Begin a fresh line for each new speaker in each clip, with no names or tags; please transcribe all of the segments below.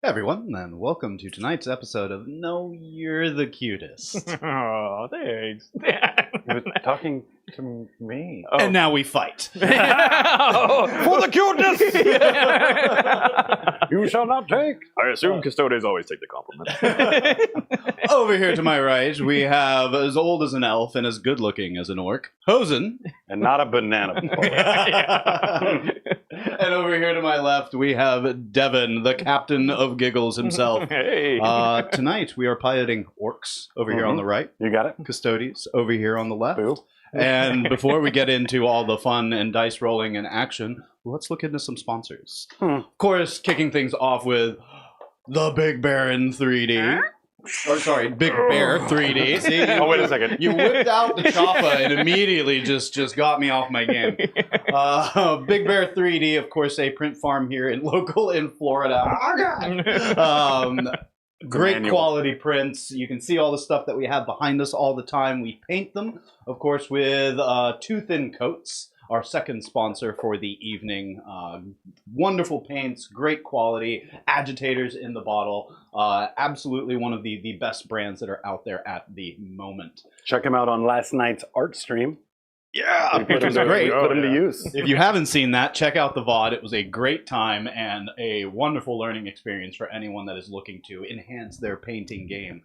everyone, and welcome to tonight's episode of No, You're the Cutest.
Oh, thanks.
You're talking to me.
Oh.
And now we fight.
For the cuteness! You shall not take.
I assume Custodes always take the compliment.
Over here to my right, we have as old as an elf and as good looking as an orc, Hosen.
And not a banana boy.
And over here to my left, we have Devin, the captain of Giggles himself.
Hey.
Tonight, we are piloting Orcs over here on the right,
You got it?
Custodes over here on the left.
Boo.
And before we get into all the fun and dice rolling and action, let's look into some sponsors. Of course, kicking things off with the Big Baron 3D. Or sorry, Big Bear 3D. See,
Oh, wait a second.
You whipped out the choppa and immediately just got me off my game. Big Bear 3D, of course, a print farm here local in Florida. Great
manual.
quality prints. You can see all the stuff that we have behind us all the time. We paint them, of course, with Two Thin Coats, our second sponsor for the evening. Wonderful paints, great quality, agitators in the bottle. Absolutely one of the best brands that are out there at the moment.
Check him out on last night's art stream.
Yeah,
We put
it was
him to-
great.
we put him to use.
If you haven't seen that, check out the VOD. It was a great time and a wonderful learning experience for anyone that is looking to enhance their painting game.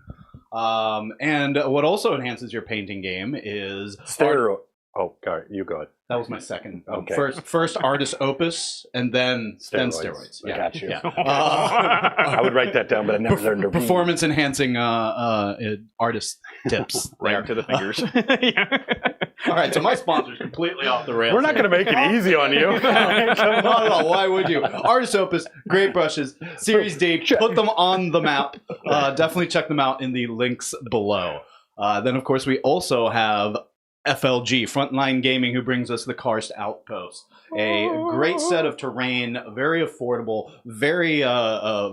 And what also enhances your painting game is...
Stereo. Oh, God, you go ahead.
That was my second.
Okay.
First artist opus, and then steroids.
I
Yeah.
got you.
Yeah.
I would write that down, but I never learned to read.
Performance enhancing artist tips.
Right to the fingers.
All right, so my sponsor's completely off the rails.
We're not going to make it easy on you.
Not at all. Why would you? Artist Opus, great brushes, Series D, put them on the map. Definitely check them out in the links below. Then, of course, we also have FLG, Frontline Gaming, who brings us the Karst Outpost. A great set of terrain, very affordable, very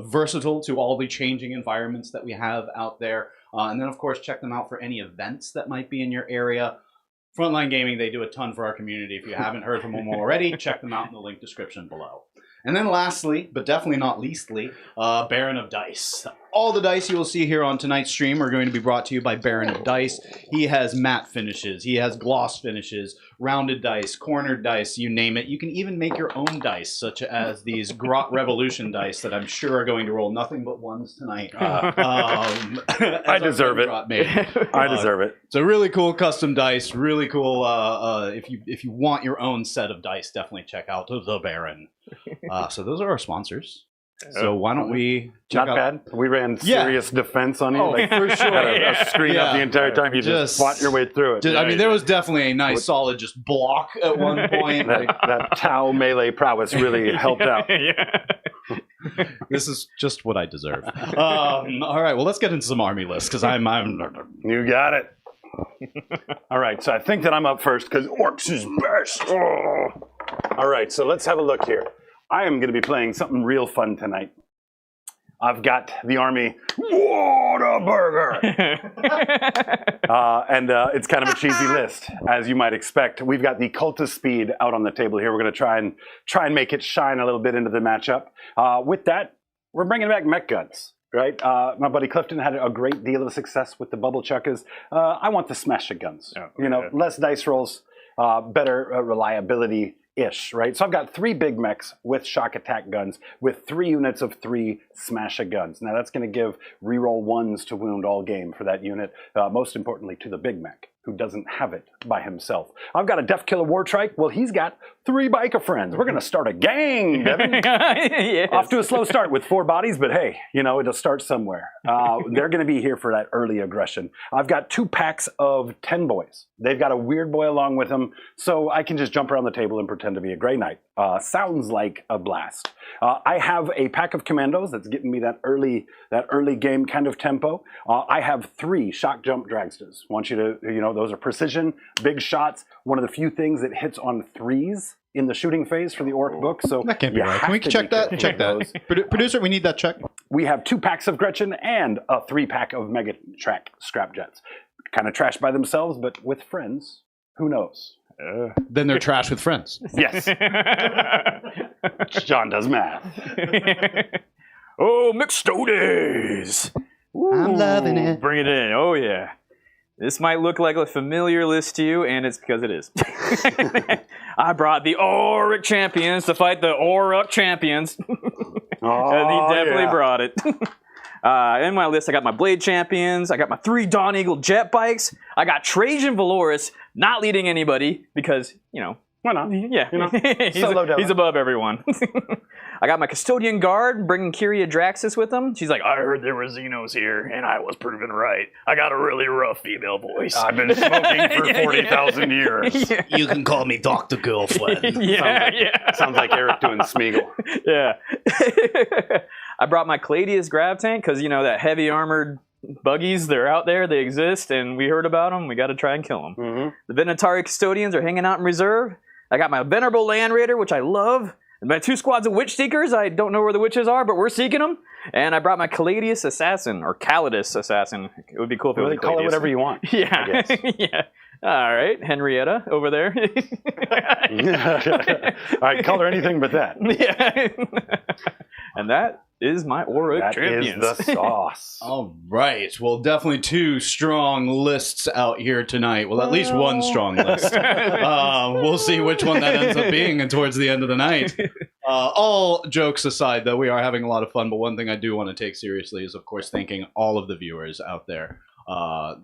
versatile to all the changing environments that we have out there. And then, of course, check them out for any events that might be in your area. Frontline Gaming, they do a ton for our community. If you haven't heard from them already, check them out in the link description below. And then lastly, but definitely not leastly, Baron of Dice. All the dice you will see here on tonight's stream are going to be brought to you by Baron of Dice. He has matte finishes, he has gloss finishes, rounded dice, cornered dice, you name it. You can even make your own dice, such as these Grot Revolution dice that I'm sure are going to roll nothing but ones tonight.
I deserve it. I deserve it.
It's a really cool custom dice, really cool. If you want your own set of dice, definitely check out the Baron. So those are our sponsors. So why don't we check
Not
out...
bad. We ran serious defense on you.
Oh, for sure.
Had a screen up the entire time. You just fought your way through it.
I mean, there was definitely a nice, solid just block at one point.
That Tau melee prowess really helped out.
This is just what I deserve. All right, well, let's get into some army lists, because I'm...
You got it. All right, so I think that I'm up first, because Orcs is best. Oh. All right, so let's have a look here. I am going to be playing something real fun tonight. I've got the army Whataburger. And it's kind of a cheesy list, as you might expect. We've got the Cultist Speed out on the table here. We're going to try and make it shine a little bit into the matchup. With that, we're bringing back mech guns. Right, my buddy Clifton had a great deal of success with the bubble chuckers. I want the smash guns. Oh, you know, less dice rolls, better reliability-ish. Right, so I've got 3 big mechs with shock attack guns, with 3 units of 3 smash guns. Now that's going to give reroll 1s to wound all game for that unit. Most importantly, to the big mech, who doesn't have it by himself. I've got a Death Killer War Trike. Well, he's got 3 biker friends. We're going to start a gang, Devin. Yes. Off to a slow start with 4 bodies, but hey, you know, it'll start somewhere. They're going to be here for that early aggression. I've got 2 packs of 10 boys. They've got a weird boy along with them, so I can just jump around the table and pretend to be a Grey Knight. Sounds like a blast. I have a pack of commandos that's getting me that early game kind of tempo. I have 3 shock jump dragsters. Want you to, you know, those are precision, big shots. One of the few things that hits on 3s in the shooting phase for the Orc book. So
that can't be right. Can we check that? Check that. Producer, we need that check.
We have 2 packs of Gretchen and a 3-pack of Mega Track scrap jets. Kind of trash by themselves, but with friends, who knows?
Then they're trash with friends.
Yes. John does math.
Oh, McStodes!
I'm loving it.
Bring it in. Oh, yeah. This might look like a familiar list to you, and it's because it is. I brought the Auric Champions to fight the Auric Champions. And he definitely brought it. In my list, I got my Blade Champions. I got my 3 Dawn Eagle jet bikes. I got Trajan Valoris, not leading anybody because, you know.
Why not?
Yeah.
You know,
he's above everyone. I got my Custodian Guard, bringing Kyria Draxus with him. She's like, I heard there were Xenos here, and I was proven right. I got a really rough female voice.
I've been smoking for 40,000 years.
Yeah.
You can call me Dr. Girlfriend.
Sounds like Eric doing Smeagol.
Yeah. I brought my Caladius Grav Tank because, you know, that heavy armored buggies, they're out there, they exist, and we heard about them. We got to try and kill them.
Mm-hmm.
The Venatari Custodians are hanging out in reserve. I got my Venerable Land Raider, which I love. And my 2 squads of Witch Seekers. I don't know where the witches are, but we're seeking them. And I brought my Caladius Assassin, or Calidus Assassin. It would be cool if it was
Really, call it whatever you want.
Yeah. Yeah. All right. Henrietta over there.
All right, color anything but that.
Yeah. And that is my Auric Champions.
That is the sauce.
All right. Well, definitely 2 strong lists out here tonight. Well, at least 1 strong list. We'll see which one that ends up being towards the end of the night. All jokes aside, though, we are having a lot of fun. But one thing I do want to take seriously is, of course, thanking all of the viewers out there.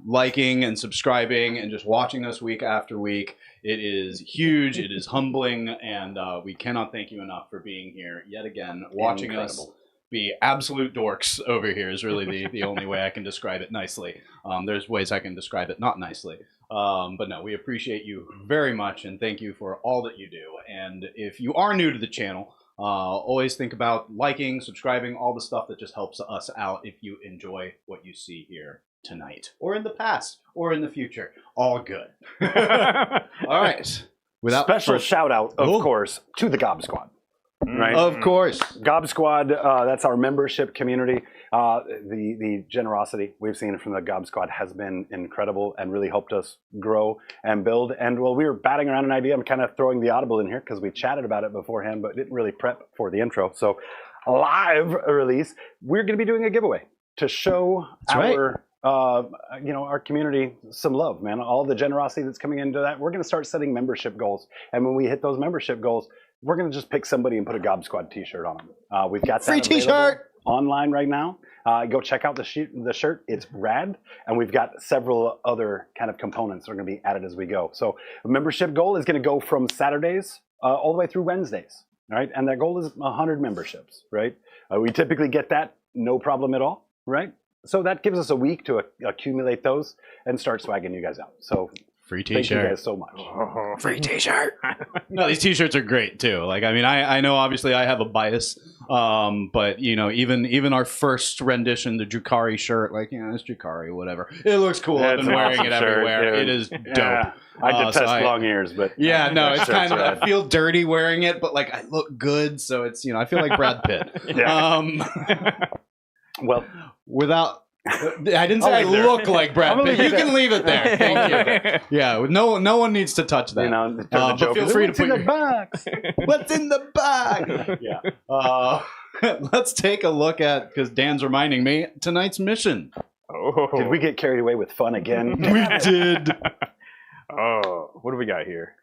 Liking and subscribing and just watching us week after week. It is huge. It is humbling. And we cannot thank you enough for being here yet again, watching us be absolute dorks over here is really the only way I can describe it nicely. There's ways I can describe it not nicely. But no, we appreciate you very much and thank you for all that you do. And if you are new to the channel, always think about liking, subscribing, all the stuff that just helps us out if you enjoy what you see here tonight or in the past or in the future. All good. All right. Without
Special shout out, of course, to the Gob Squad. Right?
Of course.
Gob Squad, that's our membership community. The generosity we've seen from the Gob Squad has been incredible and really helped us grow and build. And while we were batting around an idea, I'm kind of throwing the audible in here because we chatted about it beforehand, but didn't really prep for the intro. So live release, we're going to be doing a giveaway to show our community some love, man. All the generosity that's coming into that. We're going to start setting membership goals. And when we hit those membership goals, we're going to just pick somebody and put a Gob Squad t-shirt on them. We've got that
free t-shirt
online right now. Go check out the shirt. It's rad. And we've got several other kind of components that are going to be added as we go. So a membership goal is going to go from Saturdays all the way through Wednesdays. Right? And that goal is 100 memberships. Right? We typically get that no problem at all. Right? So that gives us a week to accumulate those and start swagging you guys out. So
free t-shirt.
Thank you guys so much.
Free t-shirt.
No, these t-shirts are great too. Like, I mean, I know obviously I have a bias, but you know, even our first rendition, the Drukhari shirt, like, you know, it's Drukhari, whatever. It looks cool. I've been wearing it everywhere. It is dope.
Yeah. I detest long ears, but
yeah, no, it's kind of, I feel dirty wearing it, but like I look good, so it's, you know, I feel like Brad Pitt.
Well,
without. I didn't say I look like Brad Pitt. You can leave it there. Thank you. Yeah, no one needs to touch that.
You know,
but feel free to put
your box.
What's in the bag? Yeah. Let's take a look at, because Dan's reminding me, tonight's mission.
Oh.
Did we get carried away with fun again?
We did.
Oh, what do we got here?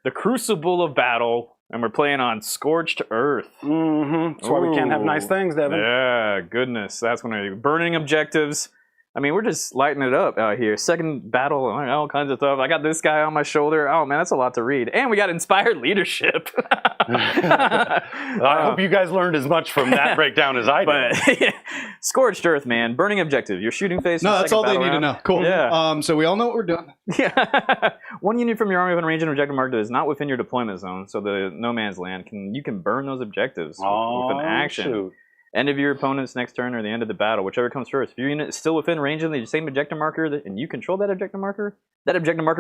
The Crucible of Battle, and we're playing on Scorched Earth.
Mm-hmm. That's why we can't have nice things, Devin.
Yeah, goodness. That's when we're burning objectives. I mean, we're just lighting it up out here. Second battle, all kinds of stuff. I got this guy on my shoulder. Oh, man, that's a lot to read. And we got inspired leadership.
I hope you guys learned as much from that breakdown as I did.
But Scorched Earth, man. Burning objective. Your shooting phase.
No, that's all they need to know. Cool.
Yeah.
So we all know what we're doing.
Yeah. One unit from your army within range and objective marked that is not within your deployment zone, so the no man's land, you can burn those objectives with an action.
Shoot.
End of your opponent's next turn or the end of the battle, whichever comes first. If your unit is still within range of the same objective marker and you control that objective marker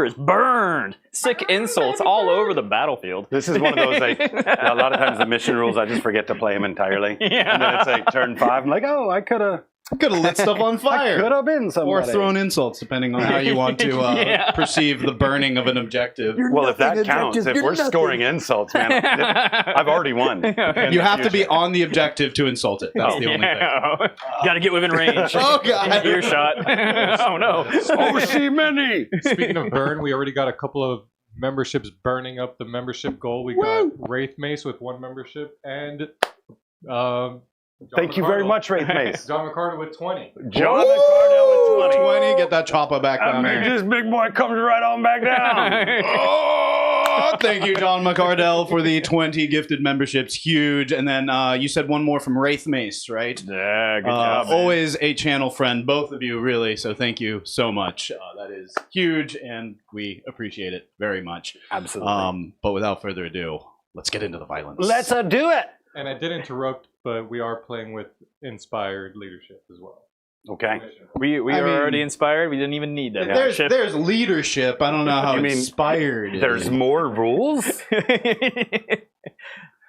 is burned. Sick insults all over the battlefield.
This is one of those, like, a lot of times the mission rules, I just forget to play them entirely.
Yeah.
And then it's like turn 5. I'm like, oh, I could have
Could have lit stuff on fire.
Could have been
Or
somebody.
thrown insults, depending on how you want to
Yeah.
perceive the burning of an objective.
Well, if that counts, if we're scoring insults, man, I've already won.
You have to be on the objective to insult it. That's the only thing.
Got to get within range.
Oh, God.
Earshot. Oh, no.
Oh, see many.
Speaking of burn, we already got a couple of memberships burning up the membership goal. We got Wraith Mace with 1 membership and
Thank you very much, Wraith Mace.
John McCarter with 20.
John McCardell with 20.
Get that chopper back down there.
This big boy comes right on back down.
Oh, thank you, John McCardell, for the 20 gifted memberships. Huge. And then you said one more from Wraith Mace, right?
Yeah, good job.
Always a channel friend, both of you, really. So thank you so much. That is huge, and we appreciate it very much.
Absolutely.
But without further ado, let's get into the violence.
Let's do it.
And I did interrupt, but we are playing with inspired leadership as well.
Okay.
We
I
were
mean,
already inspired. We didn't even need that.
There's leadership. I don't know how
You mean
inspired it
There's
is.
more rules?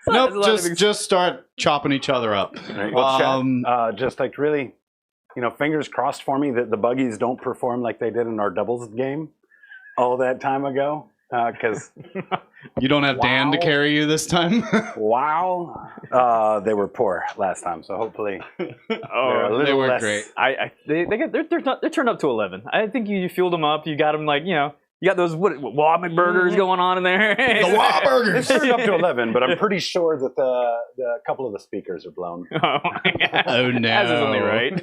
Nope, just start chopping each other up.
Right. Well, Chad, just like really, fingers crossed for me that the buggies don't perform like they did in our doubles game all that time ago. Because
You don't have Dan to
Wow.
carry you this time?
they were poor last time, so hopefully they're a
Oh,
little
they were
less.
great.
they're turned up to 11. I think you fueled them up. You got them you got those Wommack burgers going on in there.
The Whataburgers!
It's turned up to 11, but I'm pretty sure that the couple of the speakers are blown.
Oh, yeah.
Oh, no.
As is only right.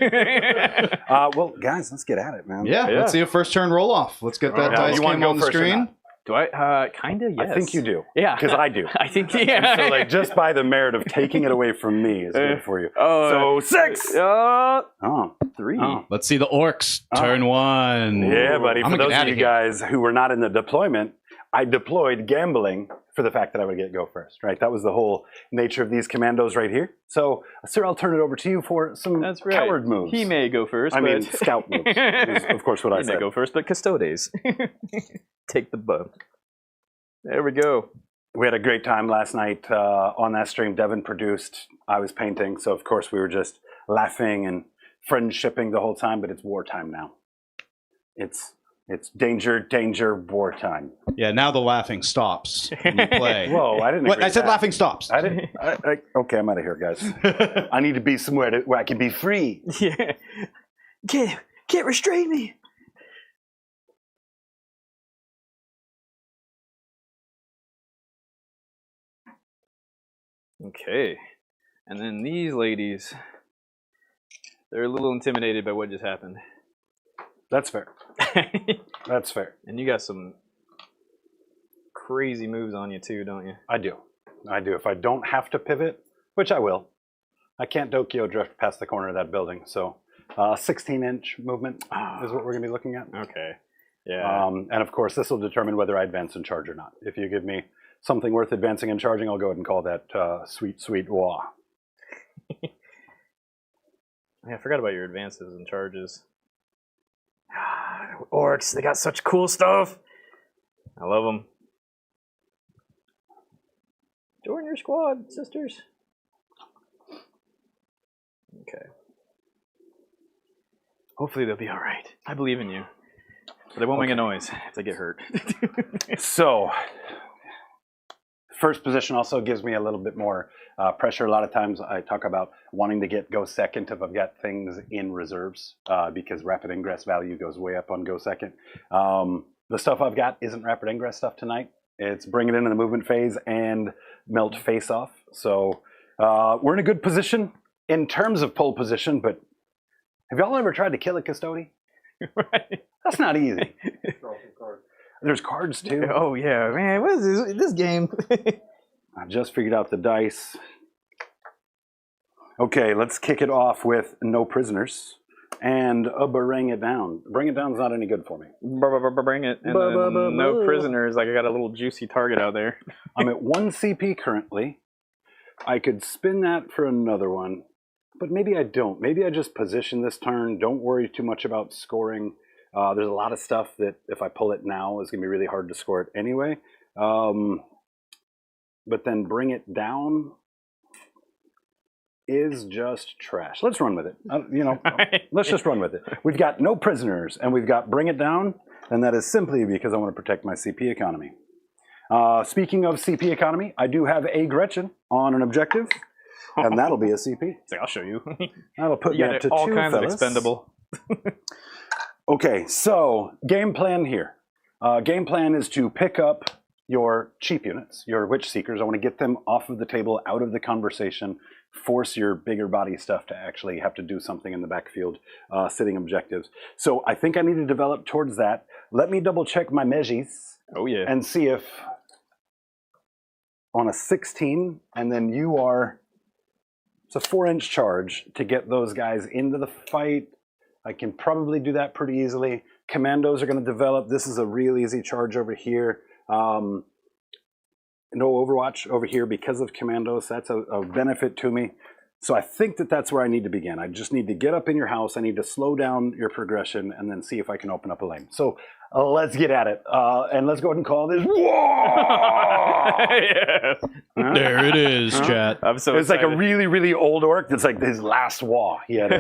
Well, guys, let's get at it, man.
Yeah, let's see a first turn roll off. Let's get that
Yeah,
dice
you wanna
cam
go
on the
first or
screen.
not?
Do I? Kinda, yes.
I think you do.
Yeah.
Because I do.
I think, yeah.
So, just by the merit of taking it away from me is good for you.
Oh,
So 6.
Oh,
Oh,
3.
oh.
Let's see the Orcs. Turn 1.
Yeah, buddy.
I'm
For
gonna
those
get
of
outta
you
here.
guys who were not in the deployment, I deployed gambling for the fact that I would go first, right? That was the whole nature of these commandos right here. So, sir, I'll turn it over to you for some
That's right.
coward moves.
He may go first.
I mean,
but...
scout moves is, of course, what I
He may
said.
go first, but Custodes. Take the bump. There we go.
We had a great time last night on that stream. Devin produced, I was painting, so of course we were just laughing and friendshipping the whole time, but it's wartime now. It's danger, wartime.
Yeah, now the laughing stops when you play.
Whoa, I didn't
What?
agree
I
with
said
that.
laughing stops.
I didn't. Okay, I'm out of here, guys. I need to be somewhere where I can be free.
Yeah. Can't restrain me. Okay. And then these ladies, they're a little intimidated by what just happened.
That's fair. That's fair.
And you got some crazy moves on you too, don't you?
I do. If I don't have to pivot, which I will, I can't Dokyo drift past the corner of that building. So 16-inch movement is what we're going to be looking at.
Okay. Yeah.
And of course, this will determine whether I advance and charge or not. If you give me something worth advancing and charging, I'll go ahead and call that sweet wah.
I forgot about your advances and charges. Orcs, they got such cool stuff. I love them. Join your squad, sisters. Okay. Hopefully they'll be all right. I believe in you. But they won't make a noise if they get hurt.
So, first position also gives me a little bit more pressure. A lot of times I talk about wanting to go second if I've got things in reserves because rapid ingress value goes way up on go second. The stuff I've got isn't rapid ingress stuff tonight. It's bring it into the movement phase and melt face off. So we're in a good position in terms of pole position, but have y'all ever tried to kill a custody?
Right.
That's not easy. There's cards too.
Oh yeah, man. What is this game?
I just figured out the dice. Okay, let's kick it off with no prisoners and bring it down. Bring it down is not any good for me.
Bring it. And then no prisoners. Like I got a little juicy target out there.
I'm at 1 CP currently. I could spin that for another one, but maybe I don't. Maybe I just position this turn. Don't worry too much about scoring. There's a lot of stuff that if I pull it now is going to be really hard to score it anyway. But then bring it down. is just trash. Let's run with it. Let's just run with it. We've got no prisoners, and we've got bring it down, and that is simply because I want to protect my CP economy. Speaking of CP economy, I do have a Gretchen on an objective, and that'll be a CP.
I'll show you.
That'll put me up to
all
2
kinds
fellas.
of expendable.
Okay, so game plan here. Game plan is to pick up your cheap units, your Witch Seekers. I want to get them off of the table, out of the conversation, force your bigger body stuff to actually have to do something in the backfield, sitting objectives. So I think I need to develop towards that. Let me double check my measures.
Oh, yeah.
And see if on a 16, and then you are, it's a 4-inch charge to get those guys into the fight. I can probably do that pretty easily. Commandos are going to develop. This is a real easy charge over here. No Overwatch over here because of Commandos. That's a benefit to me. So I think that that's where I need to begin. I just need to get up in your house. I need to slow down your progression and then see if I can open up a lane. So let's get at it. And let's go ahead and call this.
Yes.
There it is, chat.
I'm so
It's like
excited.
a really, really old orc that's like his last wah. He had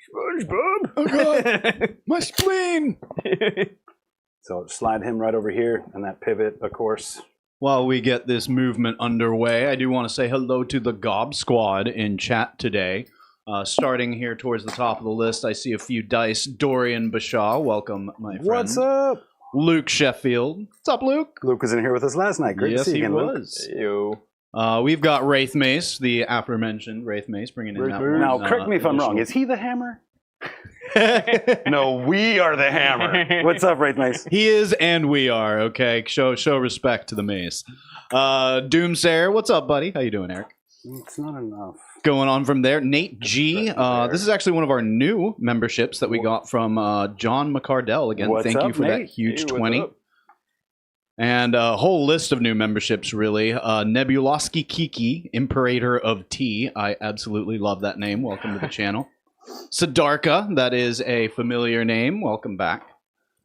SpongeBob.
Oh God, my spleen.
So slide him right over here, and that pivot, of course.
While we get this movement underway, I do want to say hello to the Gob Squad in chat today. Starting here towards the top of the list, I see a few dice. Dorian Bashaw, welcome, my friend.
What's up?
Luke Sheffield. What's up, Luke?
Luke was in here with us last night. Great
yes,
to see you
he
again, Luke.
was.
Ew.
We've got Wraith Mace, the aforementioned Wraith Mace, bringing in that one.
Now, correct me if I'm wrong. Is he the hammer? No, we are the hammer. What's up, Wraith Mace?
He is, and we are. Okay, show respect to the Mace. Doomsayer, what's up, buddy? How you doing, Eric?
It's not enough.
Going on from there, Nate G. This is actually one of our new memberships that we got from John McCardell. Again,
What's
thank
up,
you for
Nate?
that huge
Hey, what's
20.
up?
And a whole list of new memberships, really. Nebuloski Kiki, Imperator of Tea. I absolutely love that name. Welcome to the channel. Siddharka, that is a familiar name. Welcome back.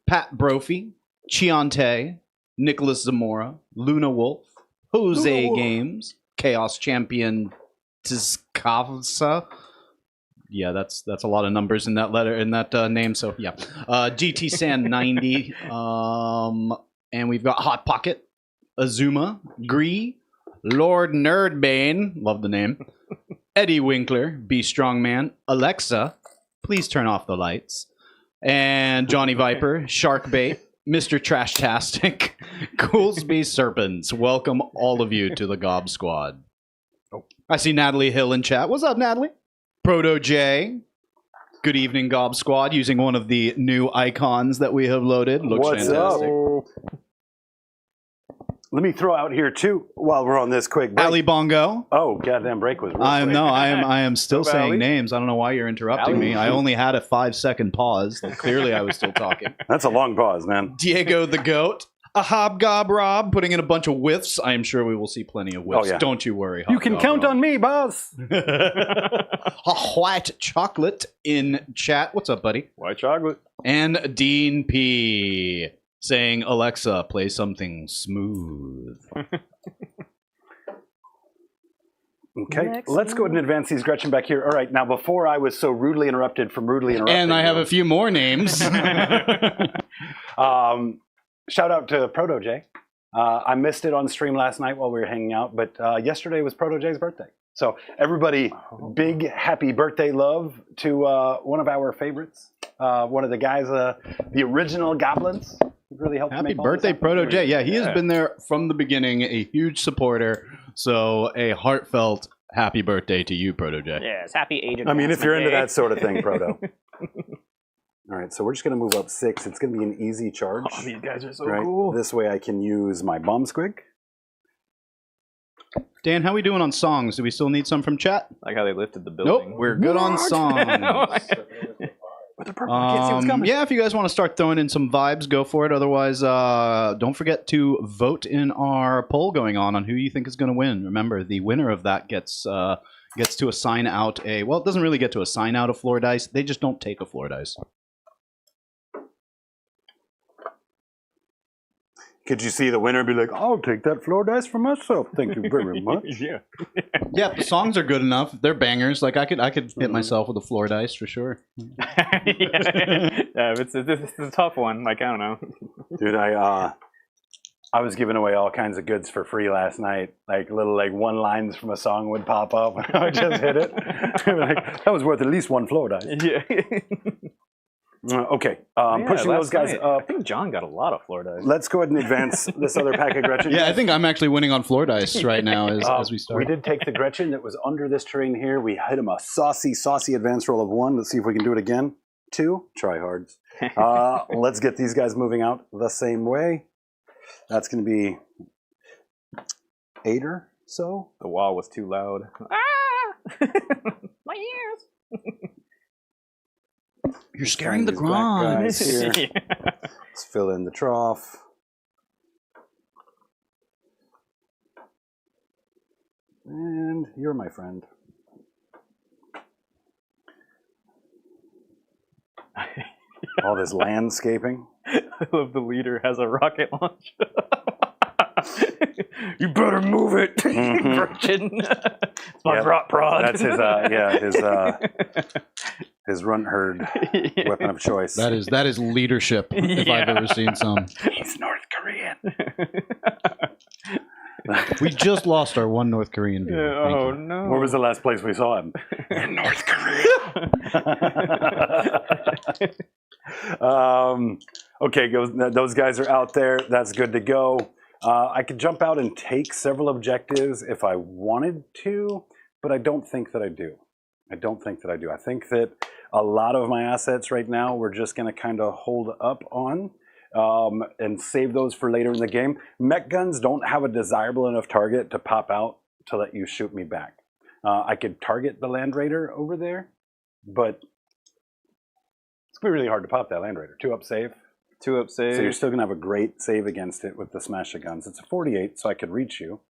Pat Brophy, Chiante, Nicholas Zamora, Luna Wolf, Jose Games, Chaos Champion Tizkavsa. Yeah, that's a lot of numbers in that letter, in that name. So yeah, GT Sand 90, and we've got Hot Pocket, Azuma, Gree, Lord Nerdbane, love the name, Eddie Winkler, Be Strongman, Alexa, please turn off the lights, and Johnny Viper, Sharkbait, Mr. Trashtastic, Coolsby Serpents. Welcome all of you to the Gob Squad. I see Natalie Hill in chat. What's up, Natalie? Proto J. Good evening, Gob Squad. Using one of the new icons that we have loaded. Looks
What's
fantastic.
up? Let me throw out here too while we're on this quick break.
Ali Bongo.
Oh, goddamn break was real
I
quick.
am still
Go,
saying
Ali.
names. I don't know why you're interrupting
Ali.
me. I only had a 5-second pause. So clearly I was still talking.
That's a long pause, man.
Diego the Goat. A Hobgob Rob putting in a bunch of whiffs. I am sure we will see plenty of whiffs.
Oh, yeah.
Don't you worry.
You can count on me, boss.
A White Chocolate in chat. What's up, buddy?
White chocolate.
And Dean P saying, Alexa, play something smooth.
Okay, let's go ahead and advance these Gretchen back here. All right, now before I was so rudely interrupted from rudely interrupting.
And I have
you,
a few more names.
shout out to Proto J. I missed it on stream last night while we were hanging out, but yesterday was Proto J's birthday. So everybody, big happy birthday love to one of our favorites, one of the guys, the original Goblins. Really helped
Happy
make all this
birthday,
happen.
Proto J. Yeah, he has
Yeah.
been there from the beginning, a huge supporter. So a heartfelt happy birthday to you, Proto J.
Yes, happy Agent.
I mean, if you're into
Day.
that sort of thing, Proto. All right, so we're just going to move up 6. It's going to be an easy charge.
Oh, these guys are so
right?
cool.
This way I can use my bomb squig.
Dan, how we doing on songs? Do we still need some from chat?
Like how they lifted the
Nope,
building.
we're good on songs.
With the purple, I can't see what's coming.
Yeah, if you guys want to start throwing in some vibes, go for it. Otherwise, don't forget to vote in our poll going on who you think is going to win. Remember, the winner of that gets to assign out a... Well, it doesn't really get to assign out a floor dice. They just don't take a floor dice.
Could you see the winner be like, I'll take that floor dice for myself. Thank you very much.
Yeah.
Yeah, the songs are good enough. They're bangers. Like I could hit myself with a floor dice for sure.
Yeah, it's a tough one. Like, I don't know.
Dude, I was giving away all kinds of goods for free last night. Like little one lines from a song would pop up. I just hit it. Like, that was worth at least one floor dice.
Yeah.
Okay,
Yeah,
pushing those
last
guys
night,
up.
I think John got a lot of floor dice.
Let's go ahead and advance this other pack of Gretchen.
Yeah, I think I'm actually winning on floor dice right now as we start.
We did take the Gretchen that was under this terrain here. We hit him a saucy advance roll of 1. Let's see if we can do it again. 2, try hards. Let's get these guys moving out the same way. That's going to be 8 or so.
The wall was too loud. Ah! My ears.
You're scaring the
These black
ground.
guys here.
Yeah.
Let's fill in the trough. And you're my friend. All this landscaping.
I love the leader has a rocket launch. You better move it, Gretchen. It's my
Yep.
prod.
That's his runt herd weapon of choice.
That is leadership if I've ever seen some.
He's North Korean.
We just lost our one North Korean dude.
Oh no!
Where was the last place we saw him? In North Korea. Okay, those guys are out there. That's good to go. I could jump out and take several objectives if I wanted to, but I don't think that I do. I think that a lot of my assets right now we're just going to kind of hold up on and save those for later in the game. Mech guns don't have a desirable enough target to pop out to let you shoot me back. I could target the Land Raider over there, but it's going to be really hard to pop that Land Raider. 2 up save.
2 up save.
So you're still going to have a great save against it with the smash guns. It's a 48, so I could reach you.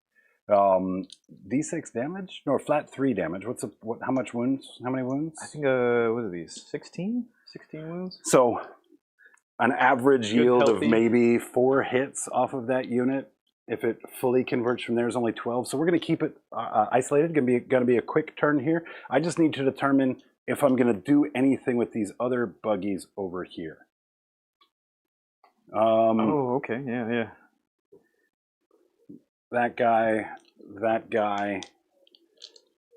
D6 damage? No, flat 3 damage. How much wounds? How many wounds?
I think, what are these? 16? 16 wounds?
So an average yield
healthy.
of maybe 4 hits off of that unit. If it fully converts from there is only 12. So we're going to keep it isolated. Going to be a quick turn here. I just need to determine if I'm going to do anything with these other buggies over here.
Oh, okay. Yeah.
That guy,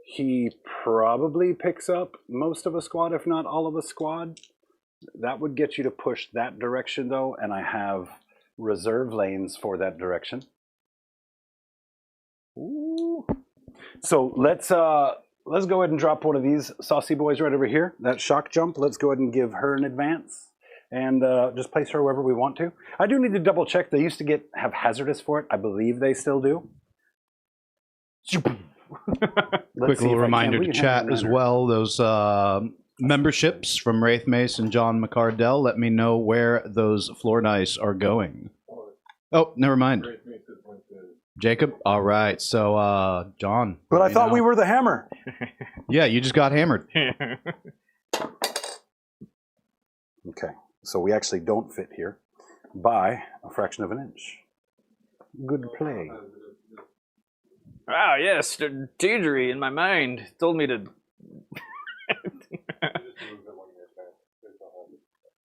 he probably picks up most of a squad, if not all of a squad. That would get you to push that direction, though, and I have reserve lanes for that direction. Ooh. So let's go ahead and drop one of these saucy boys right over here. That shock jump, let's go ahead and give her an advance. And just place her wherever we want to. I do need to double check. They used to have hazardous for it. I believe they still do.
Quick little reminder to chat as well. Those memberships from Wraith Mace and John McCardell. Let me know where those floor dice are going. Oh, never mind. Jacob? All right. So, John.
But I thought we were the hammer.
Yeah, you just got hammered.
Okay. So we actually don't fit here by a fraction of an inch. Good play.
Wow, yes, Deidre in my mind told me to...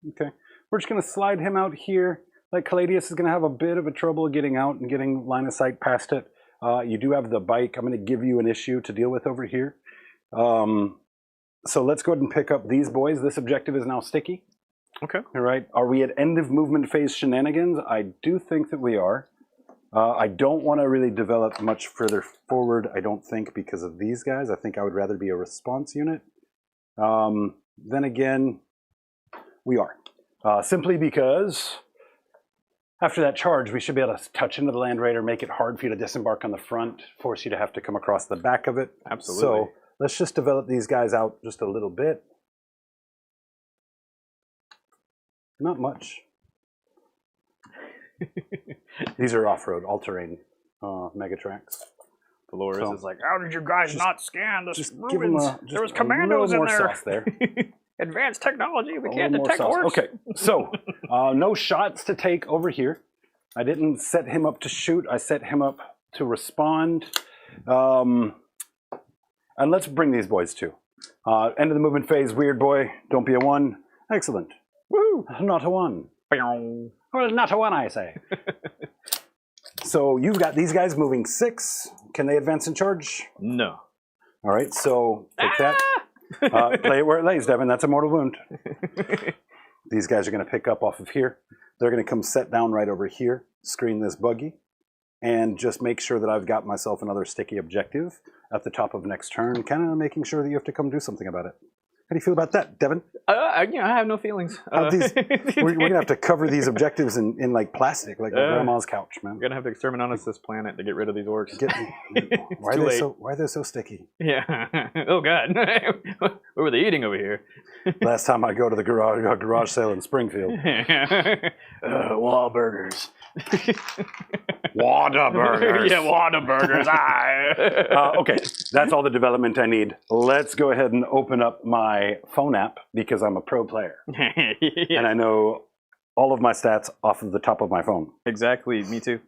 Okay. We're just going to slide him out here. Like Caladius is going to have a bit of a trouble getting out and getting line of sight past it. You do have the bike. I'm going to give you an issue to deal with over here. So let's go ahead and pick up these boys. This objective is now sticky.
Okay.
All right. Are we at end of movement phase shenanigans? I do think that we are. I don't want to really develop much further forward, I don't think, because of these guys. I think I would rather be a response unit. Then again, we are. Simply because after that charge, we should be able to touch into the Land Raider, make it hard for you to disembark on the front, force you to have to come across the back of it.
Absolutely.
So let's just develop these guys out just a little bit. Not much. These are off-road, all-terrain mega tracks.
Dolores
So-
is like, how did you guys not scan the
Just give them
movements? There was commandos in there. Advanced technology, we can't detect orcs.
Okay, so no shots to take over here. I didn't set him up to shoot. I set him up to respond. And let's bring these boys too. End of the movement phase, weird boy. Don't be a 1. Excellent. Woo! Not a 1. Well, not a 1, I say. So you've got these guys moving 6. Can they advance and charge?
No.
All right, so take that. Play it where it lays, Devin. That's a mortal wound. These guys are going to pick up off of here. They're going to come set down right over here, screen this buggy, and just make sure that I've got myself another sticky objective at the top of next turn, kind of making sure that you have to come do something about it. How do you feel about that, Devin?
I have no feelings.
We're going to have to cover these objectives in like plastic, like my grandma's couch, man.
We're going to have to exterminate this planet to get rid of these orcs.
Why are they so sticky?
Yeah. Oh, God. What were they eating over here?
Last time I go to the garage sale in Springfield.
Wahlburgers.
Whataburgers.
Yeah, Whataburgers.
Okay, that's all the development I need. Let's go ahead and open up my phone app because I'm a pro player. And I know all of my stats off of the top of my phone.
Exactly, me too.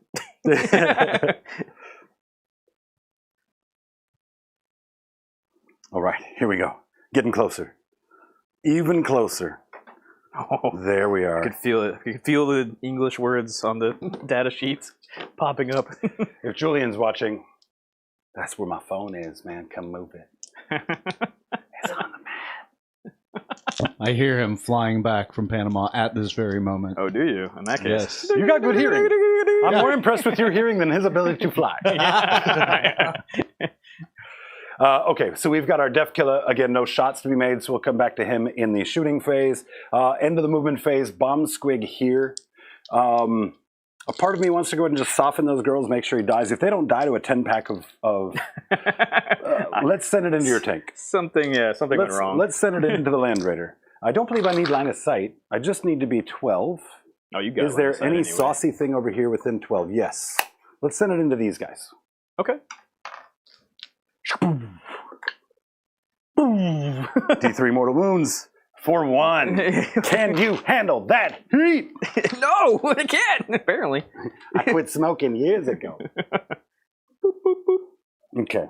All right, here we go. Getting closer. Even closer.
Oh,
there we are.
I could feel it. You could feel the English words on the data sheets popping up.
If Julian's watching, that's where my phone is, man. Come move it. It's on the map.
I hear him flying back from Panama at this very moment.
Oh, do you? In that case.
Yes.
You got good hearing. I'm more impressed with your hearing than his ability to fly. Okay, so we've got our Def Killer. Again, no shots to be made, so we'll come back to him in the shooting phase. End of the movement phase, Bomb Squig here. A part of me wants to go ahead and just soften those girls, make sure he dies. If they don't die to a 10-pack of let's send it into your tank.
Something went wrong.
Let's send it into the Land Raider. I don't believe I need line of sight. I just need to be 12.
Oh, you got
Is there any saucy thing over here within 12? Yes. Let's send it into these guys.
Okay.
D3 mortal wounds for 1. Can you handle that heat?
No, I can't. Apparently,
I quit smoking years ago. Okay,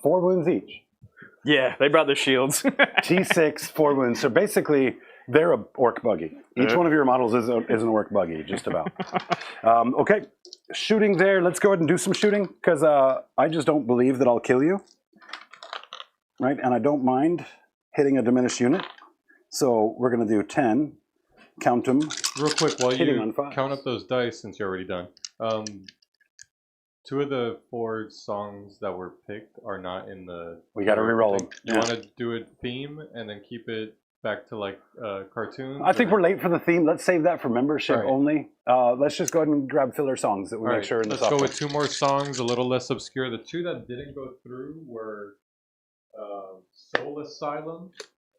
4 wounds each.
Yeah, they brought their shields.
T6, 4 wounds. So basically, they're a orc buggy. Each one of your models is an orc buggy, just about. Okay, shooting there. Let's go ahead and do some shooting because I just don't believe that I'll kill you. Right, and I don't mind hitting a diminished unit. So we're going to do 10. Count them.
Real quick, while
Hitting
you
on 5.
count up those dice, since you're already done. 2 of the 4 songs that were picked are not in the...
We got to re-roll them.
Do you want to do a theme and then keep it back to like cartoons?
I think we're late for the theme. Let's save that for membership
Right.
only. Let's just go ahead and grab filler songs that we make sure in the
Let's go
software.
with 2 more songs, a little less obscure. The 2 that didn't go through were Soul Asylum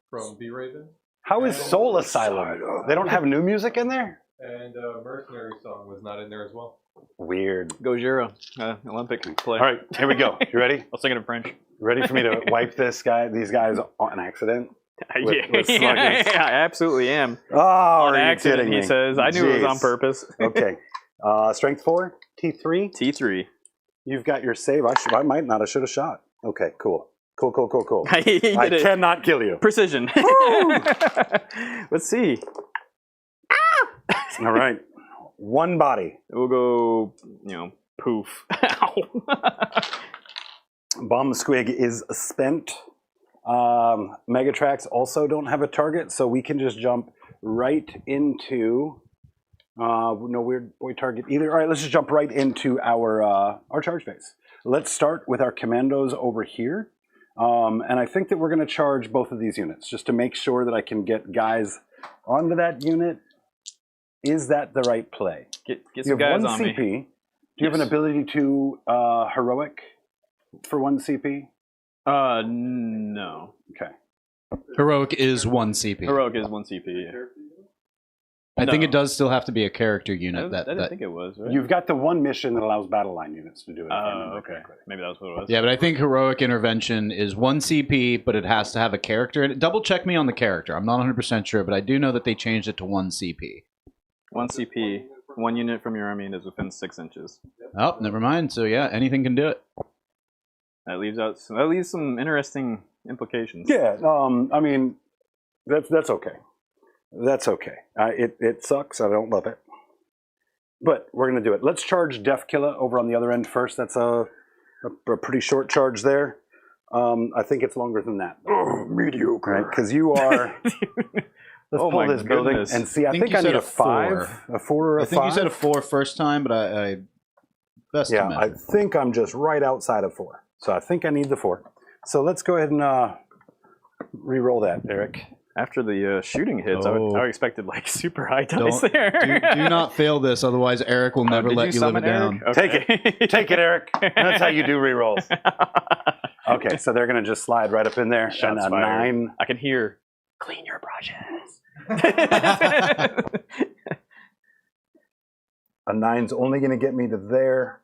from B Raven
How is Soul Asylum? They don't have new music in there?
and Mercenary Song was not in there as well.
Weird.
Gojira, Olympic play.
All right, here we go. You ready?
I'll sing it in French.
Ready for me to wipe these guys on accident?
Yeah,
with sluggies.
I absolutely am.
Oh,
On
are you
accident,
kidding
he
me?
says. I knew it was on
Jeez.
purpose.
Okay. Strength 4, T3.
T3.
You've got your save. I might not. I should have shot. Okay, cool. Cool.
I did it.
Cannot kill you.
Precision. Let's see.
All right. 1 body.
We'll go, poof. Ow.
Bomb Squig is spent. Megatrax also don't have a target, so we can just jump right into no weird boy target either. All right, let's just jump right into our charge phase. Let's start with our commandos over here. And I think that we're going to charge both of these units just to make sure that I can get guys onto that unit. Is that the right play?
Get
You
some
have
guys
1
on
CP.
me.
Do you have an ability to heroic for 1 CP?
No.
Okay.
Heroic is 1 CP.
Heroic is 1 CP. Yeah.
I think
No.
it does still have to be a character unit.
I didn't think it was, right?
You've got the 1 mission that allows battle line units to do it. if I remember
Okay.
correctly.
Maybe that's what it was.
Yeah, but I think heroic intervention is 1 CP, but it has to have a character. And double check me on the character. I'm not 100% sure, but I do know that they changed it to 1 CP.
1 CP. 1 unit from your army and is within 6 inches.
Oh, never mind. So yeah, anything can do it.
That leaves some interesting implications.
Yeah, I mean, that's okay. That's okay. It sucks. I don't love it. But we're going to do it. Let's charge Def Killa over on the other end first. That's a pretty short charge there. I think it's longer than that. Oh, mediocre. Right? Because you are... Let's pull this building and see. I think
you
I
said
need a 5. A 4 or a 5?
I think you said a 4 first time, but I best to
I
measure.
think I'm just right outside of 4. So I think I need the 4. So let's go ahead and re-roll that, Eric.
After the shooting hits, I would expected like super high dice
Don't-
there.
do not fail this, otherwise Eric will never
Did
let you live it
summon
down.
Eric?
Take it. Take it, Eric. That's how you do re-rolls. Okay, so they're going to just slide right up in there.
Shots
and a
fired.
9.
I can hear, clean your brushes.
A 9's only going to get me to there.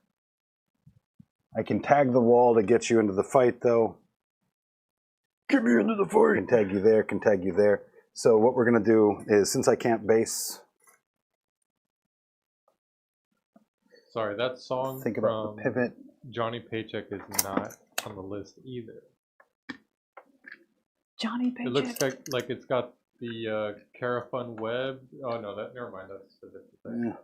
I can tag the wall to get you into the fight, though. Get me into the fight. Can tag you there, can tag you there. So what we're going to do is, since I can't base...
Sorry, that song
Think about
from
the pivot.
Johnny Paycheck is not on the list either.
Johnny
It looks like it's got the Carafun web. Oh no, never mind. That's a different thing.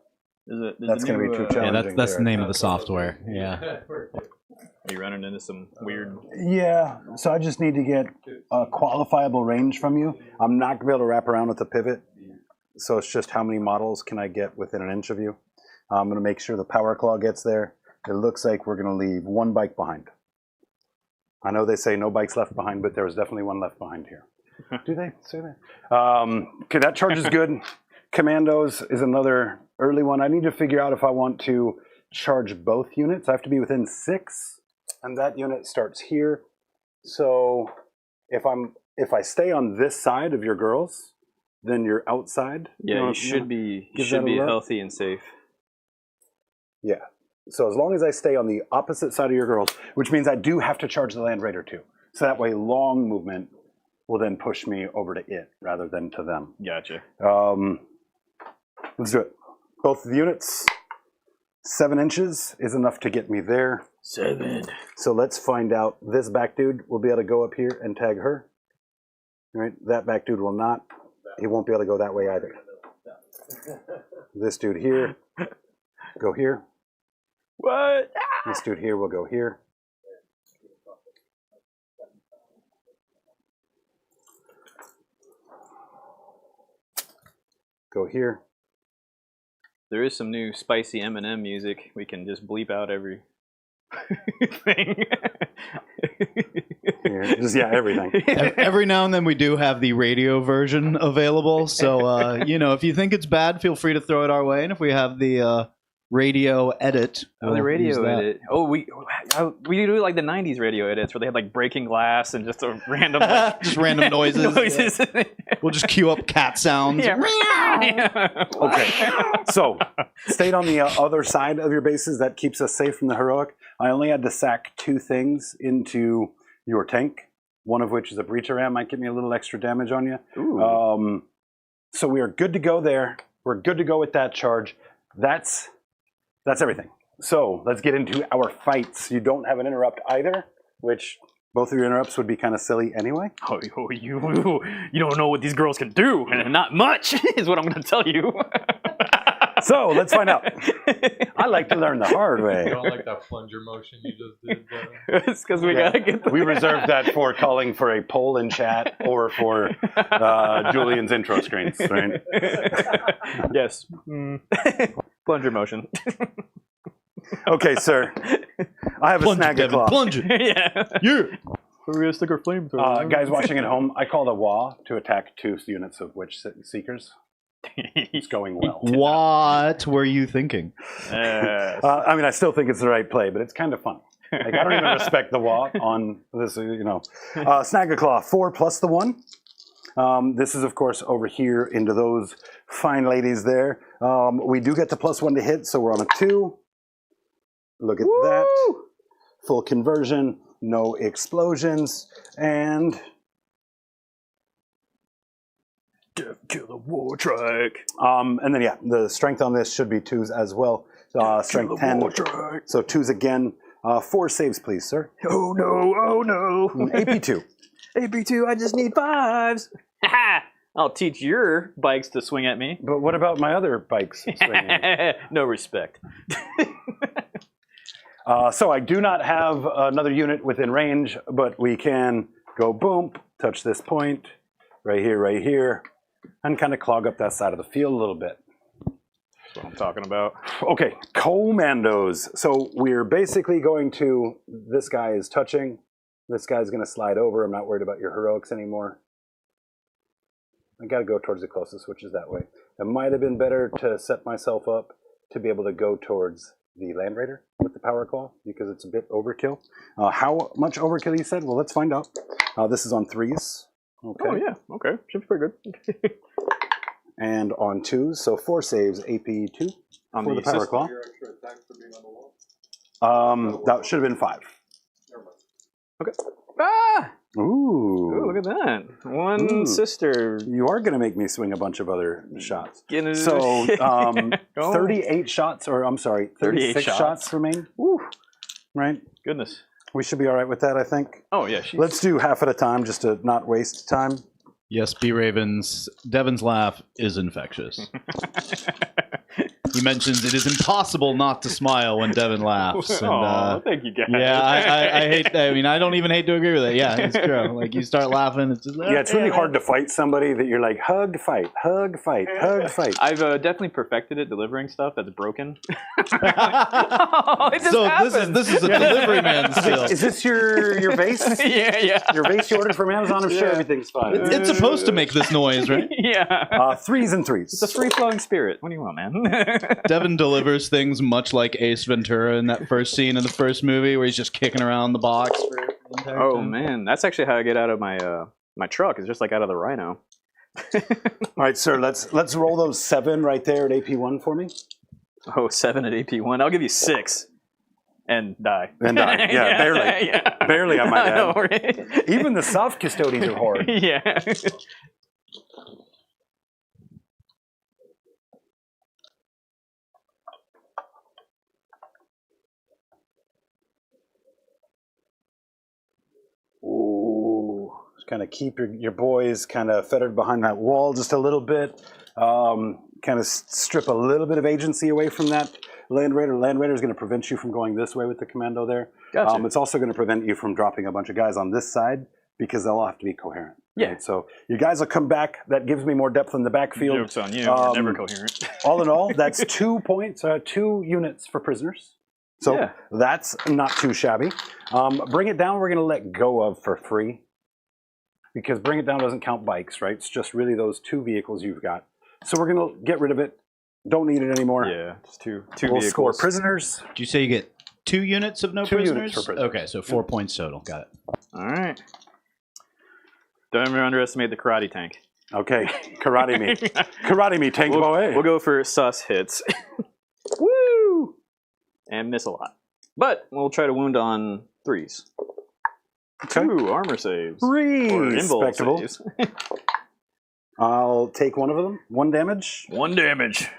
That's going to be too challenging.
Yeah, that's the
there.
name of the software. Yeah.
Are you running into some weird...
Yeah, so I just need to get a qualifiable range from you. I'm not going to be able to wrap around with the pivot. So it's just how many models can I get within an inch of you. I'm going to make sure the Power Claw gets there. It looks like we're going to leave 1 bike behind. I know they say no bikes left behind, but there was definitely 1 left behind here. Do they say that? Okay, that charge is good. Commandos is another early one. I need to figure out if I want to charge both units. I have to be within 6, and that unit starts here. So if I stay on this side of your girls, then you're outside.
Yeah, you should be
give that a look?
healthy and safe.
Yeah. So as long as I stay on the opposite side of your girls, which means I do have to charge the Land Raider too. So that way long movement will then push me over to it rather than to them.
Gotcha.
Let's do it. Both of the units, 7 inches is enough to get me there.
7.
So let's find out. This back dude will be able to go up here and tag her. Right? That back dude will not. He won't be able to go that way either. This dude here, go here.
What?
This dude here will go here. Go here.
There is some new spicy M&M music. We can just bleep out every thing.
Here. Just, yeah, everything.
Every now and then we do have the radio version available. So, if you think it's bad, feel free to throw it our way. And if we have the radio edit.
Oh, the radio edit. Oh, we do like the 90s radio edits where they had like breaking glass and just a random
just random noises.
Yeah.
We'll just cue up cat sounds.
Yeah.
Okay, so stayed on the other side of your bases. That keeps us safe from the heroic. I only had to sack 2 things into your tank, one of which is a breacher ram. Might give me a little extra damage on you. So we are good to go there. We're good to go with that charge. That's everything. So let's get into our fights. You don't have an interrupt either, which both of your interrupts would be kind of silly anyway.
Oh, you don't know what these girls can do, and not much is what I'm going to tell you.
So let's find out. I like to learn the hard way.
I don't like that plunger motion you just did.
It's because we got to get
We reserved that for calling for a poll in chat or for Julian's intro screens, right?
Yes. Plunger motion.
Okay, sir. I have a
Plunge it,
snag
Devin,
claw.
plunge it.
Yeah. We're going to stick our flamethrower.
Guys watching at home, I called a WA to attack 2 units of Witch Seekers. It's going well.
What were you thinking?
I mean, I still think it's the right play, but it's kind of fun. Like, I don't even respect the WA on this, Snag a claw, 4 plus the 1. This is, of course, over here into those fine ladies there. We do get the +1 to hit, so we're on a 2. Look at that. Full conversion, no explosions, and
Death Killer War Trike.
And then, yeah, the strength on this should be 2s as well. Strength 10. So 2s again. 4 saves, please, sir.
Oh no.
AP 2.
AP2, I just need 5s. I'll teach your bikes to swing at me.
But what about my other bikes swinging?
No respect.
So I do not have another unit within range, but we can go boom, touch this point, right here, and kind of clog up that side of the field a little bit.
That's what I'm talking about.
Okay, commandos. So we're basically going to, this guy is touching, this guy's going to slide over. I'm not worried about your heroics anymore. I got to go towards the closest, which is that way. It might have been better to set myself up to be able to go towards the Land Raider with the Power Claw, because it's a bit overkill. How much overkill you said? Well, let's find out. This is on 3s. Okay.
Oh, yeah. Okay. Should be pretty good.
And on 2s, so 4 saves, AP 2
On
for the Power Claw.
Your extra attacks for being on the wall.
That should have been 5.
Never mind.
Okay. Ah!
Ooh.
Ooh, look at that. One
Ooh.
sister.
You are going to make me swing a bunch of other shots.
Getting
So,
Oh.
38 shots, or I'm sorry,
38
36 shots remain.
Woo.
Right?
Goodness.
We should be all right with that, I think.
Oh, yeah. She's...
Let's do half at a time just to not waste time.
Yes, B Ravens. Devin's laugh is infectious. He mentions it is impossible not to smile when Devin laughs. And,
Aw, thank you, guys.
yeah, I hate. I mean, I don't even hate to agree with it. Yeah, it's true. Like you start laughing, it's just
Yeah, it's really hard to fight somebody that you're like, hug, fight, hug, fight, hug, fight.
I've definitely perfected it delivering stuff that's broken. It just
So
happens.
this is a delivery man skill.
Is this your vase?
Yeah.
Your vase you ordered from Amazon? I'm sure everything's fine.
It's supposed to make this noise, right?
Yeah.
3s and 3s.
It's a free-flowing spirit. What do you want, man?
Devin delivers things much like Ace Ventura in that first scene in the first movie where he's just kicking around the box for the entire
Oh
time.
man, that's actually how I get out of my my truck. It's just like out of the Rhino.
All right, sir, let's roll those 7 right there at AP1 for me.
Oh, 7 at AP1. I'll give you 6 and die.
And die. Yeah, barely.
Yeah.
Barely, I might
I know,
add.
right?
Even the soft custodians are hard.
Yeah.
Ooh. Just kind of keep your boys kind of fettered behind that wall just a little bit. Kind of strip a little bit of agency away from that Land Raider. Land Raider is going to prevent you from going this way with the commando there.
Gotcha.
It's also going to prevent you from dropping a bunch of guys on this side because they'll all have to be coherent.
Yeah.
Right? So your guys will come back. That gives me more depth in the backfield.
Joke's on you. You're never coherent.
All in all, that's 2 points, 2 units for prisoners. So
Yeah.
that's not too shabby. Bring it down, we're going to let go of for free. Because bring it down doesn't count bikes, right? It's just really those 2 vehicles you've got. So we're going to get rid of it. Don't need it anymore.
Yeah, just two
We'll
vehicles.
score prisoners.
Did you say you get 2 units of no
2
prisoners?
units for prisoners.
Okay, so 4 points total. Got it.
All right. Don't ever underestimate the karate tank.
Okay, karate me. Karate me, tank boy.
We'll go for sus hits. Woo! And miss a lot. But we'll try to wound on 3s.
Okay.
2 armor saves. Or invul
Respectable.
saves.
I'll take one of them. 1 damage.
1 damage.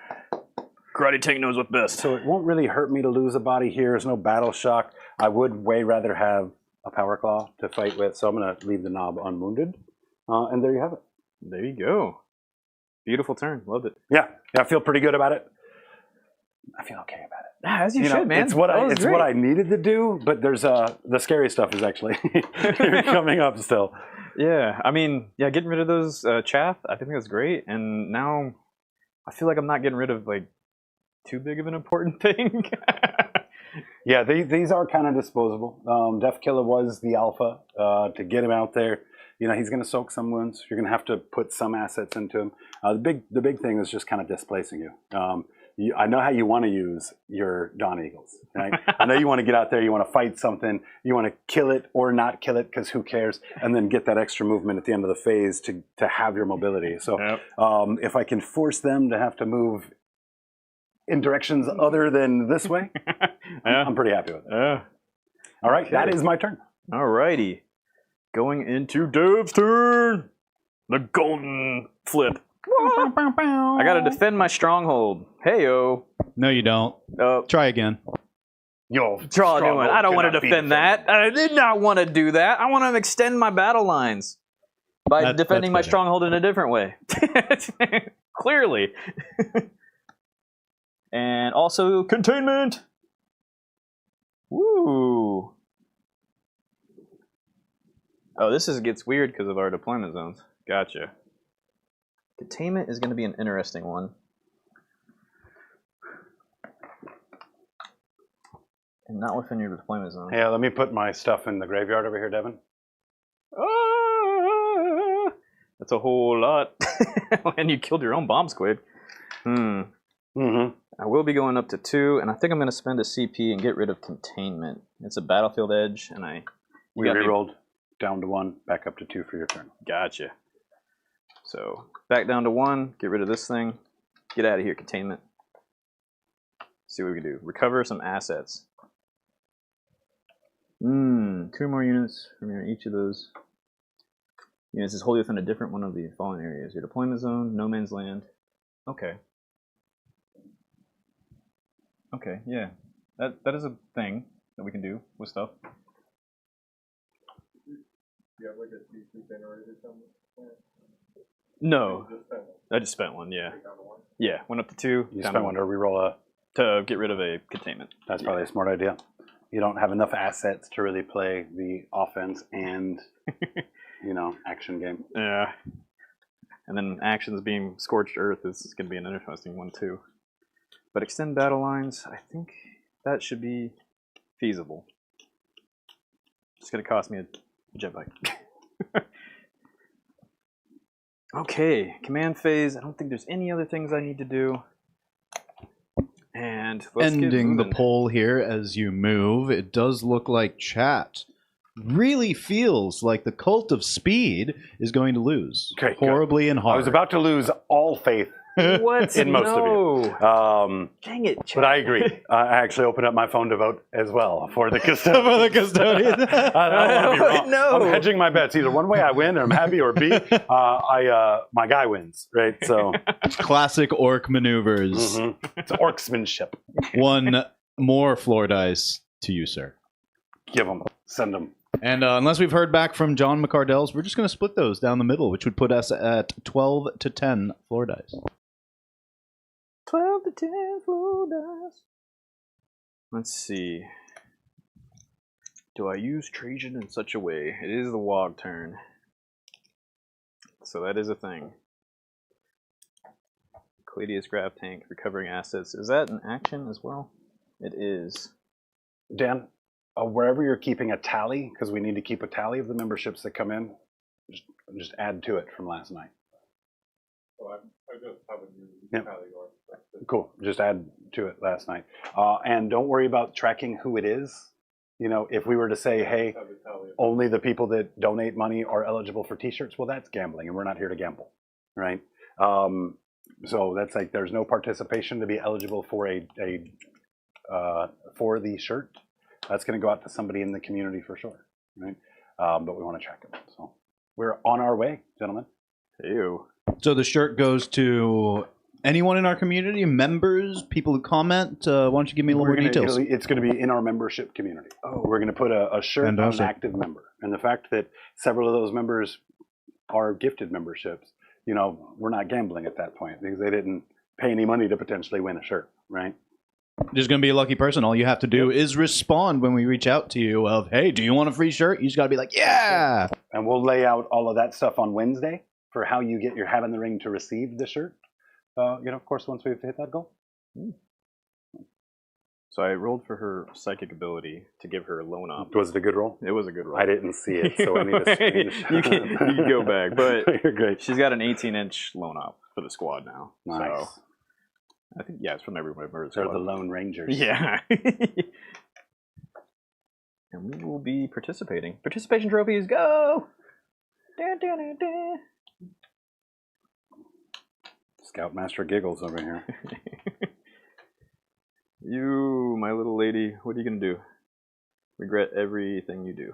Karate tank knows what best.
So it won't really hurt me to lose a body here. There's no battle shock. I would way rather have a power claw to fight with, so I'm going to leave the knob unwounded. And there you have it.
There you go. Beautiful turn. Loved it.
Yeah, I feel pretty good about it. I feel okay about it.
As you should, man.
It's what
That was
what I
great.
needed to do, but there's the scary stuff is actually coming up still.
Yeah, I mean, yeah, getting rid of those chaff, I think that's great. And now I feel like I'm not getting rid of like too big of an important thing.
Yeah, these are kind of disposable. Death Killer was the alpha to get him out there. You know, he's going to soak some wounds. You're going to have to put some assets into him. The big thing is just kind of displacing you. I know how you want to use your Dawn Eagles, right? I know you want to get out there, you want to fight something, you want to kill it or not kill it, because who cares? And then get that extra movement at the end of the phase to have your mobility. So
Yep.
if I can force them to have to move in directions other than this way, I'm pretty happy with it. All right, that is my turn.
Alrighty. Going into Dev's turn. The golden flip. I gotta defend my stronghold. Heyo.
No, you don't. Try again.
Yo,
Draw a new one.
stronghold
I don't want to
cannot be
defend that. I did not want to do that. I want to extend my battle lines by defending my
better.
stronghold in a different way. Clearly. And also containment. Woo. Oh, this gets weird because of our deployment zones. Gotcha. Containment is going to be an interesting one. And not within your deployment zone.
Yeah, let me put my stuff in the graveyard over here, Devin.
Ah, that's a whole lot. And you killed your own bomb squid.
Mm-hmm.
I will be going up to 2, and I think I'm going to spend a CP and get rid of containment. It's a battlefield edge, and
We rerolled down to 1, back up to 2 for your turn.
Gotcha. So back down to 1, get rid of this thing, get out of here, containment. See what we can do. Recover some assets. 2 more units from each of those. Units is wholly within a different one of the following areas. Your deployment zone, no man's land. Okay. Okay, yeah. That is a thing that we can do with stuff. No. I just spent one, yeah. Yeah, went up to 2.
You spent 1 to reroll
to get rid of a containment.
That's probably a smart idea. You don't have enough assets to really play the offense and, action game.
Yeah. And then actions being Scorched Earth is going to be an interesting one, too. But extend battle lines, I think that should be feasible. It's going to cost me a jet bike. Okay, command phase. I don't think there's any other things I need to do. And let's get
Ending the
moving.
poll here as you move, it does look like chat really feels like the Cult of Speed is going to lose.
Okay,
horribly and hard.
I was about to lose all faith
What?
in most of you.
Dang it,
But I agree. I actually opened up my phone to vote as well for the custodian.
For the custodian.
I don't want to be wrong.
No.
I'm hedging my bets. Either one way I win, or I'm happy, or B, my guy wins, right? So
Classic orc maneuvers.
it's orcsmanship.
1 more floor dice to you, sir.
Give them, send them.
And unless we've heard back from John McCardell's, we're just going to split those down the middle, which would put us at 12 to 10 floor dice.
12 to 10 floor dice. Let's see. Do I use Trajan in such a way? It is the Wog turn. So that is a thing. Cladius Grab Tank, recovering assets. Is that an action as well? It is.
Dan, wherever you're keeping a tally, because we need to keep a tally of the memberships that come in, just add to it from last night.
I just haven't used
Yep.
tally going.
Cool. Just add to it last night. And don't worry about tracking who it is. If we were to say, hey,
Have a tally.
only the people that donate money are eligible for t-shirts, well, that's gambling, and we're not here to gamble, right? So that's like there's no participation to be eligible for for the shirt. That's going to go out to somebody in the community for sure, right? But we want to track it. So we're on our way, gentlemen.
Ew.
So the shirt goes to anyone in our community, members, people who comment. Why don't you give me a little more details?
It's going to be in our membership community. We're going to put a shirt on
Fantastic.
an active member. And the fact that several of those members are gifted memberships, we're not gambling at that point because they didn't pay any money to potentially win a shirt, right?
There's going to be a lucky person. All you have to do is respond when we reach out to you of, hey, do you want a free shirt? You just got to be like, yeah.
And we'll lay out all of that stuff on Wednesday for how you get your hat in the ring to receive the shirt. Of course, once we've hit that goal.
So I rolled for her psychic ability to give her a loan op.
Was it a good roll?
It was a good roll.
I didn't see it, so I need to screenshot.
you can go back, but
You're great.
she's got an 18-inch loan op for the squad now.
Nice.
So I think, it's from every member of the
They're
squad.
the Lone Rangers.
Yeah. And we will be participating. Participation trophies, go! Da, da, da, da.
Scoutmaster giggles over here.
You, my little lady, what are you going to do? Regret everything you do.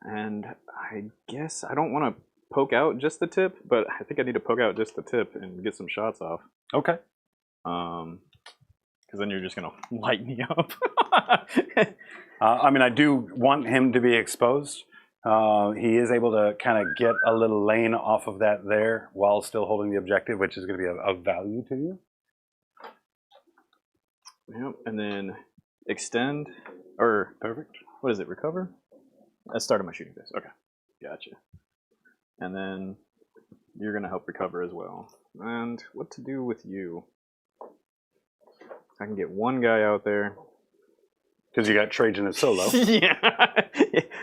And I I guess I don't want to poke out just the tip, but I think I need to poke out just the tip and get some shots off.
Okay.
Because then you're just gonna light me up.
I mean, I do want him to be exposed. He is able to kind of get a little lane off of that there while still holding the objective, which is going to be of value to you.
Yep, and then extend, or
Perfect.
what is it, recover? That started my shooting phase. Okay, gotcha. And then you're going to help recover as well. And what to do with you? I can get one guy out there.
Because you got Trajan as solo.
Yeah,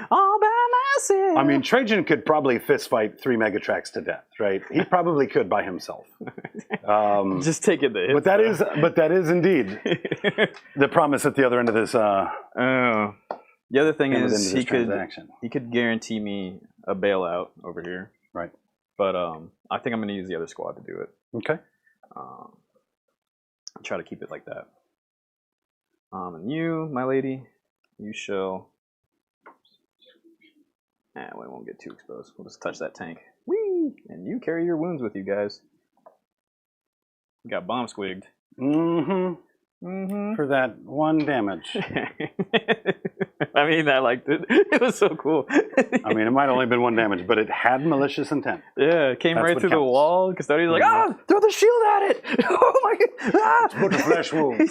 all by myself.
I mean, Trajan could probably fist fight 3 Megatrax to death, right? He probably could by himself.
Just taking the hit.
But that is indeed the promise at the other end of this.
The other thing is he
transaction.
could guarantee me a bailout over here.
Right.
But I think I'm going to use the other squad to do it.
Okay.
I'll try to keep it like that. And you, my lady, you shall. We won't get too exposed. We'll just touch that tank. Whee! And you carry your wounds with you guys. You got bomb squigged.
For that 1 damage.
I mean, I liked it. It was so cool.
I mean, it might only have been 1 damage, but it had malicious intent.
Yeah, it came
That's
right
what
through the
counts.
wall. Custodian's like, throw the shield at it! Oh my god!
Put a flesh wound.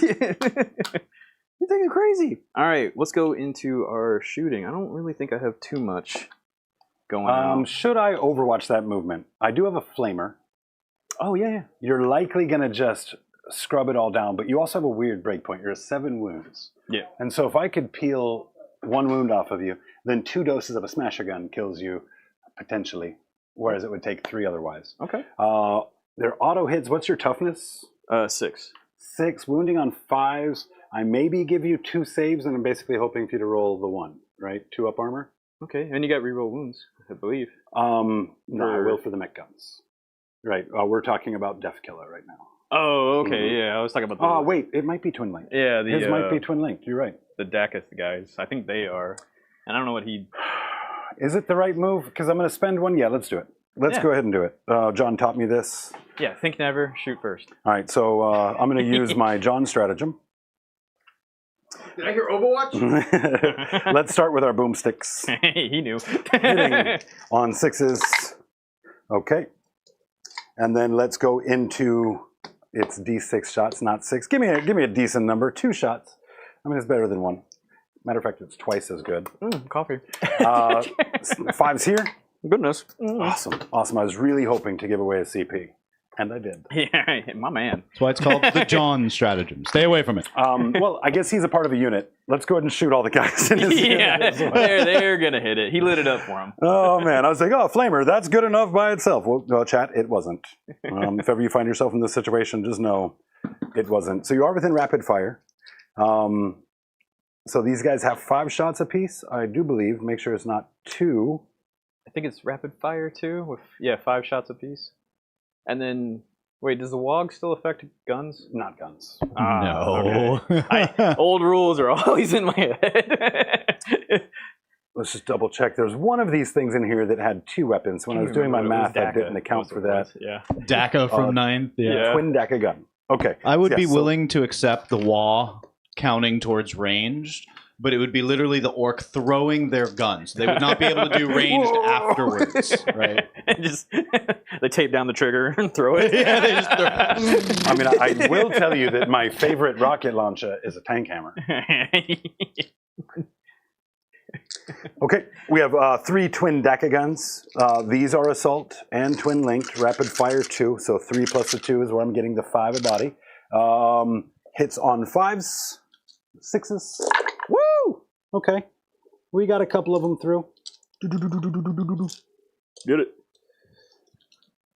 You're thinking crazy. All right, let's go into our shooting. I don't really think I have too much going on.
Should I overwatch that movement? I do have a flamer.
Oh, yeah.
You're likely going to just scrub it all down, but you also have a weird breakpoint. You're at 7 wounds.
Yeah.
And so if I could peel 1 wound off of you, then 2 doses of a smasher gun kills you, potentially, whereas it would take 3 otherwise.
Okay.
They're auto hits. What's your toughness?
6.
6. Wounding on 5s. I maybe give you 2 saves, and I'm basically hoping for you to roll the 1, right? 2 up armor.
Okay, and you got reroll wounds, I believe.
No, I will for the mech guns. Right. We're talking about Death Killer right now.
Oh, okay, yeah. I was talking about the...
Oh, wait. It might be twin linked.
Yeah,
His might be twin linked. You're right.
the Dacus guys. I think they are. And I don't know what he...
Is it the right move? Because I'm going to spend 1. Yeah, let's do it. Let's go ahead and do it. John taught me this.
Yeah, think never, shoot first.
All right, so I'm going to use my John stratagem.
Did I hear Overwatch?
Let's start with our boomsticks.
He knew.
Hitting on 6s. Okay. And then let's go into its D6 shots, not 6. Give me a decent number. 2 shots. I mean, it's better than 1. Matter of fact, it's twice as good.
Coffee.
5s here.
Goodness.
Awesome. Awesome. I was really hoping to give away a CP. And I did.
Yeah, my man.
That's why it's called the John stratagem. Stay away from it.
Well, I guess he's a part of a unit. Let's go ahead and shoot all the guys in his unit as well.
they're going to hit it. He lit it up for him.
Oh, man. I was like, oh, Flamer, that's good enough by itself. Well, chat, it wasn't. If ever you find yourself in this situation, just know it wasn't. So you are within rapid fire. So these guys have 5 shots apiece, I do believe. Make sure it's not 2.
I think it's rapid fire too. With 5 shots apiece. And then, wait, does the WOG still affect guns?
Not guns.
No.
Okay. Old rules are always in my head.
Let's just double check. There's one of these things in here that had 2 weapons. When I was doing my math, I didn't account for that.
Yeah.
DACA from 9th. Yeah.
Twin DACA gun. Okay.
I would
Yeah,
be
so-
willing to accept the WA counting towards ranged, but it would be literally the orc throwing their guns. They would not be able to do ranged afterwards, right?
And just they tape down the trigger and throw it.
Yeah, they just throw
I mean, I will tell you that my favorite rocket launcher is a tank hammer. Okay, we have 3 twin DACA guns. These are assault and twin linked, rapid fire 2. So 3 plus the 2 is where I'm getting the 5 a body. Hits on 5s, 6s. Woo! Okay, we got a couple of them through.
Get it.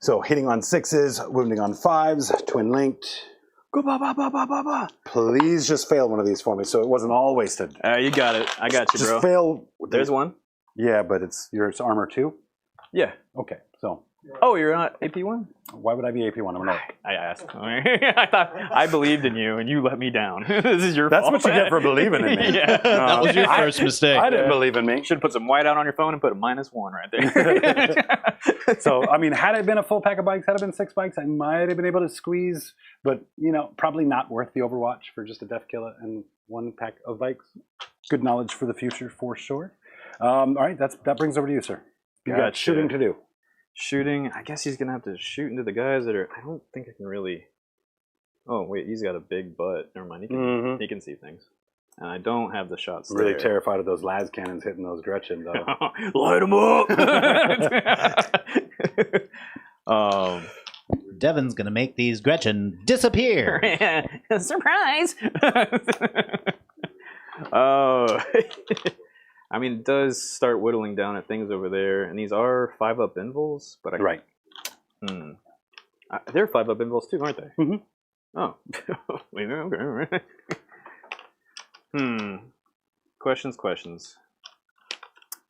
So hitting on 6s, wounding on 5s, twin linked. Go ba ba ba ba ba ba. Please just fail one of these for me, so it wasn't all wasted.
You got it. I got you,
Just
bro.
fail.
There's one.
Yeah, but it's armor 2.
Yeah.
Okay, so
Oh, you're not AP1?
Why would I be AP1? I'm not.
I asked. I thought I believed in you, and you let me down. This is your
That's
fault.
what you get for believing in me.
Yeah.
That was your first mistake.
I didn't believe in me.
Should put some white out on your phone and put a -1 right there.
So, I mean, had it been a full pack of bikes, had it been 6 bikes, I might have been able to squeeze, but, you know, probably not worth the Overwatch for just a Death Killer and 1 pack of bikes. Good knowledge for the future, for sure. All right, that brings over to you, sir. You got
Gotcha.
shooting to do.
Shooting. I guess he's gonna have to shoot into the guys that are. I don't think I can really. Oh wait, he's got a big butt. Never mind. He can see things. And I don't have the shots.
I'm really
there.
terrified of those las cannons hitting those Gretchen, though.
Light them up.
Devin's gonna make these Gretchen disappear.
Surprise! I mean, it does start whittling down at things over there, and these are 5-up invuls, but
Right.
They're 5-up invuls too, aren't they?
Mhm.
Oh. Okay. Questions.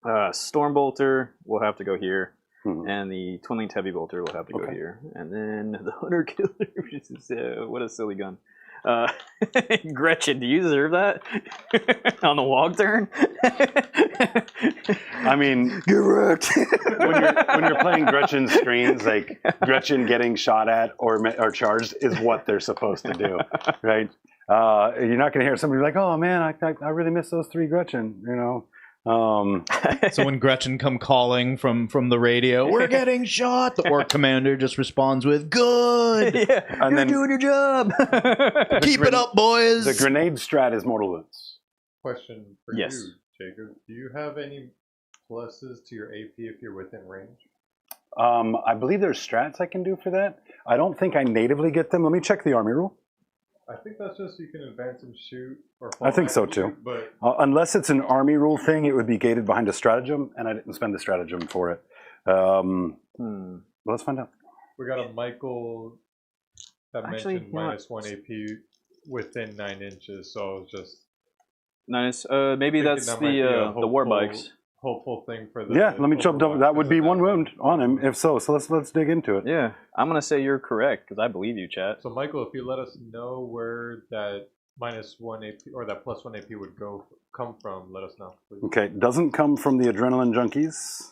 Stormbolter will have to go here, and the Twin-Linked Heavy Bolter will have to go here, and then the Hunter Killer, which is what a silly gun. Gretchen, do you deserve that on the walk turn?
I mean,
Get wrecked.
when you're playing Gretchen screens, like Gretchen getting shot at or charged is what they're supposed to do, right? You're not going to hear somebody like, "Oh man, I really miss those 3 Gretchen," you know.
So when Gretchen come calling from the radio, we're getting shot, the Orc commander just responds with, good,
Yeah,
And
you're
then-
doing your job.
keep it up, boys.
The grenade strat is mortal wounds.
Question for
Yes.
you, Jacob. Do you have any pluses to your AP if you're within range?
I believe there's strats I can do for that. I don't think I natively get them. Let me check the army rule.
I think that's just so you can advance and shoot. Or
I think so,
and
too.
shoot, but
Unless it's an army rule thing, it would be gated behind a stratagem, and I didn't spend the stratagem for it. Well, let's find out.
we got a Michael that
Actually,
mentioned
you know
-1 AP within 9 inches, so I was just
Nice. Maybe
thinking
that's
that might be a
the war bikes.
hopeful thing for the
Yeah, let me jump.
Overwatch,
That would be
because
1
that
wound on him, if so. So let's dig into it.
Yeah, I'm gonna say you're correct because I believe you, chat.
So Michael, if you let us know where that -1 AP or that +1 AP would come from, let us know, please.
Okay, doesn't come from the adrenaline junkies,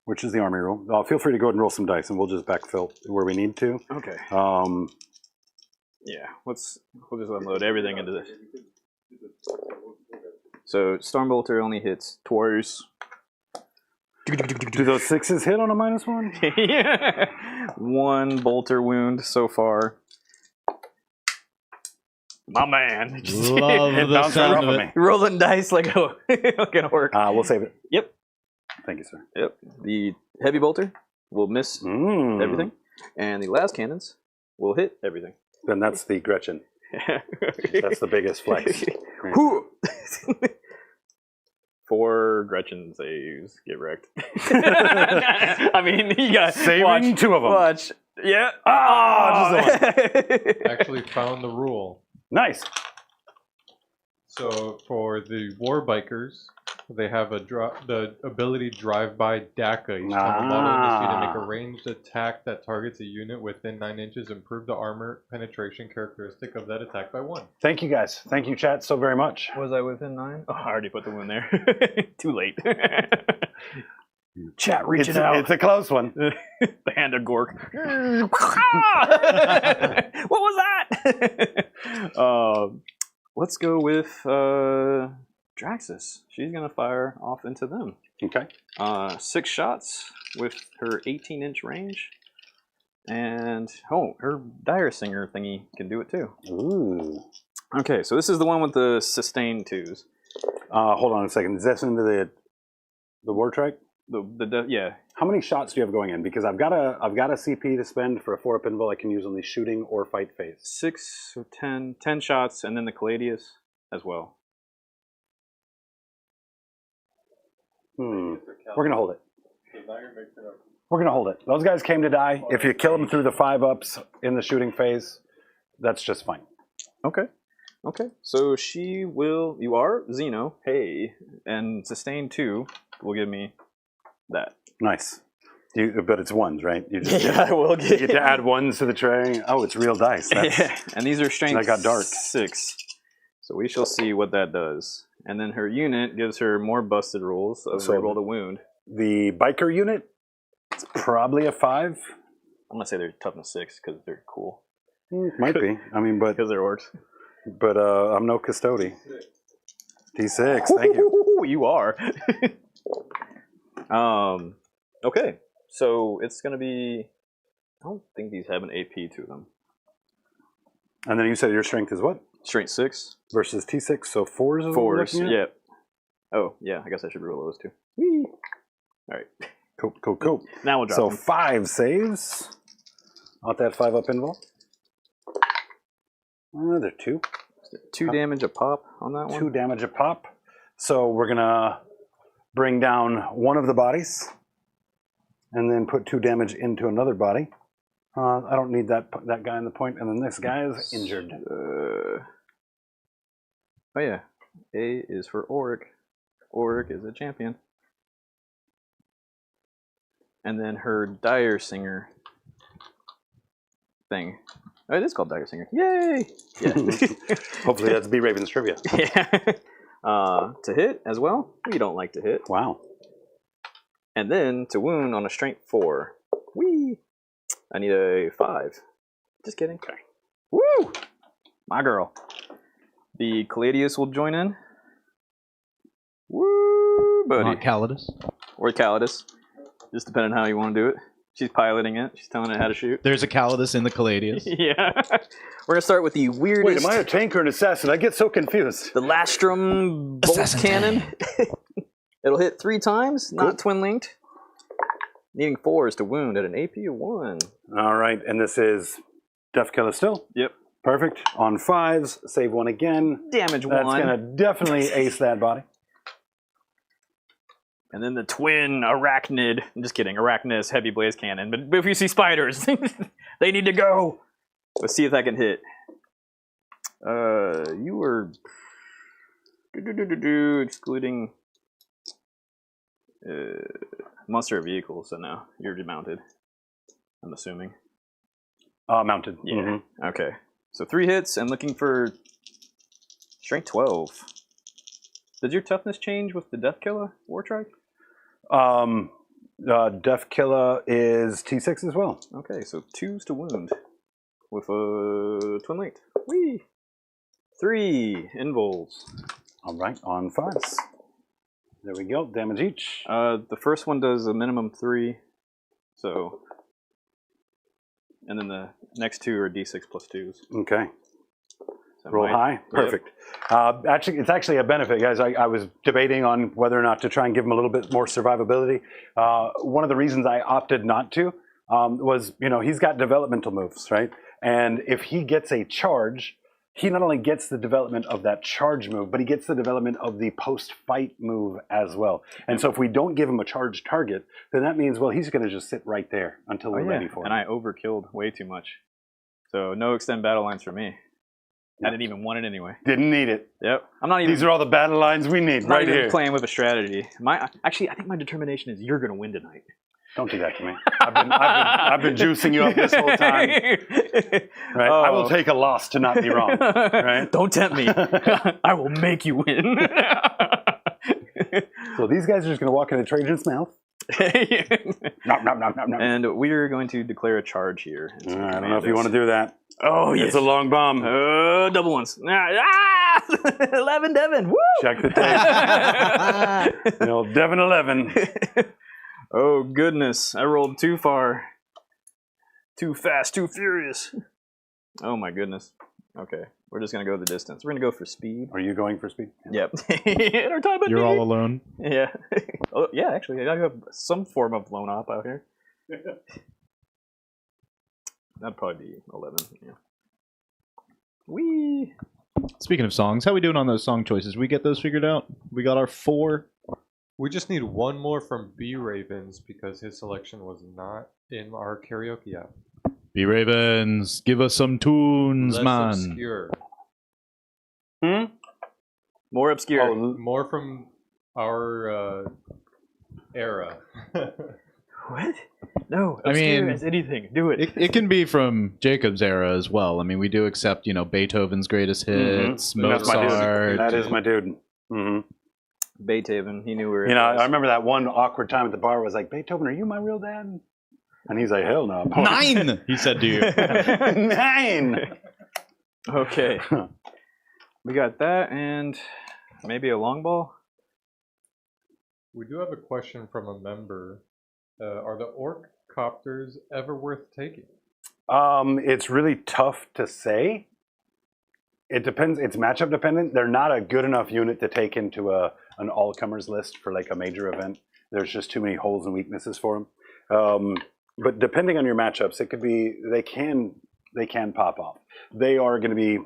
which is the army rule. Feel free to go ahead and roll some dice, and we'll just backfill where we need to.
Okay.
Um,
Yeah, we'll just unload everything into this. So Stormbolter only hits twice.
do those 6s hit on a -1?
Yeah. 1 bolter wound so far. My man.
Love
It
the
bounced right
sound
off
of
of
it.
me.
Rolling dice like an orc.
We'll save it.
Yep.
Thank you, sir.
Yep. The heavy bolter will miss
Mm.
everything, and the las cannons will hit everything.
Then that's the Gretchen. That's the biggest flex. Right.
Whew. 4 Gretchen saves. Get wrecked. I mean, you got
Saving
watch,
2 of them.
Watch. Yeah.
just
Actually found the rule.
Nice.
So for the war bikers, they have the ability drive-by DACA. Each time a model in the scene to make a ranged attack that targets a unit within 9 inches, improve the armor penetration characteristic of that attack by 1.
Thank you, guys. Thank you, chat, so very much.
Was I within 9? Oh, I already put the one there. Too late. Chat reaching out.
It's a close one.
The hand of Gork. What was that? Let's go with Draxus. She's gonna fire off into them.
Okay.
6 shots with her 18-inch range, and her Dire Singer thingy can do it too.
Ooh.
Okay, so this is the one with the sustained 2s.
Hold on a second. Is this into the war trike?
Yeah.
How many shots do you have going in? Because I've got a CP to spend for a 4-up pinball I can use on the shooting or fight phase.
6 or 10 shots, and then the Caladius as well.
We're gonna hold it. We're gonna hold it. Those guys came to die. If you kill them through the 5-ups in the shooting phase, that's just fine.
Okay. So she will. You are Xeno. Hey, and sustain 2 will give me that.
Nice. But it's ones, right? You just
Yeah, I will
you get to add ones to the tray. Oh, it's real dice.
Yeah, and these are strength
That got dark.
6. So we shall see what that does. And then her unit gives her more busted rolls of reroll to wound.
The biker unit, it's probably a 5.
I'm gonna say they're toughness 6 because they're cool.
Might be. I mean, but
Because they're orcs.
But I'm no custody. D6, thank you.
You are. Okay, so it's gonna be. I don't think these have an AP to them.
And then you said your strength is what?
Strength 6.
Versus T6, so 4s is what we're
4s,
looking at?
yeah. Oh, yeah, I guess I should roll those too. Whee! Alright.
Cool.
Now we'll drop
So
them.
5 saves. Want that 5 up invul? They're 2.
2 damage a pop on that one.
2 damage a pop. So we're going to bring down one of the bodies and then put 2 damage into another body. I don't need that guy in the point, and then this guy is injured.
Oh yeah, A is for Auric. Auric is a champion. And then her Dire Singer thing. Oh, it is called Dire Singer. Yay! Yeah.
Hopefully that's B Raven's trivia.
Yeah. To hit as well. We don't like to hit.
Wow.
And then to wound on a strength 4. Whee! I need a 5. Just kidding. Okay. Woo! My girl. The Caladius will join in. Woo, buddy.
Not Calidus.
Or Calidus. Just depending on how you want to do it. She's piloting it. She's telling it how to shoot.
There's a Calidus in the Caladius.
Yeah. We're going to start with the weirdest...
Wait, am I a tank or an assassin? I get so confused.
The Lastrum Bolt
Assassin
Cannon. It'll hit 3 times, not twin linked. Needing 4s to wound at an AP of 1.
All right, and this is Death Killer still?
Yep.
Perfect. On 5s, save 1 again.
Damage
That's
1.
going to definitely ace that body.
And then the twin arachnid. I'm just kidding. Arachnus heavy blaze cannon. But if you see spiders, they need to go. Let's see if that can hit. You were excluding monster vehicle, so now you're mounted. I'm assuming.
Mounted.
Yeah.
Mm-hmm.
Okay. So 3 hits and looking for strength 12. Does your toughness change with the Death Killer War Trike?
Death Killer is T6 as well.
Okay, so 2s to wound with a twin linked. Whee! 3 invols.
All right, on 5s. There we go. Damage each.
The first one does a minimum 3, so, and then the next 2 are d6 plus 2s.
Okay.
So
Roll high. Perfect. Actually, it's actually a benefit, guys. I was debating on whether or not to try and give him a little bit more survivability. One of the reasons I opted not to was, he's got developmental moves, right? And if he gets a charge, he not only gets the development of that charge move, but he gets the development of the post-fight move as well. And so if we don't give him a charge target, then that means, well, he's going to just sit right there until we're ready for him.
And I overkilled way too much. So no extend battle lines for me. I didn't even want it anyway.
Didn't need it.
Yep. I'm not even.
These are all the battle lines we need
I'm not
right
even
here.
playing with a strategy. Actually, I think my determination is you're going to win tonight.
Don't do that to me. I've been juicing you up this whole time. Right? I will take a loss to not be wrong. Right?
Don't tempt me. I will make you win.
So these guys are just going to walk into Trajan's mouth. Nom, nom, nom, nom, nom.
And we are going to declare a charge here.
I don't know if you want to do that.
Oh, yes.
It's a long bomb.
Double ones. 11 Devin. Woo!
Check the tape. Devin 11.
Oh, goodness. I rolled too far. Too fast, too furious. Oh, my goodness. Okay. We're just going to go the distance. We're going to go for speed.
Are you going for speed?
Yep. Our time
You're all alone.
Yeah. Oh, yeah, actually. I have some form of lone op out here. That'd probably be 11. Yeah. Whee!
Speaking of songs, how we doing on those song choices? We get those figured out? We got our 4.
We just need one more from B Ravens because his selection was not in our karaoke app.
B Ravens, give us some tunes,
Less
man.
obscure.
More obscure.
More from our era.
What? No.
I mean,
obscure as anything. Do it.
It can be from Jacob's era as well. I mean, we do accept, Beethoven's greatest hits,
That's my dude.
Mozart.
That is my dude.
Beethoven. He knew where.
I remember that one awkward time at the bar. I was like, Beethoven, are you my real dad? And he's like, hell no.
9, he said to you.
9.
Okay. We got that and maybe a long ball.
We do have a question from a member. Are the orc copters ever worth taking?
It's really tough to say. It depends. It's matchup dependent. They're not a good enough unit to take into an all-comers list for like a major event. There's just too many holes and weaknesses for them. But depending on your matchups, it could be they can pop off. They are going to be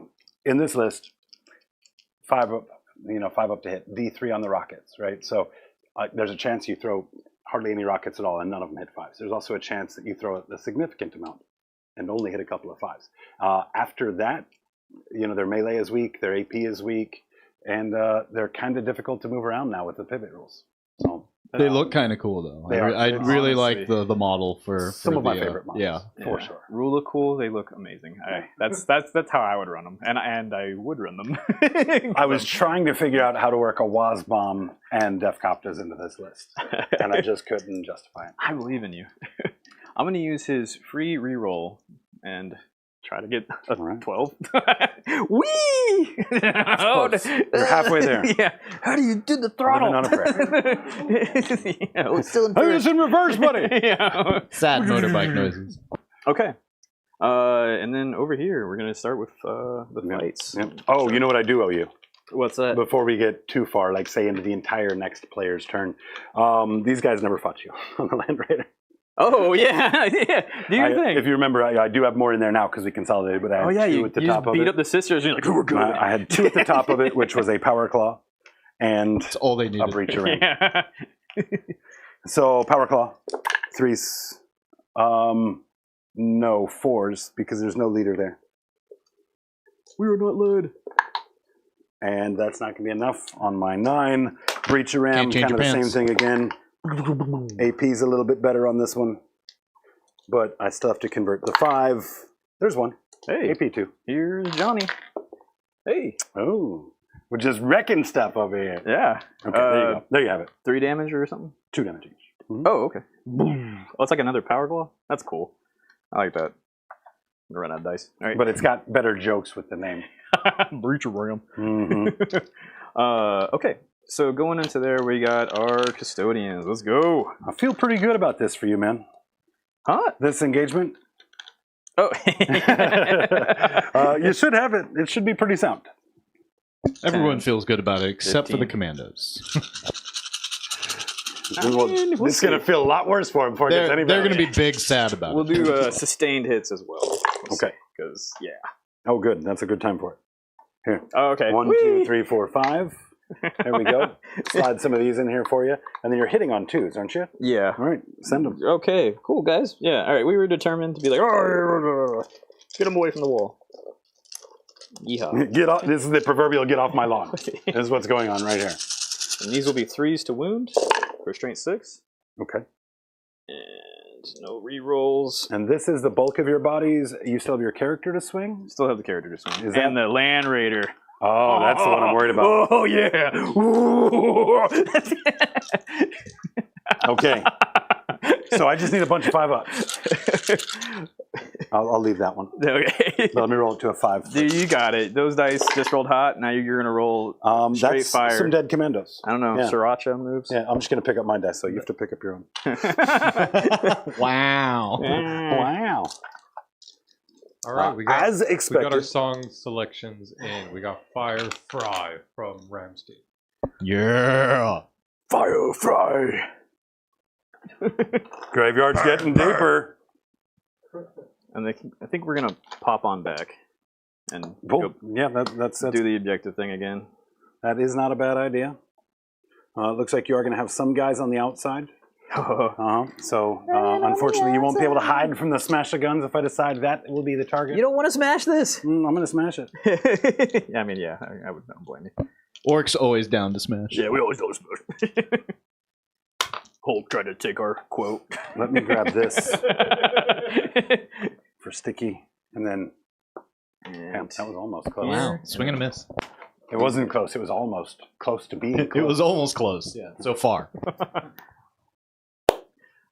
in this list 5 up, 5 up to hit, D3 on the rockets, right? So there's a chance you throw hardly any rockets at all and none of them hit 5s. There's also a chance that you throw a significant amount and only hit a couple of 5s. After that, their melee is weak, their AP is weak, and they're kind of difficult to move around now with the pivot rules. So
They look kind of cool, though. I really like the model for
some of my
the,
favorite models.
Yeah,
for sure.
Rule of cool, they look amazing. That's how I would run them, and I would run them.
I was trying to figure out how to work a Waz bomb and Def Coptas into this list, and I just couldn't justify it.
I believe in you. I'm going to use his free reroll and try to get a 12. Whee!
You're halfway there.
Yeah. How do you do the throttle?
Living on a prayer.
It's still in
Hey, it's in reverse, buddy.
yeah.
sad motorbike noises.
Okay. And then over here, we're going to start with the fights.
Yep. Oh, you know what I do owe you?
What's that?
Before we get too far, like say into the entire next player's turn, these guys never fought you on the Land Raider.
Oh, yeah. Yeah. Do your thing.
If you remember, I do have more in there now because we consolidated, but I had two at the
you
top
just
of
beat
it.
up the sisters. And you're like, we're good.
I had 2 at the top of it, which was a Power Claw and
That's all they
a
needed.
Breach of Range.
Yeah.
So Power Claw, 3s, no 4s because there's no leader there.
We were not led.
And that's not going to be enough on my 9. Breach of Ram,
Can't change
kind of the
your
same
pants.
thing again. AP's a little bit better on this one, but I still have to convert the 5. There's one.
Hey,
AP 2.
here's Johnny. Hey.
Oh, we're just wrecking stuff over here.
Yeah.
Okay, there you go. There you have it.
3 damage or something?
2 damage each.
Oh, okay. Boom. Oh, it's like another power claw? That's cool. I like that. I'm gonna run out of dice. All right.
But it's got better jokes with the name.
Breach of Ram.
Mm-hmm.
Okay. So going into there, we got our custodians. Let's go.
I feel pretty good about this for you, man.
Huh?
This engagement.
Oh.
You should have it. It should be pretty sound.
Everyone feels good about it, except for the
15.
commandos.
We'll
It's going to feel a lot worse for him before it gets any
They're
better.
going to be big sad about
We'll
it.
do sustained hits as well.
Okay.
Because, yeah.
Oh, good. That's a good time for it. Here.
Oh, okay.
1, 2, 3, 4, 5. There we go. Slide some of these in here for you. And then you're hitting on 2s, aren't you?
Yeah.
All right. Send them.
Okay. Cool, guys. Yeah. All right. We were determined to be like, get them away from the wall. Yeehaw.
Get off. This is the proverbial get off my lawn. This is what's going on right here.
And these will be 3s to wound for strength 6.
Okay.
And no rerolls.
And this is the bulk of your bodies. You still have your character to swing?
Still have the character to swing.
Is that-
And the Land Raider.
Oh, that's the one I'm worried about.
Oh, yeah.
Okay. So I just need a bunch of 5-ups. I'll leave that one.
Okay.
Let me roll it to a 5.
Dude, you got it. Those dice just rolled hot. Now you're going to roll straight
That's
fire.
some dead commandos.
I don't know.
Yeah.
Sriracha moves.
Yeah, I'm just going to pick up my dice, so you have to pick up your own.
Wow.
Wow.
All right,
As
we got our
expected.
song selections in. We got Fire Fry from Ramstein.
Yeah.
Firefly. Graveyard's getting deeper.
And I think we're going to pop on back and
Cool. Yeah, that's
do the objective thing again.
that is not a bad idea. It looks like you are going to have some guys on the outside. So unfortunately, you won't be able to hide from the smash the guns if I decide that will be the target.
You don't want to smash this.
I'm going to smash it.
I mean, yeah, I would not blame you.
Orcs always down to smash.
Yeah, we always do smash. Hulk tried to take our quote.
Let me grab this for sticky, and then damn, that was almost close.
Wow, swing and a miss.
It wasn't close. It was almost close to being
It
close.
was almost close. Yeah, so far.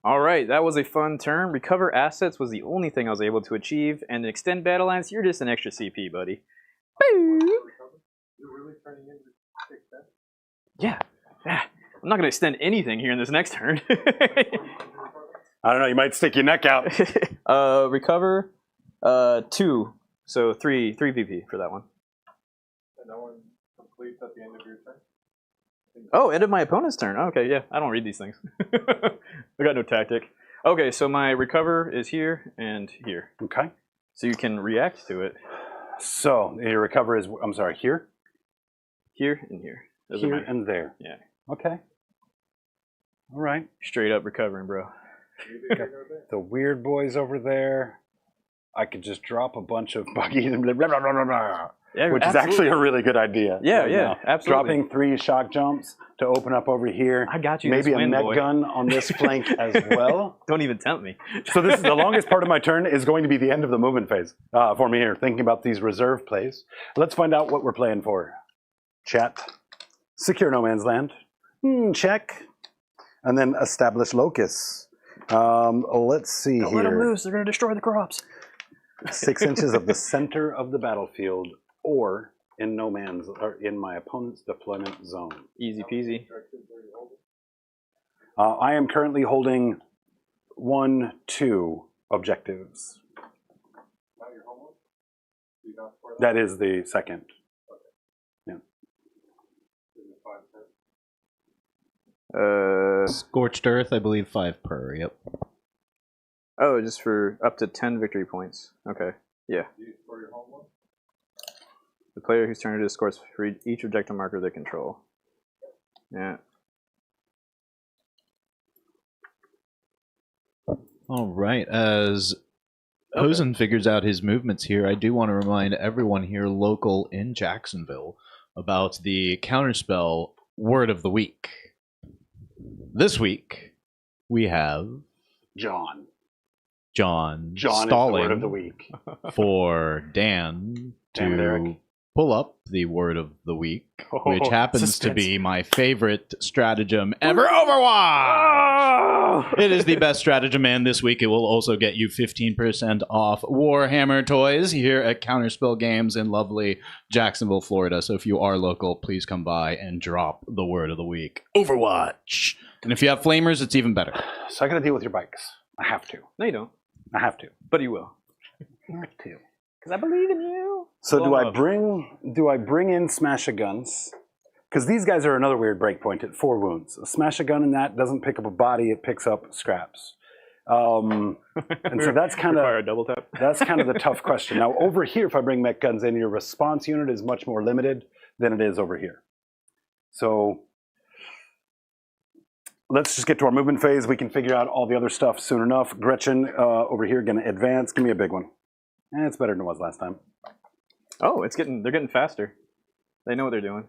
All right, that was a fun turn. Recover assets was the only thing I was able to achieve, and extend battle lines. You're just an extra CP, buddy. Yeah. I'm not going to extend anything here in this next turn.
I don't know. You might stick your neck out.
Recover 2, so 3 VP for that one.
And that one completes at the end of your turn.
Oh, end of my opponent's turn. Okay, yeah, I don't read these things. I got no tactic. Okay, so my recover is here and here.
Okay.
So you can react to it
So your recover is, I'm sorry, here,
here and here. Those are
here,
my-
and there.
Yeah.
Okay. All right.
Straight up recovering, bro.
The weird boys over there. I could just drop a bunch of buggies and blah, blah, blah, blah, blah,
Yeah,
which is actually a really good idea.
Yeah,
right
yeah,
now.
absolutely.
Dropping 3 shock jumps to open up over here.
I got you.
Maybe
this
a
win,
mech
boy.
gun on this flank as well.
Don't even tempt me.
So this is the longest part of my turn is going to be the end of the movement phase for me here, thinking about these reserve plays. Let's find out what we're playing for. Chat. Secure no man's land. Check. And then establish locus. Let's see
Don't
here.
let them loose. They're going to destroy the crops.
6 inches of the center of the battlefield, or in no man's, or in my opponent's deployment zone.
Easy peasy.
I am currently holding 1, 2 objectives. That is the second.
Scorched Earth, I believe 5 per. Yep.
Oh, just for up to 10 victory points. Okay. Yeah. The player whose turn it is scores for each objective marker they control. Yeah.
All right. As Hosen figures out his movements here, I do want to remind everyone here local in Jacksonville about the counterspell word of the week. This week, we have
John.
John
John is the
stalling
word of the week.
for Dan
Damn it,
to
Eric.
pull up the word of the week, which happens to
suspense.
be my favorite stratagem ever, Overwatch! It is the best stratagem, and this week it will also get you 15% off Warhammer toys here at Counterspell Games in lovely Jacksonville, Florida. So if you are local, please come by and drop the word of the week, Overwatch. And if you have flamers, it's even better.
So I got to deal with your bikes. I have to.
No, you don't.
I have to.
But you will.
I have to.
Because I believe in you.
So do I
Love.
bring in Smash-A-Guns? Because these guys are another weird breakpoint at 4 wounds. A Smash-A-Gun in that doesn't pick up a body; it picks up scraps. And so that's kind
Require a
of
double tap.
that's kind of the tough question. Now over here, if I bring mech guns in, your response unit is much more limited than it is over here. So let's just get to our movement phase. We can figure out all the other stuff soon enough. Gretchen over here going to advance. Give me a big one. It's better than it was last time.
Oh, they're getting faster. They know what they're doing.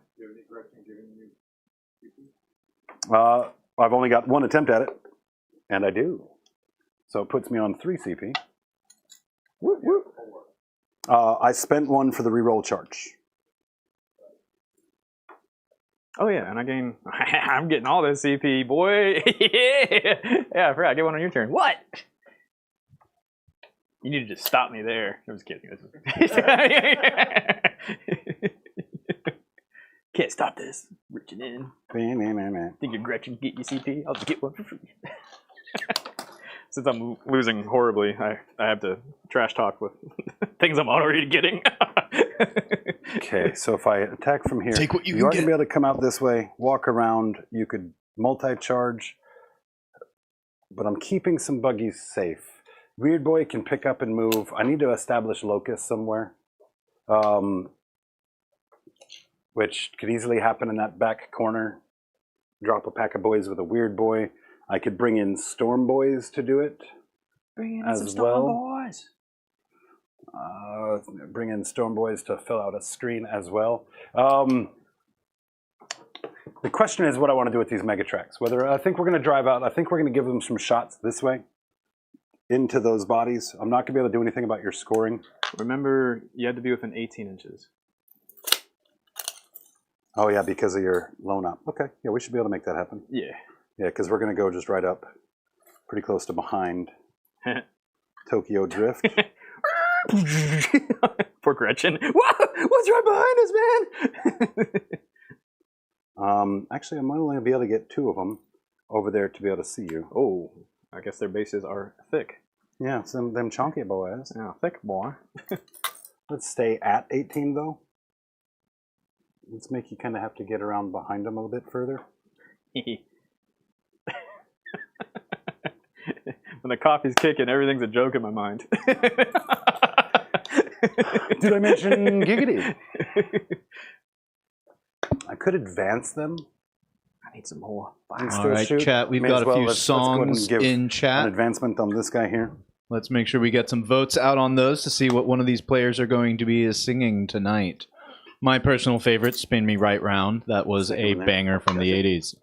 I've only got 1 attempt at it, and I do. So it puts me on 3 CP. Woo, woo. I spent 1 for the reroll charge.
Oh yeah, and I gain. I'm getting all this CP, boy. Yeah, I forgot. Get one on your turn. What? You need to just stop me there. I'm just kidding. Can't stop this. Reaching in. Think your Gretchen can get you CP? I'll just get one for free. Since I'm losing horribly, I have to trash talk with things I'm already getting.
Okay, so if I attack from here,
Take what you
are
can
going to be able to come out this way, walk around. You could multi-charge, but I'm keeping some buggies safe. Weird Boy can pick up and move. I need to establish locus somewhere, which could easily happen in that back corner. Drop a pack of boys with a Weird Boy. I could bring in Storm Boys to do it.
Bring in
As
some Storm
well.
Boys.
Bring in Storm Boys to fill out a screen as well. The question is what I want to do with these mega tracks. Whether I think we're going to drive out, I think we're going to give them some shots this way into those bodies. I'm not going to be able to do anything about your scoring.
Remember, you had to be within 18 inches.
Oh, yeah, because of your loan up. Okay, yeah, we should be able to make that happen.
Yeah.
Yeah, because we're going to go just right up, pretty close to behind Tokyo Drift.
Poor Gretchen. What's right behind us, man?
Actually, I'm only going to be able to get 2 of them over there to be able to see you.
Oh, I guess their bases are thick.
Yeah, some them chunky boys.
Yeah, thick boy.
Let's stay at 18, though. Let's make you kind of have to get around behind them a little bit further.
When the coffee's kicking, everything's a joke in my mind.
Did I mention giggity? I could advance them.
I need some more.
And
All
still
right,
shoot.
chat. We've
May
got
as well.
a few
Let's go ahead and
songs
give
in
an
chat.
advancement on this guy here.
Let's make sure we get some votes out on those to see what one of these players are going to be singing tonight. My personal favorite, Spin Me Right Round. That was a banger from the 80s.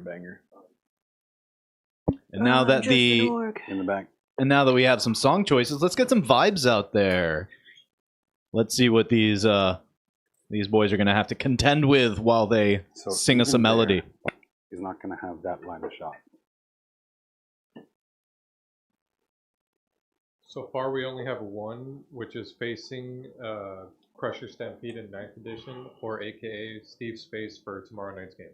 Banger.
And now that
In the back.
And now that we have some song choices, let's get some vibes out there. Let's see what these boys are going to have to contend with while they
So
sing us a
even
melody.
there, he's not going to have that line of shot.
So far, we only have one, which is facing Crusher Stampede in 9th edition, or AKA Steve Space for tomorrow night's game.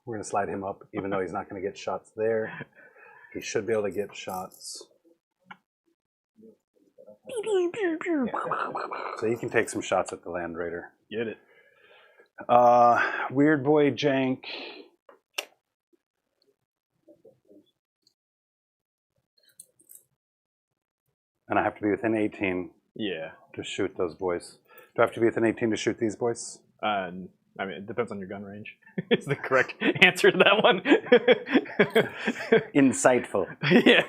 We're going to slide him up, even though he's not going to get shots there. He should be able to get shots. So you can take some shots at the Land Raider.
Get it.
Weird Boy Jank. And I have to be within 18
Yeah.
to shoot those boys. Do I have to be within 18 to shoot these boys?
I mean, it depends on your gun range. Is the correct answer to that one?
Insightful.
Yeah.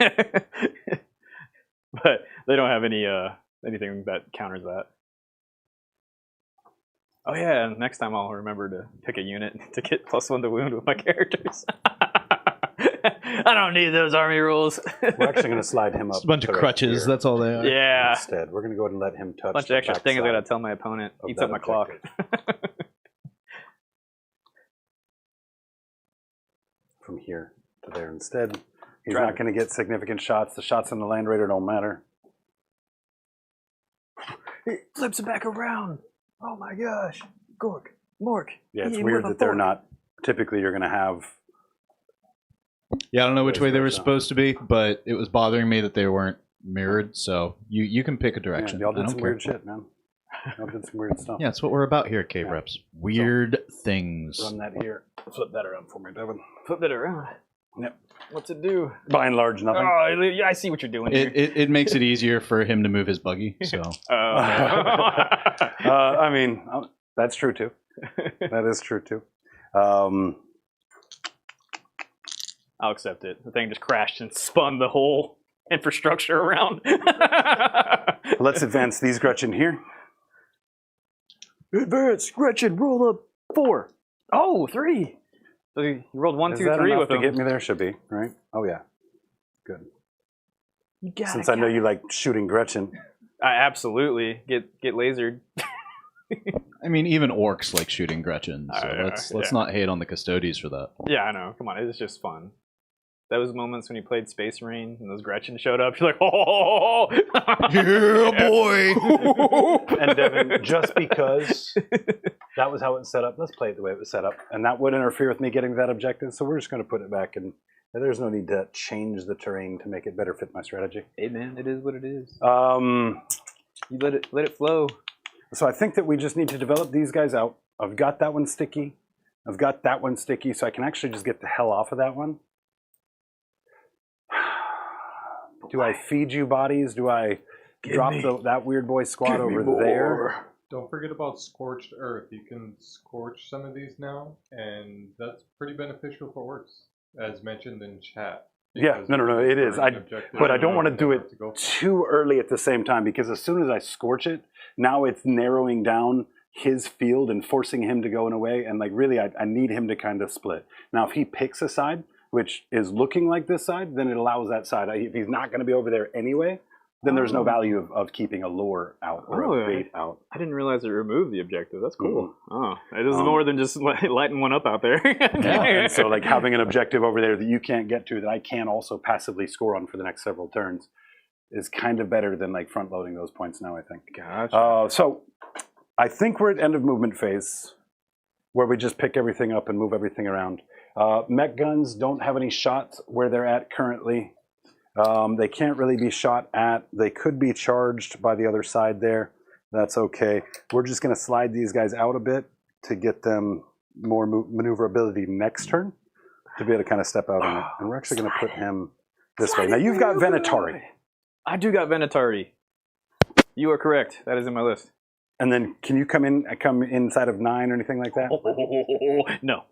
But they don't have any anything that counters that. Oh yeah, and next time I'll remember to pick a unit to get +1 to wound with my characters. I don't need those army rules.
We're actually going to slide him up.
Just a bunch of
to right
crutches,
here
that's all they are.
Yeah.
Instead, we're going to go ahead and let him touch.
Bunch
the
of extra things I
backside
gotta tell my opponent.
of
Eats
that
up my clock.
objective. From here to there instead. He's
Drive
not going to get significant shots. The shots on the Land Raider don't matter.
He flips it back around. Oh my gosh. Gork. Mork.
Yeah, it's
Eat him
weird
with a
that they're
fork.
not. Typically, you're going to have.
Yeah, I don't know which way they were
Vice versa.
supposed to be, but it was bothering me that they weren't mirrored, so you can pick a
Yeah,
direction.
y'all
I
did
don't
some
care.
weird shit, man. Y'all did some weird stuff.
Yeah, that's what we're about here, Cave
Yeah.
Reps. Weird things.
Run that here. Flip that around for me, Devin.
Flip it around.
Yep.
What's it do?
By and large, nothing.
Oh, yeah, I see what you're doing here.
It makes it easier for him to move his buggy, so.
I mean, that's true too. That is true too.
I'll accept it. The thing just crashed and spun the whole infrastructure around.
Let's advance these Gretchen here.
Advance, Gretchen, roll up 4. Oh, 3. So you rolled 1,
Is
2,
that
3
enough
with
to
them.
get me there? Should be, right? Oh yeah. Good.
You got
Since
it,
I know you like shooting Gretchen.
I absolutely get lasered.
I mean, even orcs like shooting Gretchen, so
Yeah,
let's
yeah.
not hate on the Custodes for that.
Yeah, I know. Come on, it's just fun. Those moments when you played Space Marine and those Gretchen showed up, you're like, oh,
Yeah, boy!
And Devin, just because that was how it was set up, let's play it the way it was set up. And that would interfere with me getting that objective, so we're just going to put it back, and there's no need to change the terrain to make it better fit my strategy.
Hey man, it is what it is.
Um,
You let it flow.
so I think that we just need to develop these guys out. I've got that one sticky. I've got that one sticky, so I can actually just get the hell off of that one. Do I feed you bodies? Do I drop that weird boy squad over there?
Don't forget about Scorched Earth. You can scorch some of these now, and that's pretty beneficial for orcs, as mentioned in chat.
Yeah, no, it is. But I don't want to do it
to go for.
too early at the same time, because as soon as I scorch it, now it's narrowing down his field and forcing him to go in a way. And like really, I need him to kind of split. Now, if he picks a side, which is looking like this side, then it allows that side. If he's not going to be over there anyway, then there's no value of keeping a lure out or a bait out.
I didn't realize it removed the objective. That's cool. Oh, it is more than just lighting one up out there.
And so like having an objective over there that you can't get to that I can also passively score on for the next several turns is kind of better than like front loading those points now, I think.
Gotcha.
So I think we're at end of movement phase where we just pick everything up and move everything around. Mech guns don't have any shots where they're at currently. They can't really be shot at. They could be charged by the other side there. That's okay. We're just going to slide these guys out a bit to get them more maneuverability next turn to be able to kind of step out on it. And we're actually going to put him this way. Now you've got Venatari.
I do got Venatari. You are correct. That is in my list.
And then can you come inside of 9 or anything like that?
No.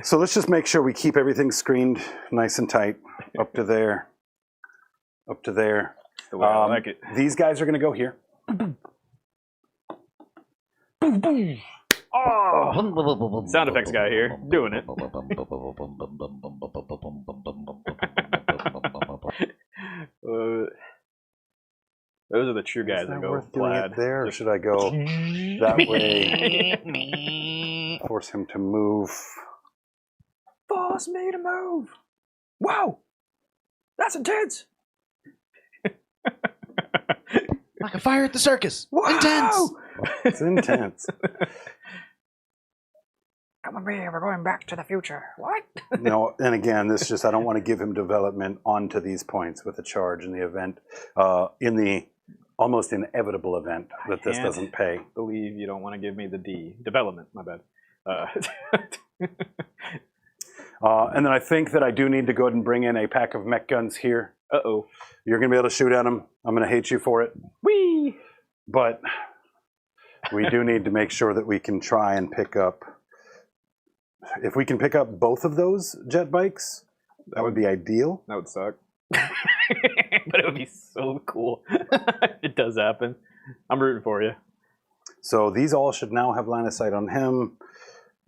So let's just make sure we keep everything screened nice and tight. Up to there. Up to there.
The way I like it.
These guys are going to go here.
Oh! Sound effects guy here, doing it. Those are the true guys that go
worth doing
plaid.
it there, or should I go that way? Force him to move.
Force me to move. Wow, that's intense.
Like a fire at the circus.
Wow.
Intense.
It's intense.
Come with me, we're going back to the future. What?
No, and again, this just I don't want to give him development onto these points with a charge in the event, in the almost inevitable event that this doesn't pay.
Believe you don't want to give me the D development. My bad.
And then I think that I do need to go ahead and bring in a pack of mech guns here.
Uh-oh.
You're going to be able to shoot at them. I'm going to hate you for it.
Whee!
But we do need to make sure that we can try and pick up. If we can pick up both of those jet bikes, that would be ideal.
That would suck. But it would be so cool. It does happen. I'm rooting for you.
So these all should now have line of sight on him.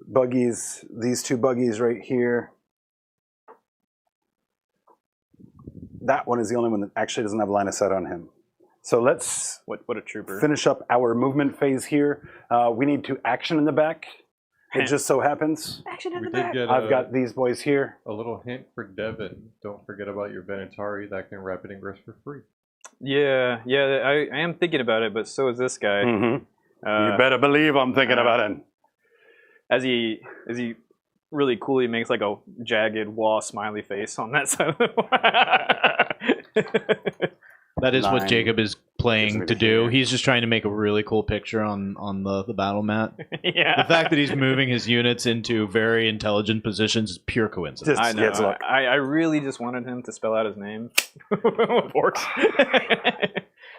Buggies, these 2 buggies right here. That one is the only one that actually doesn't have line of sight on him. So let's
What a trooper.
finish up our movement phase here. We need to action in the back. It just so happens
Action in
We
the
did
back.
get
I've got these boys here.
a little hint for Devin. Don't forget about your Venatari that can rapid ingress for free.
Yeah, I am thinking about it, but so is this guy.
You better believe I'm thinking about it.
As he really cool, he makes like a jagged wall smiley face on that side of the wall.
That is what
9.
Jacob is playing to do. He's just trying to make a really cool picture on the battle mat.
Yeah.
The fact that he's moving his units into very intelligent positions is pure coincidence.
Just,
I know.
yeah, it's luck.
I really just wanted him to spell out his name with Orcs.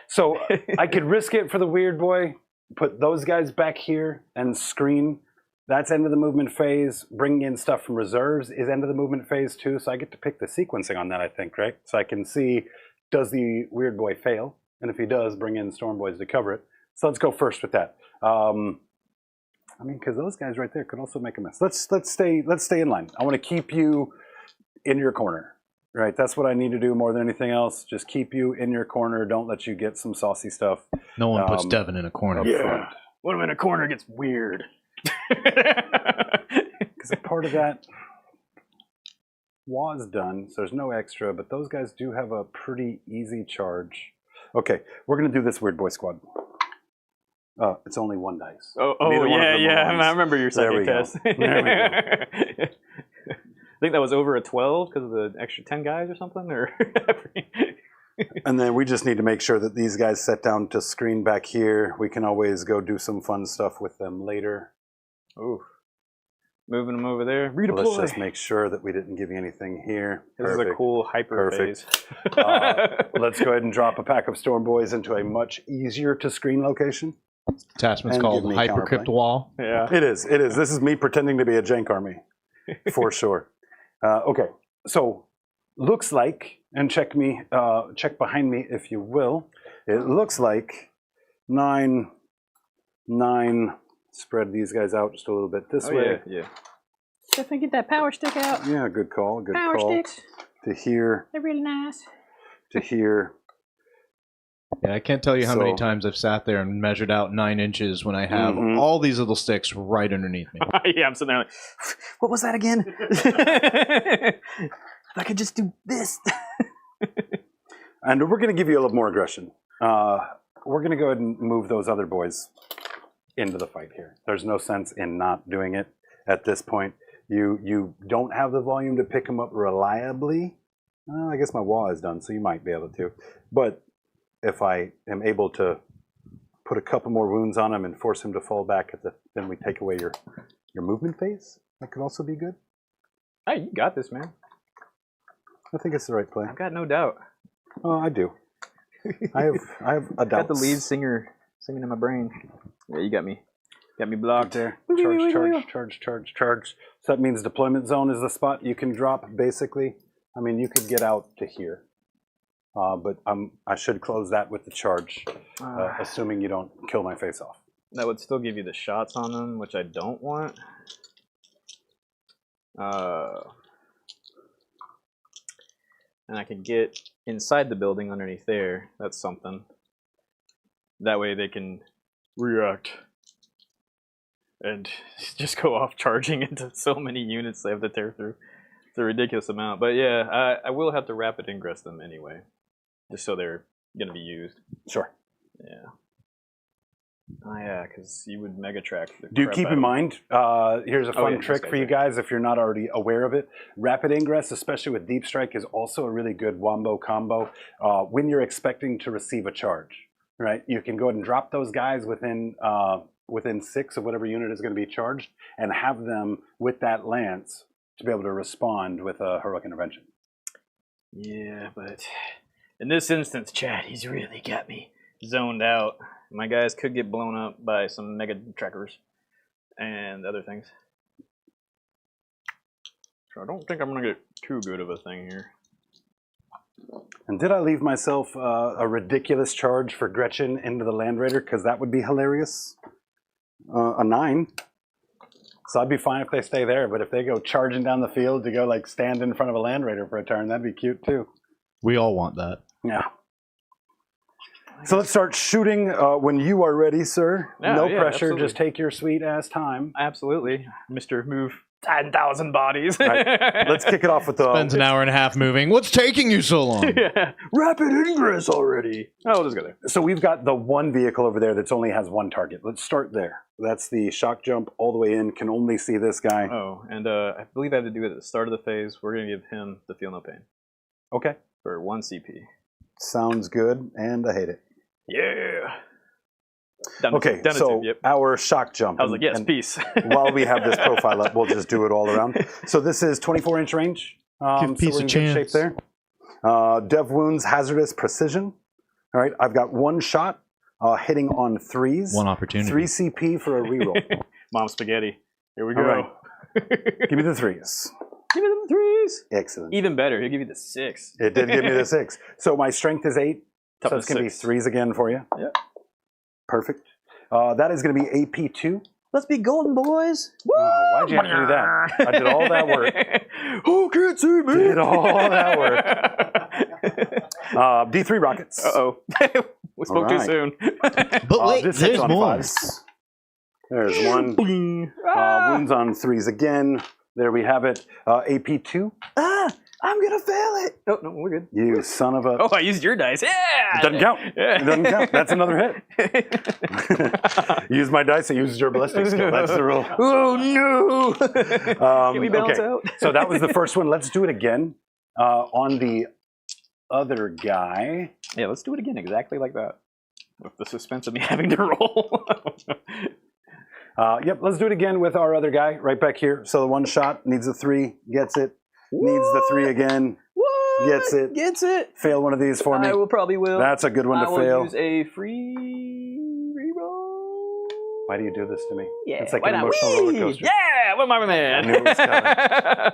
So I could risk it for the weird boy, put those guys back here and screen. That's end of the movement phase. Bringing in stuff from reserves is end of the movement phase too. So I get to pick the sequencing on that, I think, right? So I can see, does the weird boy fail? And if he does, bring in storm boys to cover it. So let's go first with that. I mean, because those guys right there could also make a mess. Let's stay in line. I want to keep you in your corner, right? That's what I need to do more than anything else. Just keep you in your corner. Don't let you get some saucy stuff.
No one puts Devin in a corner.
Yeah.
When I'm in a corner, it gets weird.
Because a part of that was done, so there's no extra, but those guys do have a pretty easy charge. Okay, we're going to do this weird boy squad. It's only 1 dice. Neither one of them
Yeah.
are ones.
I remember your
There we
second
go.
test.
There we
I think that was over a 12 because of the extra 10 guys or something. Or
And then we just need to make sure that these guys set down to screen back here. We can always go do some fun stuff with them later.
Ooh. Moving them over there. Redeploy.
Let's just make sure that we didn't give you anything here.
This is a cool hyper
Perfect.
phase.
Let's go ahead and drop a pack of storm boys into a much easier to screen location.
Attachment's
And
called
give me
Hypercrypt
counterplay.
Wall.
Yeah.
It is. This is me pretending to be a jank army, for sure. Okay, so looks like, and check behind me if you will. It looks like 9. Spread these guys out just a little bit this way.
Yeah. Definitely get that power stick out.
Yeah, good call. Good
Power
call.
sticks.
To here.
They're really nice.
To here.
Yeah, I can't tell you how
So-
many times I've sat there and measured out 9 inches when I have
Mhm.
all these little sticks right underneath me.
Yeah, I'm sitting there like, what was that again? If I could just do this.
And we're going to give you a little more aggression. We're going to go ahead and move those other boys into the fight here. There's no sense in not doing it at this point. You don't have the volume to pick them up reliably. I guess my wall is done, so you might be able to. But if I am able to put a couple more wounds on him and force him to fall back, then we take away your movement phase. That could also be good.
Hey, you got this, man.
I think it's the right play.
I've got no doubt.
Oh, I do. I have a doubt.
Got the lead singer singing in my brain. Yeah, you got me. Got me blocked
there. Charge. So that means deployment zone is the spot you can drop, basically. I mean, you could get out to here. But I should close that with the charge, assuming you don't kill my face off.
That would still give you the shots on them, which I don't want. And I can get inside the building underneath there. That's something. That way they can react and just go off charging into so many units they have to tear through. It's a ridiculous amount. But yeah, I will have to rapid ingress them anyway, just so they're going to be used.
Sure.
Yeah. Oh yeah, because you would mega track.
Do keep in mind, here's a fun trick for you guys if you're not already aware of it. Rapid ingress, especially with deep strike, is also a really good wombo combo when you're expecting to receive a charge. Right? You can go ahead and drop those guys within 6 of whatever unit is going to be charged, and have them with that lance to be able to respond with a heroic intervention.
Yeah, but in this instance, Chad, he's really got me zoned out. My guys could get blown up by some mega trackers and other things. So I don't think I'm going to get too good of a thing here.
And did I leave myself a ridiculous charge for Gretchen into the Land Raider? Because that would be hilarious. A 9. So I'd be fine if they stay there, but if they go charging down the field to go like stand in front of a Land Raider for a turn, that'd be cute too.
We all want that.
Yeah. So let's start shooting when you are ready, sir.
Yeah,
no
yeah,
pressure,
absolutely.
just take your sweet ass time.
Absolutely. Mr. Move 10,000 bodies.
Right. Let's kick it off with the...
Spends an hour and a half moving. What's taking you so long?
Yeah. Rapid ingress already. Oh, we'll just go there.
So we've got the one vehicle over there that only has one target. Let's start there. That's the shock jump all the way in. Can only see this guy.
Oh, and I believe I have to do it at the start of the phase. We're going to give him the Feel No Pain
Okay.
for 1 CP.
Sounds good, and I hate it.
Yeah. Down to
Okay,
2,
so
yep.
our shock jump.
I was like, yes,
and
peace.
while we have this profile up, we'll just do it all around. So this is 24-inch range.
Give peace
so we're
a
in good
chance.
shape there. Dev wounds, hazardous precision. All right, I've got 1 shot hitting on 3s.
1 opportunity.
3 CP for a reroll.
Mom spaghetti. Here we go.
All right. Give me the 3s.
Give me them 3s.
Excellent.
Even better, he'll give you the 6.
It did give me the 6. So my strength is 8. So
Toughness
it's going to be
6.
3s again for you.
Yep.
Perfect. That is going to be AP 2.
Let's be golden, boys.
Why'd you have to do that? I did all that work.
Who can't see me?
Did all that work. D3 rockets.
Uh-oh. We spoke too
All right.
soon.
But wait,
This hits
there's
on
more.
5s. There's 1.
Boing.
Wounds on 3s again. There we have it. AP 2.
I'm gonna fail it. Oh no, we're good.
You son of a...
Oh, I used your dice. Yeah.
It doesn't count.
Yeah.
It doesn't count. That's another hit. Use my dice. I used your ballistic skill. That's the rule.
Oh no! Can we balance
okay.
out?
So that was the first one. Let's do it again on the other guy.
Yeah, let's do it again exactly like that. With the suspense of me having to roll.
Yep, let's do it again with our other guy right back here. So the 1 shot needs a 3, gets it. Needs the 3 again.
What?
Gets it.
Gets it.
Fail one of these for me.
I will probably will.
That's a good one to
I will
fail.
use a free reroll.
Why do you do this to me?
Yeah,
It's like
why
an
not?
emotional
Whee!
roller coaster.
Yeah, what my man?
I knew it was coming.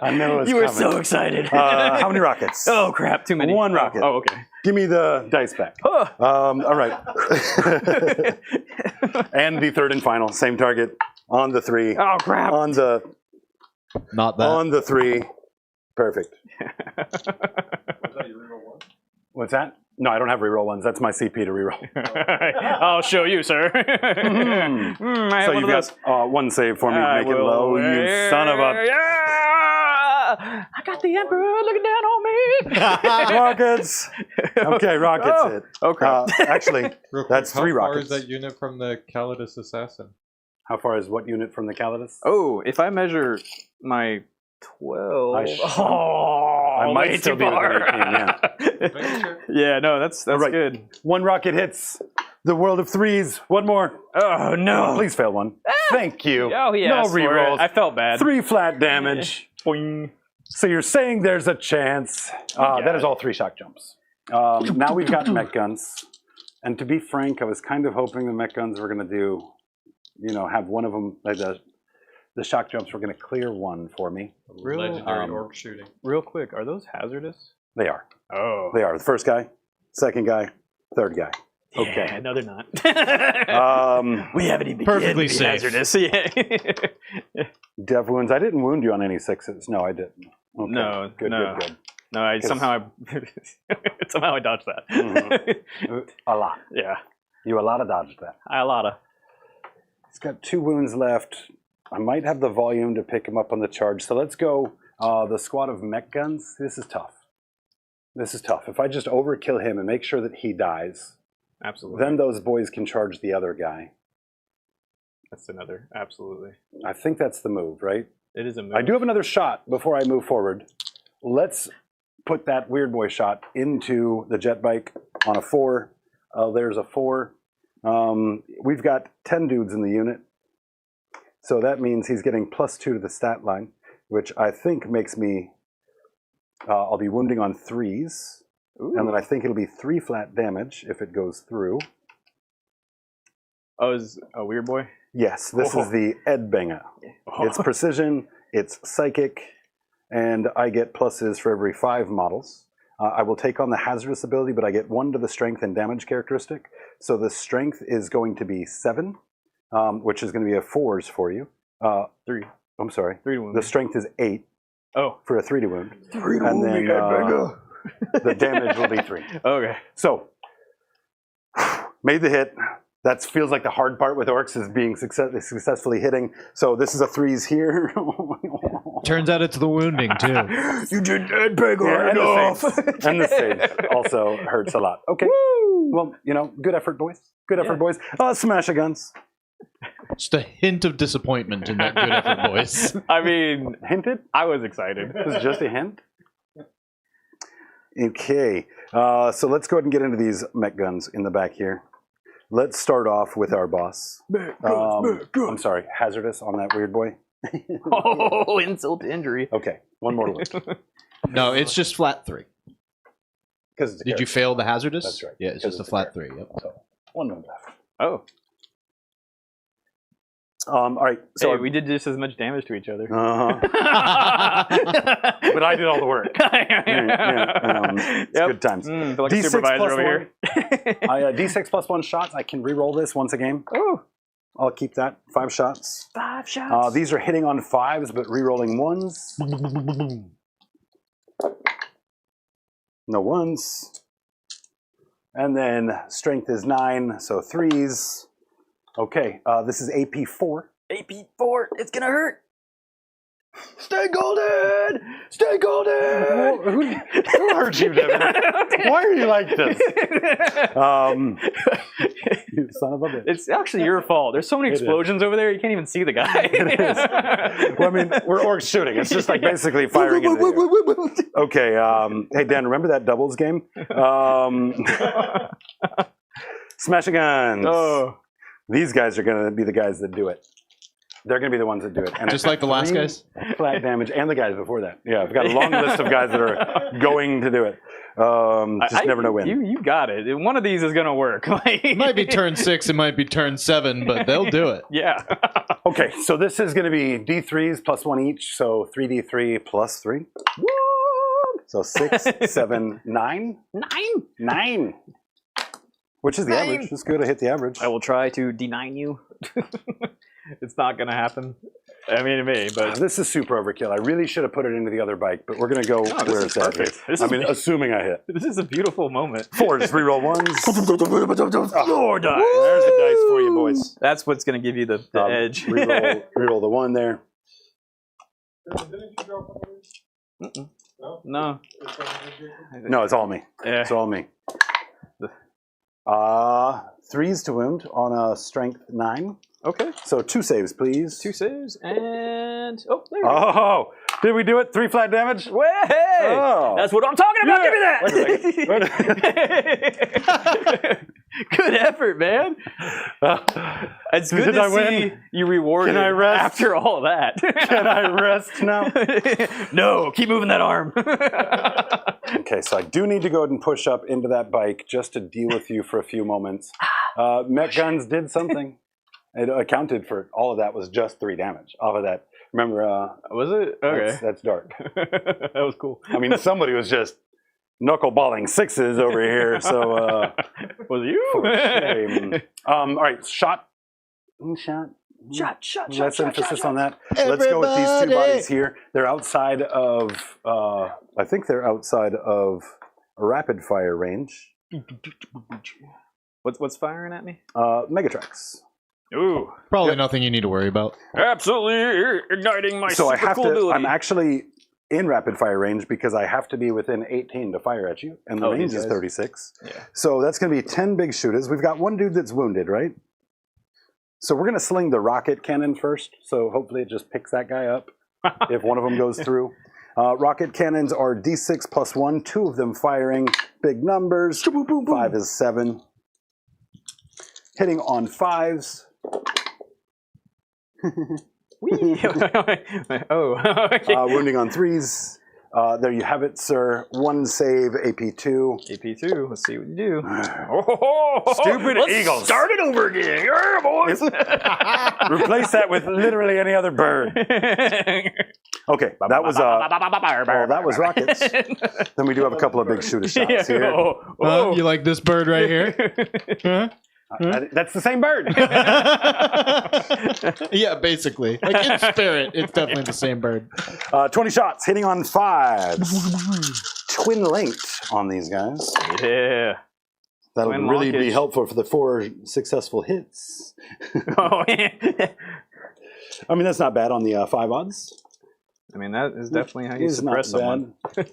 I knew it was
You were
coming.
so excited.
How many rockets?
Oh crap! Too many.
One rocket.
Oh, okay.
Give me the dice back.
Oh.
All right. And the third and final, same target on the 3.
Oh crap!
On the
Not that.
on the 3. Perfect. What's that? No, I don't have reroll ones. That's my CP to reroll.
I'll show you, sir. I have
So
one
you've
of those.
got one save for me.
I
Make it
will-
low, you son of a
Yeah! I got the Emperor looking down on me.
rockets. Okay, rockets
Oh.
hit.
Oh crap!
Actually,
Real quick,
that's 3
How far
rockets.
is that unit from the Calidus assassin?
How far is what unit from the Calidus?
Oh, if I measure my 12,
I might
way
still
too
be within
far.
18, yeah.
Make sure.
Yeah, no, that's
Right.
good.
1 rocket hits the world of 3s. One more.
Oh no!
Please fail 1. Thank you.
Oh, he
no
asked for it.
rerolls.
I felt bad.
3 flat damage.
Boing.
So you're saying there's a chance. That is all 3 shock jumps. Now we've got mech guns. And to be frank, I was kind of hoping the mech guns were going to do, have one of them, like the shock jumps were going to clear 1 for me.
Legendary orc shooting.
Real quick, are those hazardous?
They are.
Oh.
They are. The first guy, second guy, third guy. Okay.
Yeah, no, they're not. We haven't even
Perfectly
begun to be
safe.
hazardous. Yeah.
Dev wounds. I didn't wound you on any 6s. No, I didn't. Okay.
No,
Good,
no.
good, good.
No, I somehow I dodged that.
Mhm. A lot.
Yeah,
You a lot of dodged that.
a lotta.
He's got 2 wounds left. I might have the volume to pick him up on the charge. So let's go the squad of mech guns. This is tough. This is tough. If I just overkill him and make sure that he dies,
Absolutely.
then those boys can charge the other guy.
That's another. Absolutely.
I think that's the move, right?
It is a move.
I do have another shot before I move forward. Let's put that weird boy shot into the jet bike on a 4. There's a 4. We've got 10 dudes in the unit. So that means he's getting +2 to the stat line, which I think makes me, I'll be wounding on 3s.
Ooh.
And then I think it'll be 3 flat damage if it goes through.
Oh, is a weird boy?
Yes, this is the Ed Banger. It's precision, it's psychic, and I get pluses for every 5 models. I will take on the hazardous ability, but I get 1 to the strength and damage characteristic. So the strength is going to be 7, which is going to be a 4s for you.
3.
I'm sorry.
3 to wound.
The strength is 8
Oh.
for a 3 to wound. And then the damage will be 3.
Okay.
So, made the hit. That feels like the hard part with Orcs is being successfully hitting. So this is a 3s here.
Turns out it's the wounding too.
You did that big
and the save also hurts a lot. Okay. Well, good effort, boys. Good effort, boys. Smash a guns.
Just a hint of disappointment in that good effort voice.
I mean,
Hinted?
I was excited.
This is just a hint. Okay. So let's go ahead and get into these mech guns in the back here. Let's start off with our boss. I'm sorry, hazardous on that weird boy.
Oh, insult to injury.
Okay, 1 more to live.
No, it's just flat 3.
Because
Did you fail the hazardous?
That's right.
Yeah, it's
Because
just a
it's a
flat 3. Yep.
So 1 more left.
Oh.
All right. So
Hey, we did just as much damage to each other.
Uh-huh. But I did all the work. It's good times.
Feel like a
D6
supervisor
plus
over here.
D6 plus 1 shots. I can re-roll this once a game.
Oh,
I'll keep that. 5 shots.
5 shots.
These are hitting on 5s, but re-rolling 1s. No 1s. And then strength is 9, so 3s. Okay, this is AP 4.
AP4, it's gonna hurt. Stay golden! Stay golden!
Who hurt you, Devin? Why are you like this? You son of a bitch.
It's actually your fault. There's so many
It is.
explosions over there, you can't even see the guy.
Well, I mean, we're orcs shooting. It's just like basically firing into the air. Okay, hey, Dan, remember that doubles game? Smashing guns.
Oh.
These guys are going to be the guys that do it. They're going to be the ones that do it. And
Just like the last
3
guys?
flat damage, and the guys before that. Yeah, I've got a long list of guys that are going to do it. Just never know when.
You got it. One of these is gonna work.
It might be turn 6, it might be turn 7, but they'll do it.
Yeah.
Okay, so this is going to be D3s plus 1 each, so 3D3 plus 3. So 6, 7, 9. 9. Which is the average. It's good to hit the average.
I will try to deny you. It's not gonna happen. I mean, it may, but
This is super overkill. I really should have put it into the other bike, but we're going to go
this
where
is
it's at.
perfect.
Here. I mean, assuming I hit.
this is a beautiful moment.
4s, reroll 1s.
Four dice.
There's the dice for you, boys.
That's what's gonna give you the edge.
Reroll the 1 there.
Didn't you drop one of these? No?
No.
No, it's all me.
Yeah.
It's all me. 3s to wound on a strength 9.
Okay.
So 2 saves, please.
2 saves and there we go.
Oh, did we do it? 3 flat damage?
Way!
Oh.
That's what I'm talking about.
Yeah.
Give me that. Good effort, man. It's good
Did
to
I
see
win?
you rewarded
Can I rest?
after all that.
Can I rest now?
No, keep moving that arm.
Okay, so I do need to go ahead and push up into that bike just to deal with you for a few moments. Mech Guns did something. It accounted for all of that was just 3 damage off of that. Remember,
Was it? Okay.
that's dark.
That was cool.
I mean, somebody was just knuckleballing 6s over here, so
Was it you?
for shame. All right, shot.
Shot.
Let's emphasis on that. Let's go with these 2 bodies here. They're outside of, I think they're outside of a rapid fire range.
What's firing at me?
Megatrax.
Ooh,
Probably nothing you need to worry about.
absolutely igniting my
So I
super
have
cool
to,
ability.
I'm actually in rapid fire range because I have to be within 18 to fire at you, and the range
these
is
guys.
36.
Yeah.
So that's going to be 10 big shooters. We've got 1 dude that's wounded, right? So we're going to sling the rocket cannon first, so hopefully it just picks that guy up if one of them goes through. Rocket cannons are D6 plus 1, 2 of them firing big numbers. 5 is 7. Hitting on 5s.
Oh, okay.
Wounding on 3s. There you have it, sir. 1 save, AP2.
AP2, let's see what you do.
Stupid
Let's
eagles.
Start it over again. Yeah, boys.
Replace that with literally any other bird. Okay, that was that was rockets. Then we do have a couple of big shooter shots here.
You like this bird right here? Huh?
That's the same bird.
Yeah, basically. Like in spirit, it's definitely the same bird.
20 shots, hitting on 5s. Twin linked on these guys.
Yeah.
That'll
Twin
really be
linkage.
helpful for the 4 successful hits.
Oh, yeah.
I mean, that's not bad on the 5 odds.
I mean, that is definitely how you
Is
suppress
not
someone.
bad.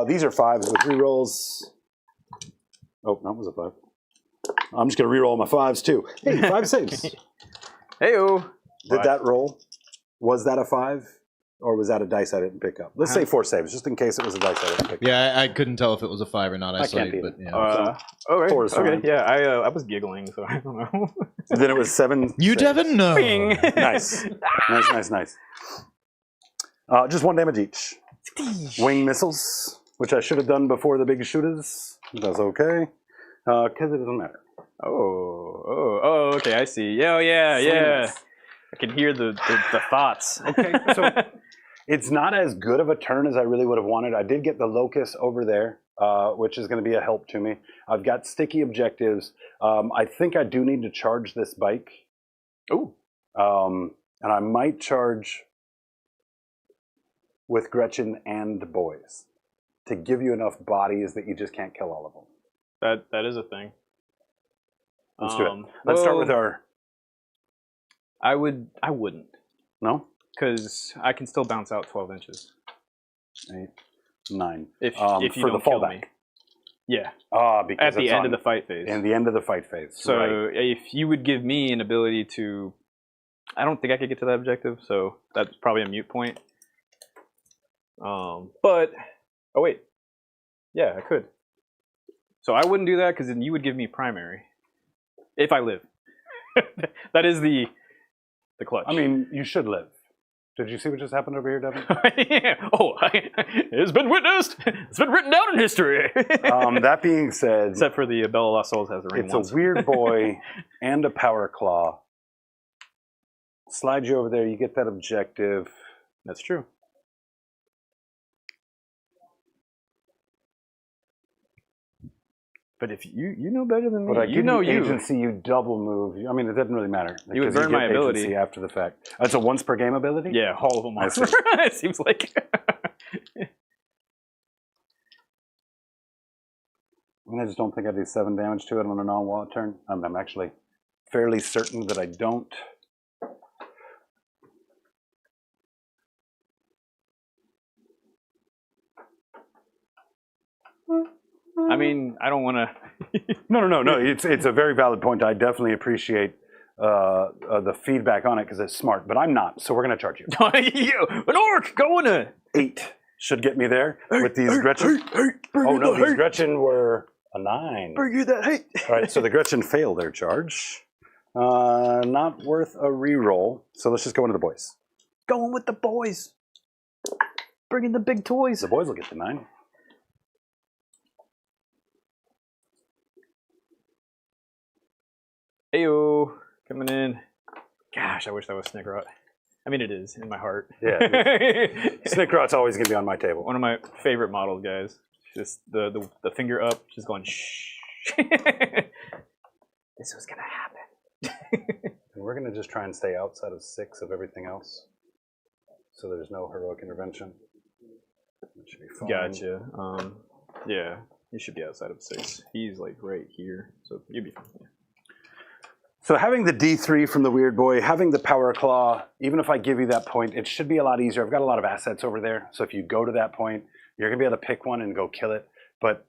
These are 5s with rerolls. Oh, that was a 5. I'm just going to reroll my 5s too. Hey, 5 saves.
Hey-o.
Did that roll? Was that a 5? Or was that a dice I didn't pick up? Let's say 4 saves, just in case it was a dice I didn't pick up.
Yeah, I couldn't tell if it was a 5 or not. I saw
can't
you,
either.
but yeah.
Okay.
4 is
Okay.
fine.
Yeah, I was giggling, so I don't know.
Then it was 7
You,
saves.
Devin? No.
Bing.
Nice. Nice. Just 1 damage each. Wing missiles, which I should have done before the big shooters. That's okay. Because it doesn't matter.
Oh, okay, I see. Yeah. I can hear the thoughts.
Okay, so it's not as good of a turn as I really would have wanted. I did get the locus over there, which is going to be a help to me. I've got sticky objectives. I think I do need to charge this bike.
Ooh.
And I might charge with Gretchen and boys to give you enough bodies that you just can't kill all of them.
That is a thing.
Let's do it. Let's start with our...
I wouldn't.
No?
Because I can still bounce out 12 inches.
8, 9.
If you
for
don't
the
kill
fallback.
me. Yeah.
Because
At the
it's
end
on-
of the fight phase.
In the end of the fight phase.
So
right.
if you would give me an ability to... I don't think I could get to that objective, so that's probably a mute point. But... Oh, wait. Yeah, I could. So I wouldn't do that because then you would give me primary. If I live. That is the The clutch.
I mean, you should live. Did you see what just happened over here, Devin?
Yeah. Oh, it's been witnessed. It's been written down in history.
That being said,
Except for the Bella Lost Souls has a ring
it's
once.
a weird boy and a power claw. Slide you over there. You get that objective.
That's true. But if you know better than me,
But I
you
give
know
you
you.
agency, you double move. I mean, it doesn't really matter.
You would
because
burn
get
my ability.
agency after the fact. That's a once per game ability?
Yeah, all of them
I
are.
see.
It seems like.
And I just don't think I do 7 damage to it on a non-wallet turn. I'm actually fairly certain that I don't.
I mean, I don't want to.
No. It's a very valid point. I definitely appreciate the feedback on it because it's smart, but I'm not, so we're going to charge you.
An orc going to
8 should get me there with these Gretchen. Oh no, these Gretchen were a 9.
Bring you that hate.
All right, so the Gretchen failed their charge. Not worth a reroll. So let's just go into the boys.
Going with the boys. Bringing the big toys.
The boys will get the 9.
Ayo, coming in. Gosh, I wish that was Snickrot. I mean, it is in my heart.
Yeah, Snickrot's always going to be on my table.
One of my favorite models, guys. Just the finger up, just going shh. This was gonna happen.
And we're going to just try and stay outside of 6 of everything else, so there's no heroic intervention. That should be fine.
Gotcha. Yeah, he should be outside of 6. He's like right here, so you'd be fine. Yeah.
So having the D3 from the Weird Boy, having the Power Claw, even if I give you that point, it should be a lot easier. I've got a lot of assets over there, so if you go to that point, you're going to be able to pick one and go kill it. But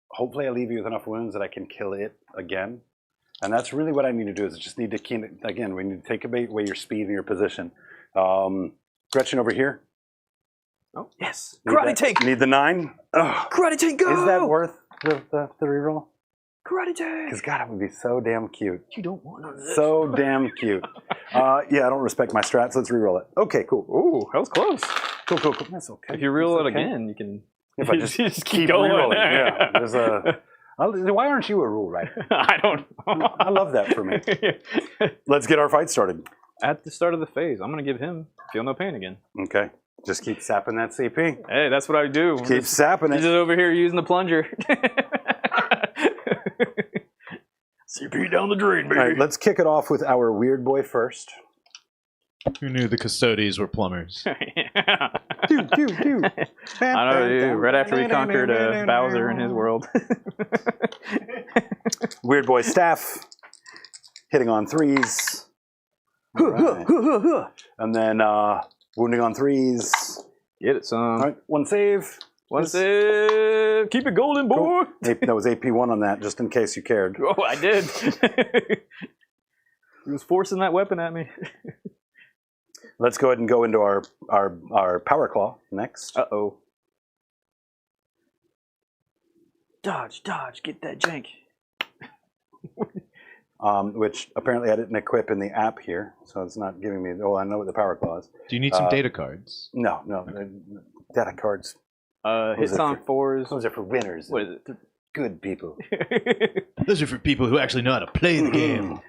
hopefully I leave you with enough wounds that I can kill it again. And that's really what I need to do, is just need to, again, we need to take away your speed and your position. Gretchen over here.
Oh, yes.
Need
Karate
that-
take.
Need the 9. Ugh.
Karate take, go!
Is that worth the reroll?
Karate take?
Because God, it would be so damn cute.
You don't want none of this.
So damn cute. Yeah, I don't respect my strats. Let's reroll it. Okay, cool.
Ooh, that was close.
Cool. That's okay.
If you reel it
That's okay.
again, you can.
If I just
just
keep
going.
rerolling. Yeah. There's a. Why aren't you a rule writer?
I don't know.
I love that for me. Let's get our fight started.
At the start of the phase, I'm going to give him Feel No Pain again.
Okay. Just keep sapping that CP.
Hey, that's what I do.
Keep sapping
He's
it.
just over here using the plunger. CP down the drain,
All
baby.
right, let's kick it off with our Weird Boy first.
Who knew the Custodes were plumbers?
Yeah.
Do.
I know, dude. Right after we conquered Bowser in his world.
Weird Boy staff. Hitting on 3s. All right. And then wounding on 3s.
Get it, son.
All right, 1 save.
One save. Keep it golden, boy.
Cool. That was AP1 on that, just in case you cared.
Oh, I did. He was forcing that weapon at me.
Let's go ahead and go into our Power Claw next.
Uh-oh. Dodge, get that jank.
Which apparently I didn't equip in the app here, so it's not giving me. Oh, I know what the Power Claw is.
Do you need some data cards?
No, data cards.
Hits on 4s.
Those are for winners.
What is it?
Good people.
Those are for people who actually know how to play the game.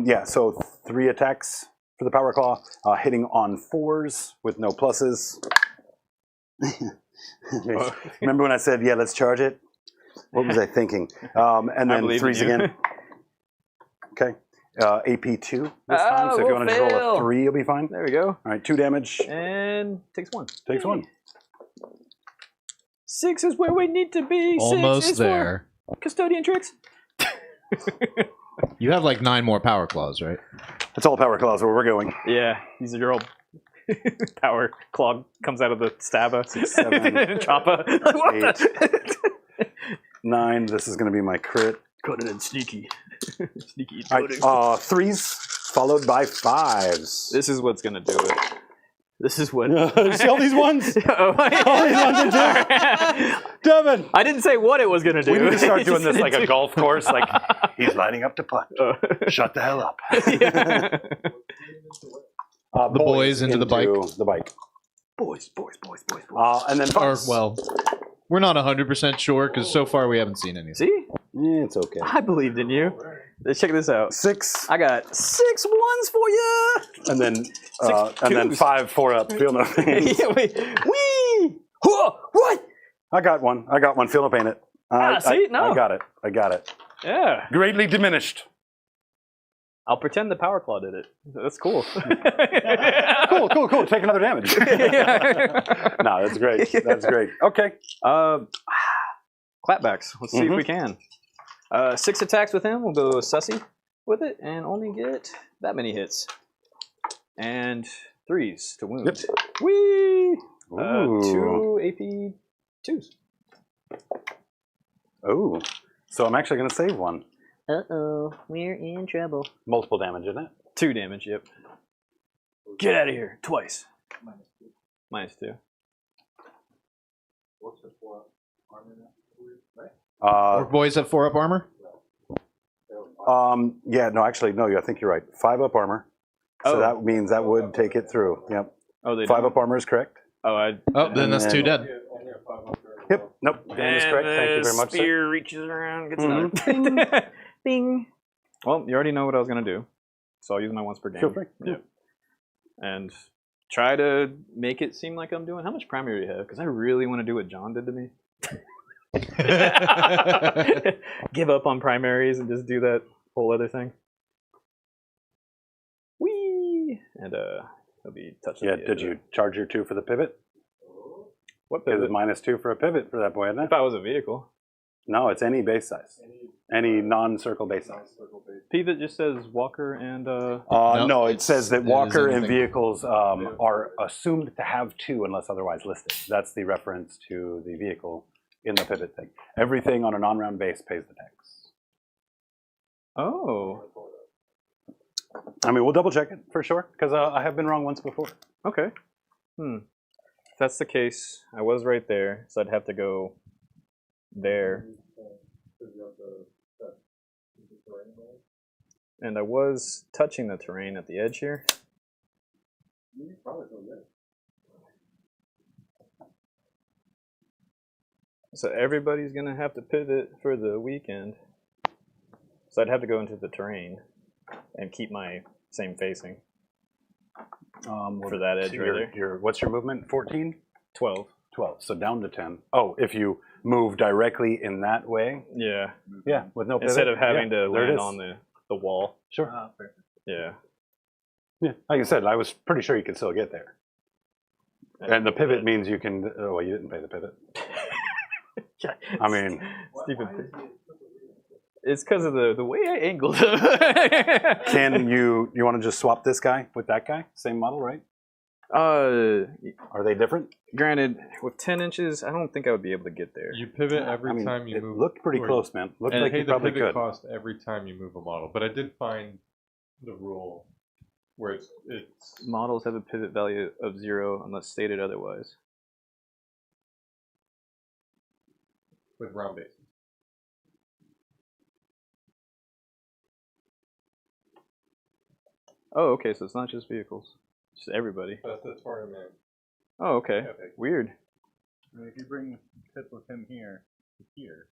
Yeah, so 3 attacks for the Power Claw, hitting on 4s with no pluses. Remember when I said, yeah, let's charge it? What was I thinking? And then
believe in
3s
you.
again. Okay. AP2 this time, so if you want to just roll
fail.
a 3, you'll be fine.
There we go.
All right, 2 damage.
And takes 1.
Takes 1.
6 is where we need to be. 6
Almost
is
there.
for custodian tricks.
You have like 9 more power claws, right?
That's all Power Claws where we're going.
Yeah, these are your old power claw comes out of the stabba.
7,
Choppa. What
8.
the?
9, this is going to be my crit.
Cut it in sneaky. Sneaky.
All right, 3s followed by 5s.
This is what's going to do it. This is what.
See all these ones?
Oh,
All these ones are Devin!
I didn't say what it was gonna do.
We need to start doing this like a
Just-
golf course. Like, he's lining up to putt. Shut the hell up.
Yeah.
The boys into the bike.
The bike.
Boys.
And then
Or,
Fox.
well, we're not 100% sure because so far we haven't seen anything.
See,
It's okay.
I believed in you. Let's check this out.
6,
I got 6 ones for you.
and then
twos.
5 4-up. Feel no pain.
Yeah, wee. Whoa, what?
I got one. Feel no pain it.
See? No.
I got it.
Yeah.
Greatly diminished.
I'll pretend the Power Claw did it. That's cool.
Cool. Take another damage. No, that's great. That's great. Okay.
Clapbacks. Let's see if we can. 6 attacks with him. We'll go sussy with it and only get that many hits. And 3s to wound.
Yep.
Whee!
Ooh.
2 AP 2s.
Oh. So I'm actually going to save one.
Uh-oh. We're in trouble.
Multiple damage, isn't it?
2 damage, yep. Get out of here. Twice. -2.
Orc boys have 4-up armor?
Yeah, no, actually, no, I think you're right. 5-up armor. So
Oh.
that means that would take it through. Yep.
Oh, they
5-up armor is correct.
Oh,
Then that's 2 dead.
Yep. Nope. Dan is correct. Thank you very much, sir.
Spear reaches around, gets another. Bing. Well, you already know what I was gonna do, so I'll use my once per game.
Feel free.
Yeah. And try to make it seem like I'm doing. How much primary do you have? Because I really want to do what John did to me. Give up on primaries and just do that whole other thing. Whee! And he'll be touching.
Yeah,
the
did
edge
you
of it.
charge your 2 for the pivot?
What
It was
pivot?
-2 for a pivot for that boy, isn't it?
If I was a vehicle.
No, it's any base size. Any non-circle base size.
Pivot just says Walker and
No, it says that Walker and
anything.
vehicles are assumed to have 2 unless otherwise listed. That's the reference to the vehicle in the pivot thing. Everything on a non-round base pays the tax.
oh.
I mean, we'll double check it for sure, because I have been wrong once before.
Okay. If that's the case, I was right there, so I'd have to go there. And I was touching the terrain at the edge here. So everybody's going to have to pivot for the weekend. So I'd have to go into the terrain and keep my same facing for that edge right there.
What's your movement? 14?
12.
12. So down to 10. Oh, if you move directly in that way?
Yeah.
Yeah, with no pivot.
Instead of having
Yeah,
to
there it
land
is.
on the wall.
Sure.
Yeah.
Yeah, like I said, I was pretty sure you could still get there. And the pivot means you can. Oh, well, you didn't pay the pivot. I mean,
Stupid. It's because of the way I angled him.
can you want to just swap this guy with that guy? Same model, right? Are they different?
Granted, with 10 inches, I don't think I would be able to get there.
You pivot every
I mean,
time you
it
move.
looked pretty
or-
close, man. Looked
And
like
pay
you
the
probably
pivot
could.
cost every time you move a model. But I did find the rule where it's
Models have a pivot value of 0 unless stated otherwise.
with round bases.
Oh, okay, so it's not just vehicles. It's just everybody.
That's far man.
Oh, okay.
Epic.
Weird.
If you bring Pip with him here to here,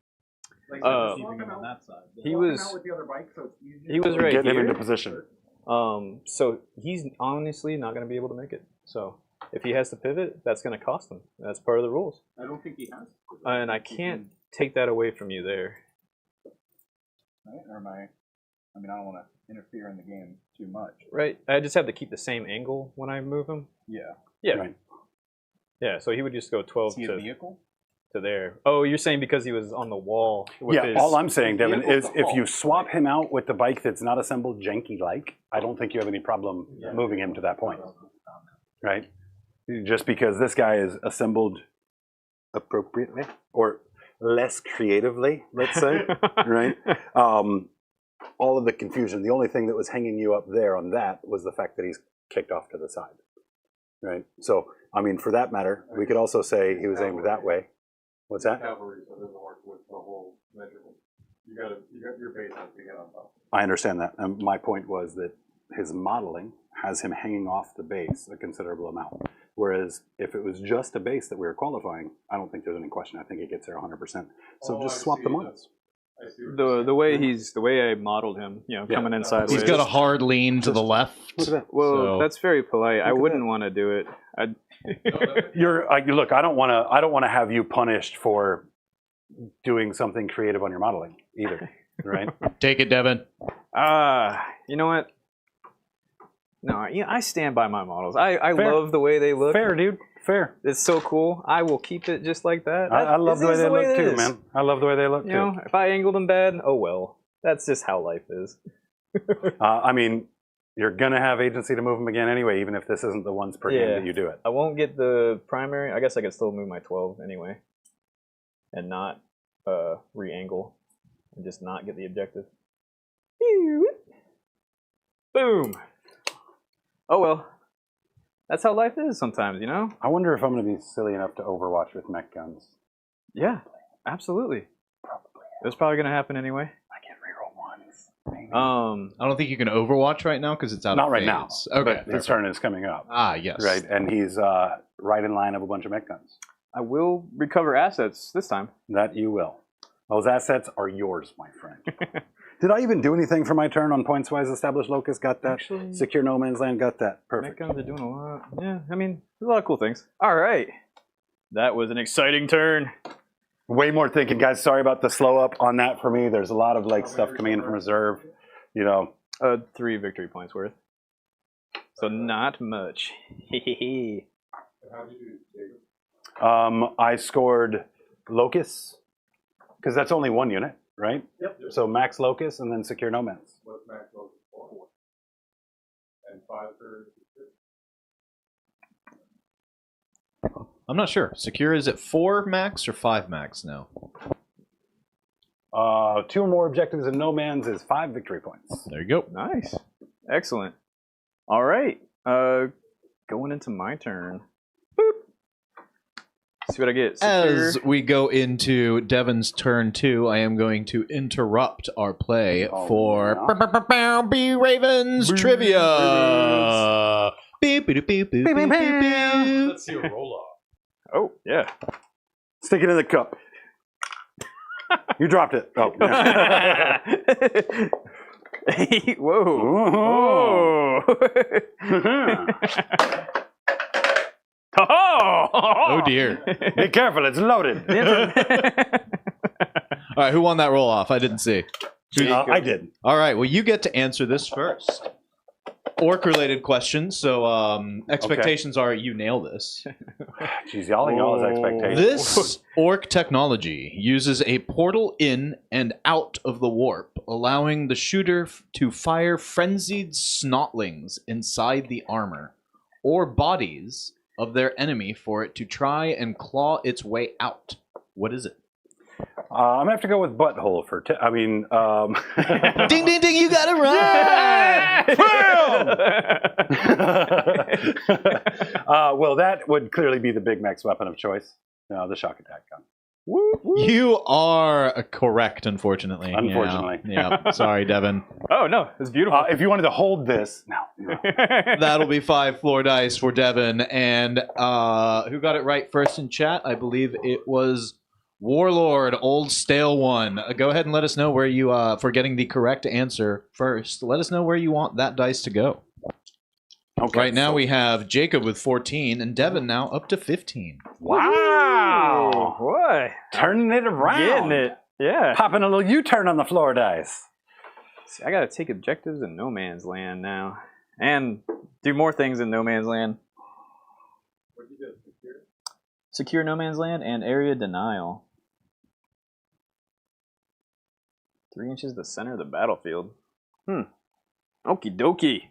like
receiving
him on that side.
He was
Out with the other bike, so it's easier.
he was right
Get him
here.
into position.
So he's honestly not going to be able to make it. So if he has to pivot, that's going to cost him. That's part of the rules.
I don't think he has.
And I can't take that away from you there.
Right? Or am I mean, I don't want to interfere in the game too much.
Right. I just have to keep the same angle when I move him.
Yeah.
Yeah.
Right.
Yeah, so he would just go 12
Is he a vehicle?
to there. Oh, you're saying because he was on the wall with
Yeah,
his...
all I'm saying, Devin,
Vehicle
is
to
if
haul.
you swap him out with the bike that's not assembled janky-like, I don't think you have any problem moving him to that point, right? Just because this guy is assembled appropriately or less creatively, let's say, right? All of the confusion, the only thing that was hanging you up there on that was the fact that he's kicked off to the side. right? So, I mean, for that matter, we could also say he was aimed that way. What's that?
Cavalry, so it doesn't work with the whole measurement. You got your base has to get on top.
I understand that. And my point was that his modeling has him hanging off the base a considerable amount. Whereas if it was just a base that we were qualifying, I don't think there's any question. I think he gets there 100%. So just swap the models.
The way I modeled him, coming in sideways.
He's got a hard lean to the left.
Look at that.
Well,
So-
that's very polite. I wouldn't want to do it.
Look. I don't want to have you punished for doing something creative on your modeling either, right?
Take it, Devin.
You know what? No, I stand by my models. I
Fair.
love the way they look.
Fair, dude. Fair.
It's so cool. I will keep it just like that.
I love the way they look
it
too,
is.
man. I love the way they look
You
too.
know, if I angled them bad, oh well. That's just how life is.
I mean, you're gonna have agency to move them again anyway, even if this isn't the once per game
Yeah.
that you do it.
I won't get the primary. I guess I could still move my 12 anyway, and not re-angle, and just not get the objective. Boom. Oh well. That's how life is sometimes, you know?
I wonder if I'm gonna be silly enough to Overwatch with mech guns.
Yeah, absolutely.
Probably.
It's probably gonna happen anyway.
I can reroll ones. Maybe.
I don't think you can Overwatch right now because it's out
Not
of
right now.
phase. Okay.
But his turn is coming up.
Ah, yes.
Right, and he's right in line of a bunch of mech guns.
I will recover assets this time.
That you will. Those assets are yours, my friend. Did I even do anything for my turn on points-wise? Established Locus, got that.
Actually-
Secure No Man's Land, got that.
Mech
Perfect.
guns are doing a lot. Yeah, I mean, there's a lot of cool things. All right. That was an exciting turn.
Way more thinking, guys. Sorry about the slow up on that for me. There's a lot of like stuff coming in from reserve. You know,
3 victory points worth. So not much.
How did you do, Jacob?
I scored Locus because that's only one unit, right?
Yep.
So max Locus and then Secure No Man's.
What's max load for? And 5 for...
I'm not sure. Secure is it 4 max or 5 max now?
2 or more objectives in No Man's is 5 victory points.
There you go.
Nice. Excellent. All right. Going into my turn. Boop. See what I get.
As
Secure.
we go into Devin's turn 2, I am going to interrupt our play
Oh,
for
yeah.
B Ravens trivia. Beep, beep, beep, beep, beep, beep, beep.
Let's see a roll-off.
Oh, yeah.
Stick it in the cup. You dropped it. Oh. Yeah.
Hey, whoa.
Oh dear.
Be careful, it's loaded.
All right, who won that roll off? I didn't see.
I did.
All right, well, you get to answer this first. Orc-related questions, so expectations are you nail this.
Jeez, y'all's expectations.
This orc technology uses a portal in and out of the warp, allowing the shooter to fire frenzied snotlings inside the armor or bodies of their enemy for it to try and claw its way out. What is it?
I'm gonna have to go with butthole for.
Ding, ding, ding! You got it right.
Well, that would clearly be the Big Mac's weapon of choice. The shock attack gun.
You are correct, unfortunately.
Unfortunately.
Yeah. Sorry, Devin.
Oh, no. It's beautiful.
If you wanted to hold this, no.
That'll be 5 floor dice for Devin. And who got it right first in chat? I believe it was Warlord, Old Stale One. Go ahead and let us know where you, for getting the correct answer first, let us know where you want that dice to go.
Okay,
Right now
so-
we have Jacob with 14 and Devin now up to 15.
Wow!
Boy.
Turning it around.
Getting it. Yeah.
Popping a little U-turn on the floor dice.
See, I got to take objectives in No Man's Land now. And do more things in No Man's Land.
What did you do? Secure?
Secure No Man's Land and area denial. 3 inches the center of the battlefield. Okie dokie.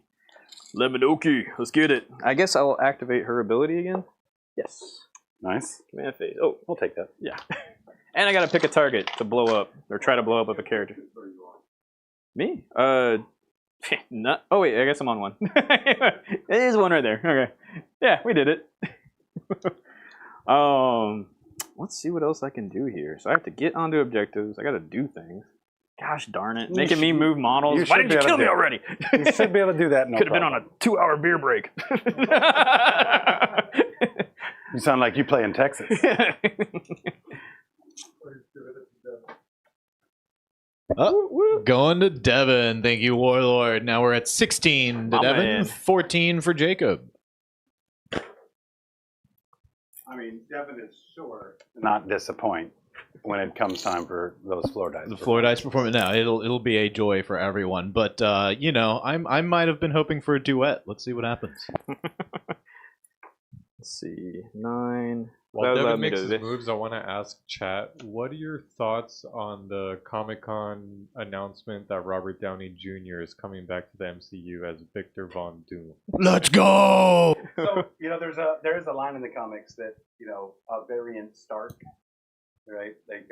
Lemon-okie. Let's get it. I guess I'll activate her ability again. Yes.
Nice.
Command phase. Oh,
We'll take that.
yeah. And I gotta pick a target to blow up, or try to blow up with a character. Me? Not. Oh wait, I guess I'm on one. There is one right there. Okay. Yeah, we did it. Let's see what else I can do here. So I have to get onto objectives. I got to do things. Gosh darn it. Making me move models. Why didn't you kill me already?
You should be able to do that. No
Could have been on
problem.
a 2-hour beer break.
You sound like you play in Texas.
Going to Devin. Thank you, Warlord. Now we're at 16 to
My
Devin,
man.
14 for Jacob.
I mean, Devin is sure not disappoint when it comes time for those floor dice.
The floor dice performance. Now it'll be a joy for everyone. But you know, I might have been hoping for a duet. Let's see what happens.
Let's see. 9.
While
That allowed
Devin
me
makes
to-
his moves, I want to ask chat, what are your thoughts on the Comic-Con announcement that Robert Downey Jr. is coming back to the MCU as Victor Von Doom?
Let's go.
So there is a line in the comics that a variant Stark, right? Like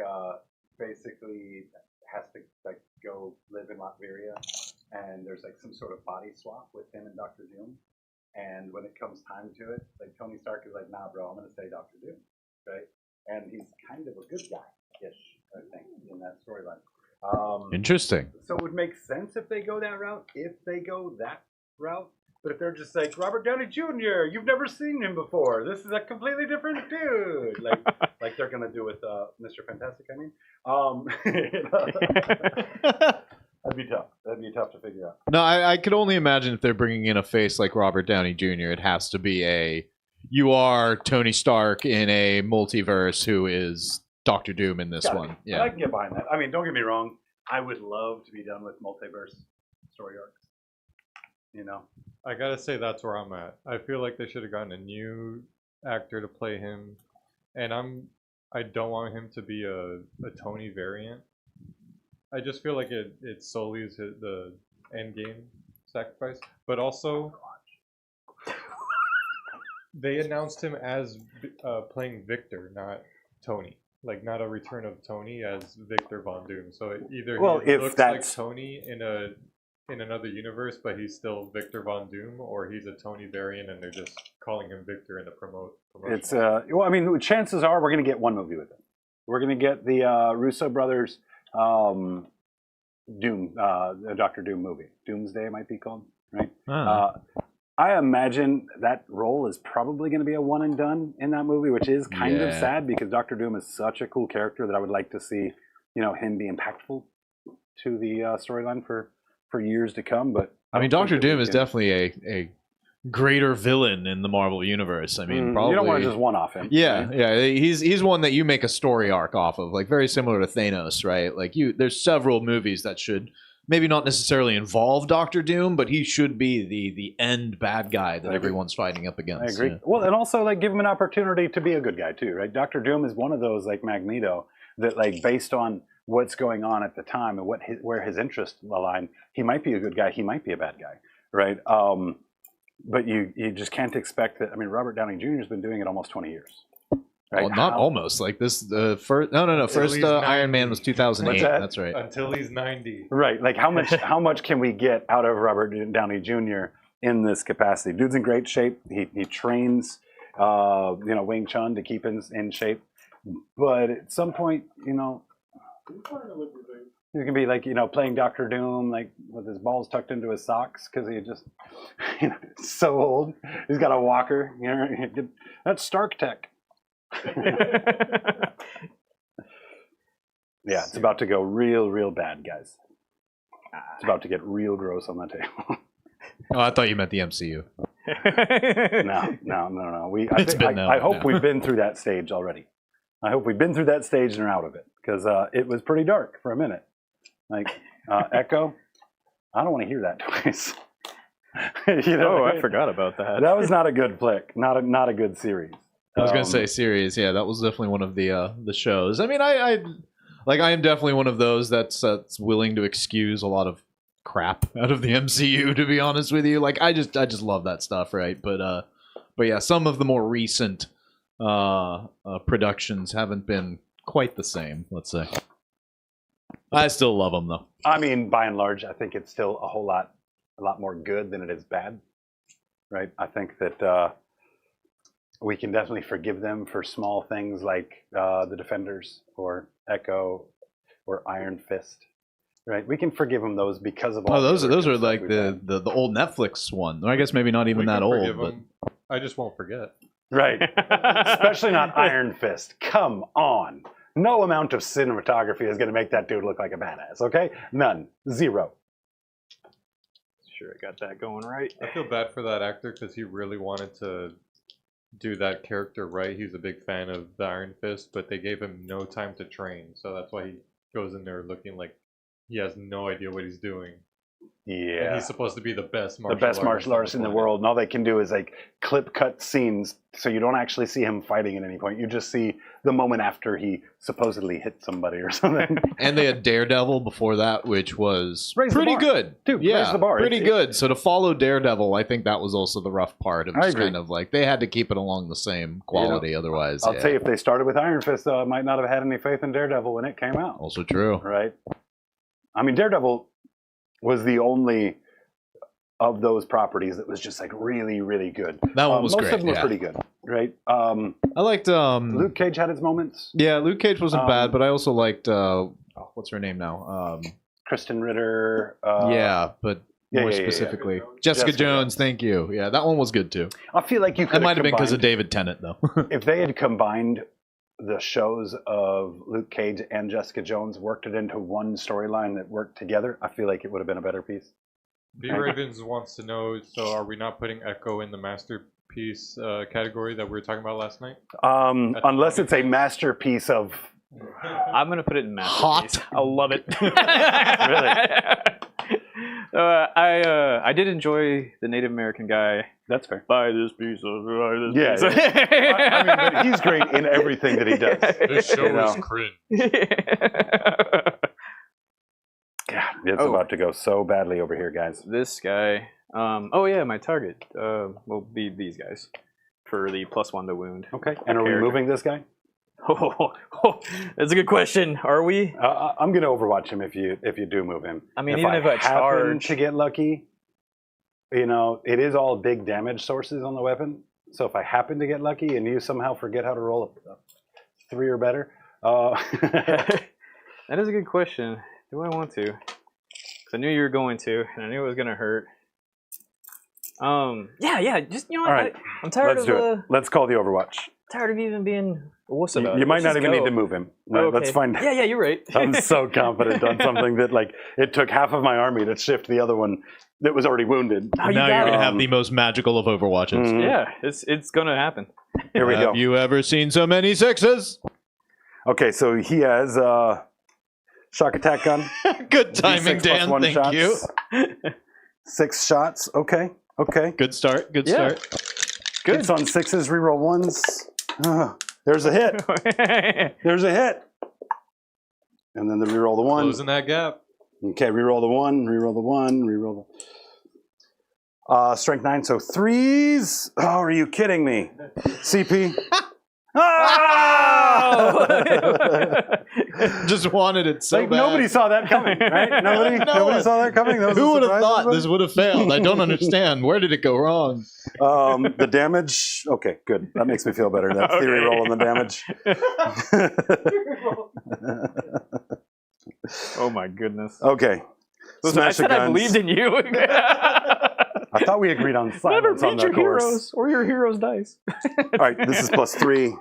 basically has to like go live in Latveria, and there's like some sort of body swap with him and Doctor Doom. And when it comes time to it, like Tony Stark is like, nah, bro, I'm gonna stay Doctor Doom, right? And he's kind of a good guy-ish, I think, in that storyline.
Interesting.
So it would make sense if they go that route, But if they're just like, Robert Downey Jr., you've never seen him before. This is a completely different dude. Like they're going to do with Mr. Fantastic, I mean. That'd be tough. That'd be tough to figure out.
No, I could only imagine if they're bringing in a face like Robert Downey Jr., it has to be you are Tony Stark in a multiverse who is Doctor Doom in this one. Yeah.
I can get behind that. I mean, don't get me wrong. I would love to be done with multiverse story arcs.
I gotta say that's where I'm at. I feel like they should have gotten a new actor to play him, and I don't want him to be a Tony variant. I just feel like it solely is the end game sacrifice, but also they announced him as playing Victor, not Tony. Like not a return of Tony as Victor Von Doom. So either he looks like Tony in another universe, but he's still Victor Von Doom, or he's a Tony variant and they're just calling him Victor in the promotion.
It's well, I mean, chances are we're going to get one movie with him. We're going to get the Russo brothers Doom, the Doctor Doom movie. Doomsday it might be called, right? I imagine that role is probably going to be a one and done in that movie, which is kind of sad because Doctor Doom is such a cool character that I would like to see, him be impactful to the storyline for years to come. But
I mean, Doctor Doom is definitely a greater villain in the Marvel universe. I mean, probably
you don't want to just one-off him.
Yeah,
right?
yeah. He's one that you make a story arc off of, like very similar to Thanos, right? Like there's several movies that should maybe not necessarily involve Doctor Doom, but he should be the end bad guy that everyone's fighting up against.
I agree.
Yeah.
Well, and also like give him an opportunity to be a good guy too, right? Doctor Doom is one of those like Magneto that like based on what's going on at the time and where his interests align, he might be a good guy, he might be a bad guy, right? But you just can't expect that. I mean, Robert Downey Jr. has been doing it almost 20 years. Right?
Well, not almost. Like this, the first. No. First Iron Man was 2008.
What's that?
That's right.
Until he's 90.
Right. Like how much can we get out of Robert Downey Jr. in this capacity? Dude's in great shape. He trains, Wing Chun to keep in shape. But at some point, he's gonna be like, playing Doctor Doom, like with his balls tucked into his socks because he just, so old. He's got a walker. That's Stark tech. Yeah, it's about to go real bad, guys. It's about to get real gross on the table.
Oh, I thought you meant the MCU.
No. I hope we've been through that stage already. I hope we've been through that stage and are out of it because it was pretty dark for a minute. Like Echo, I don't want to hear that twice.
I forgot about that.
That was not a good flick. Not a good series.
I was gonna say series. Yeah, that was definitely one of the shows. I mean, I am definitely one of those that's willing to excuse a lot of crap out of the MCU. To be honest with you, like I just love that stuff, right? But yeah, some of the more recent productions haven't been quite the same. Let's say. I still love them though.
I mean, by and large, I think it's still a lot more good than it is bad, right? I think that we can definitely forgive them for small things like the Defenders or Echo or Iron Fist. Right, we can forgive them those because of all.
Oh, those
the other
are
good
like
stuff we've done.
the old Netflix one. I guess maybe not even
We
that
can
old,
forgive
but
'em. I just won't forget.
Right, especially not Iron Fist. Come on, no amount of cinematography is going to make that dude look like a badass. Okay, none, zero.
Sure, I got that going right.
I feel bad for that actor because he really wanted to do that character right. He's a big fan of the Iron Fist, but they gave him no time to train, so that's why he goes in there looking like he has no idea what he's doing. And
Yeah,
he's supposed to be the best
martial artist in the world, and all they can do is like clip cut scenes, so you don't actually see him fighting at any point. You just see the moment after he supposedly hit somebody or something.
and they had Daredevil before that, which was
Raise the
pretty
bar.
good.
Dude,
Yeah,
raise the bar.
pretty
It's-
good. So to follow Daredevil, I think that was also the rough part of
I
just
agree.
kind of like they had to keep it along the same quality, otherwise.
I'll
yeah.
tell you, if they started with Iron Fist, though, I might not have had any faith in Daredevil when it came out.
Also true.
Right? I mean, Daredevil was the only of those properties that was just like really, really good.
That one was
most
great.
of them were
Yeah.
pretty good, right?
I liked
Luke Cage had its moments.
Yeah, Luke Cage wasn't
Um,
bad, but I also liked what's her name now?
Kristen Ritter.
Yeah, but
yeah,
more
yeah, yeah, yeah.
specifically, Jessica Jones. Thank you. Yeah, that one was good too.
I feel like you could
It might have been because of David Tennant, though.
if they had combined the shows of Luke Cage and Jessica Jones, worked it into one storyline that worked together, I feel like it would have been a better piece.
B Ravens wants to know, so are we not putting Echo in the masterpiece category that we were talking about last night?
Unless it's a masterpiece of.
I'm gonna put it in masterpiece.
Hot.
I love it.
Really?
I did enjoy the Native American guy.
That's fair.
Buy this piece of. Buy this
Yeah,
piece of.
I mean, but he's great in everything that he does.
This show
You know.
is cringe.
God, it's about to go so badly over here, guys.
This guy. Oh yeah, my target will be these guys for the +1 to wound.
Okay, and are we
Character.
moving this guy?
That's a good question. Are we?
I'm going to Overwatch him if you do move him.
I mean,
if
even
I
if I
happen
charge-
to get lucky, it is all big damage sources on the weapon. So if I happen to get lucky and you somehow forget how to roll a 3 or better,
That is a good question. Do I want to? 'Cause I knew you were going to, and I knew it was gonna hurt. Yeah. Just
all right,
I'm tired
let's
of
do it. Let's call the Overwatch.
tired of even being a wuss about it.
You might
Let's
not
just
even
go.
need to move him. Right,
Okay.
let's find.
Yeah, you're right.
I'm so confident on something that it took half of my army to shift the other one that was already wounded.
Oh, you
now
got
you're gonna
it.
have the most magical of Overwatches.
Mhm.
Yeah, it's gonna happen.
Here we
Have
go.
you ever seen so many sixes?
Okay, so he has shock attack gun.
Good timing,
D6
Dan.
+1
Thank
shots.
you.
6 shots. Okay.
Good start. Good
Yeah.
start.
Good.
Hits on 6s, reroll 1s. There's a hit. There's a hit. And then the reroll the 1.
Closing that gap.
Okay, reroll the 1, reroll the 1, reroll the. Strength 9, so 3s. Oh, are you kidding me? CP.
Just wanted it so
Like
bad.
nobody saw that coming, right? Nobody
one.
saw that coming. That was
Who
a
would have
surprise,
thought
everybody?
this would have failed? I don't understand. Where did it go wrong?
The damage. Okay, good. That makes me feel better. That's the reroll on the damage.
Oh my goodness.
Okay.
Listen, I
Smash the
said I
guns.
believed in you.
I thought we agreed on
Never
silence on
beat
the
your
course.
heroes or your heroes' dice.
All right, this is +3.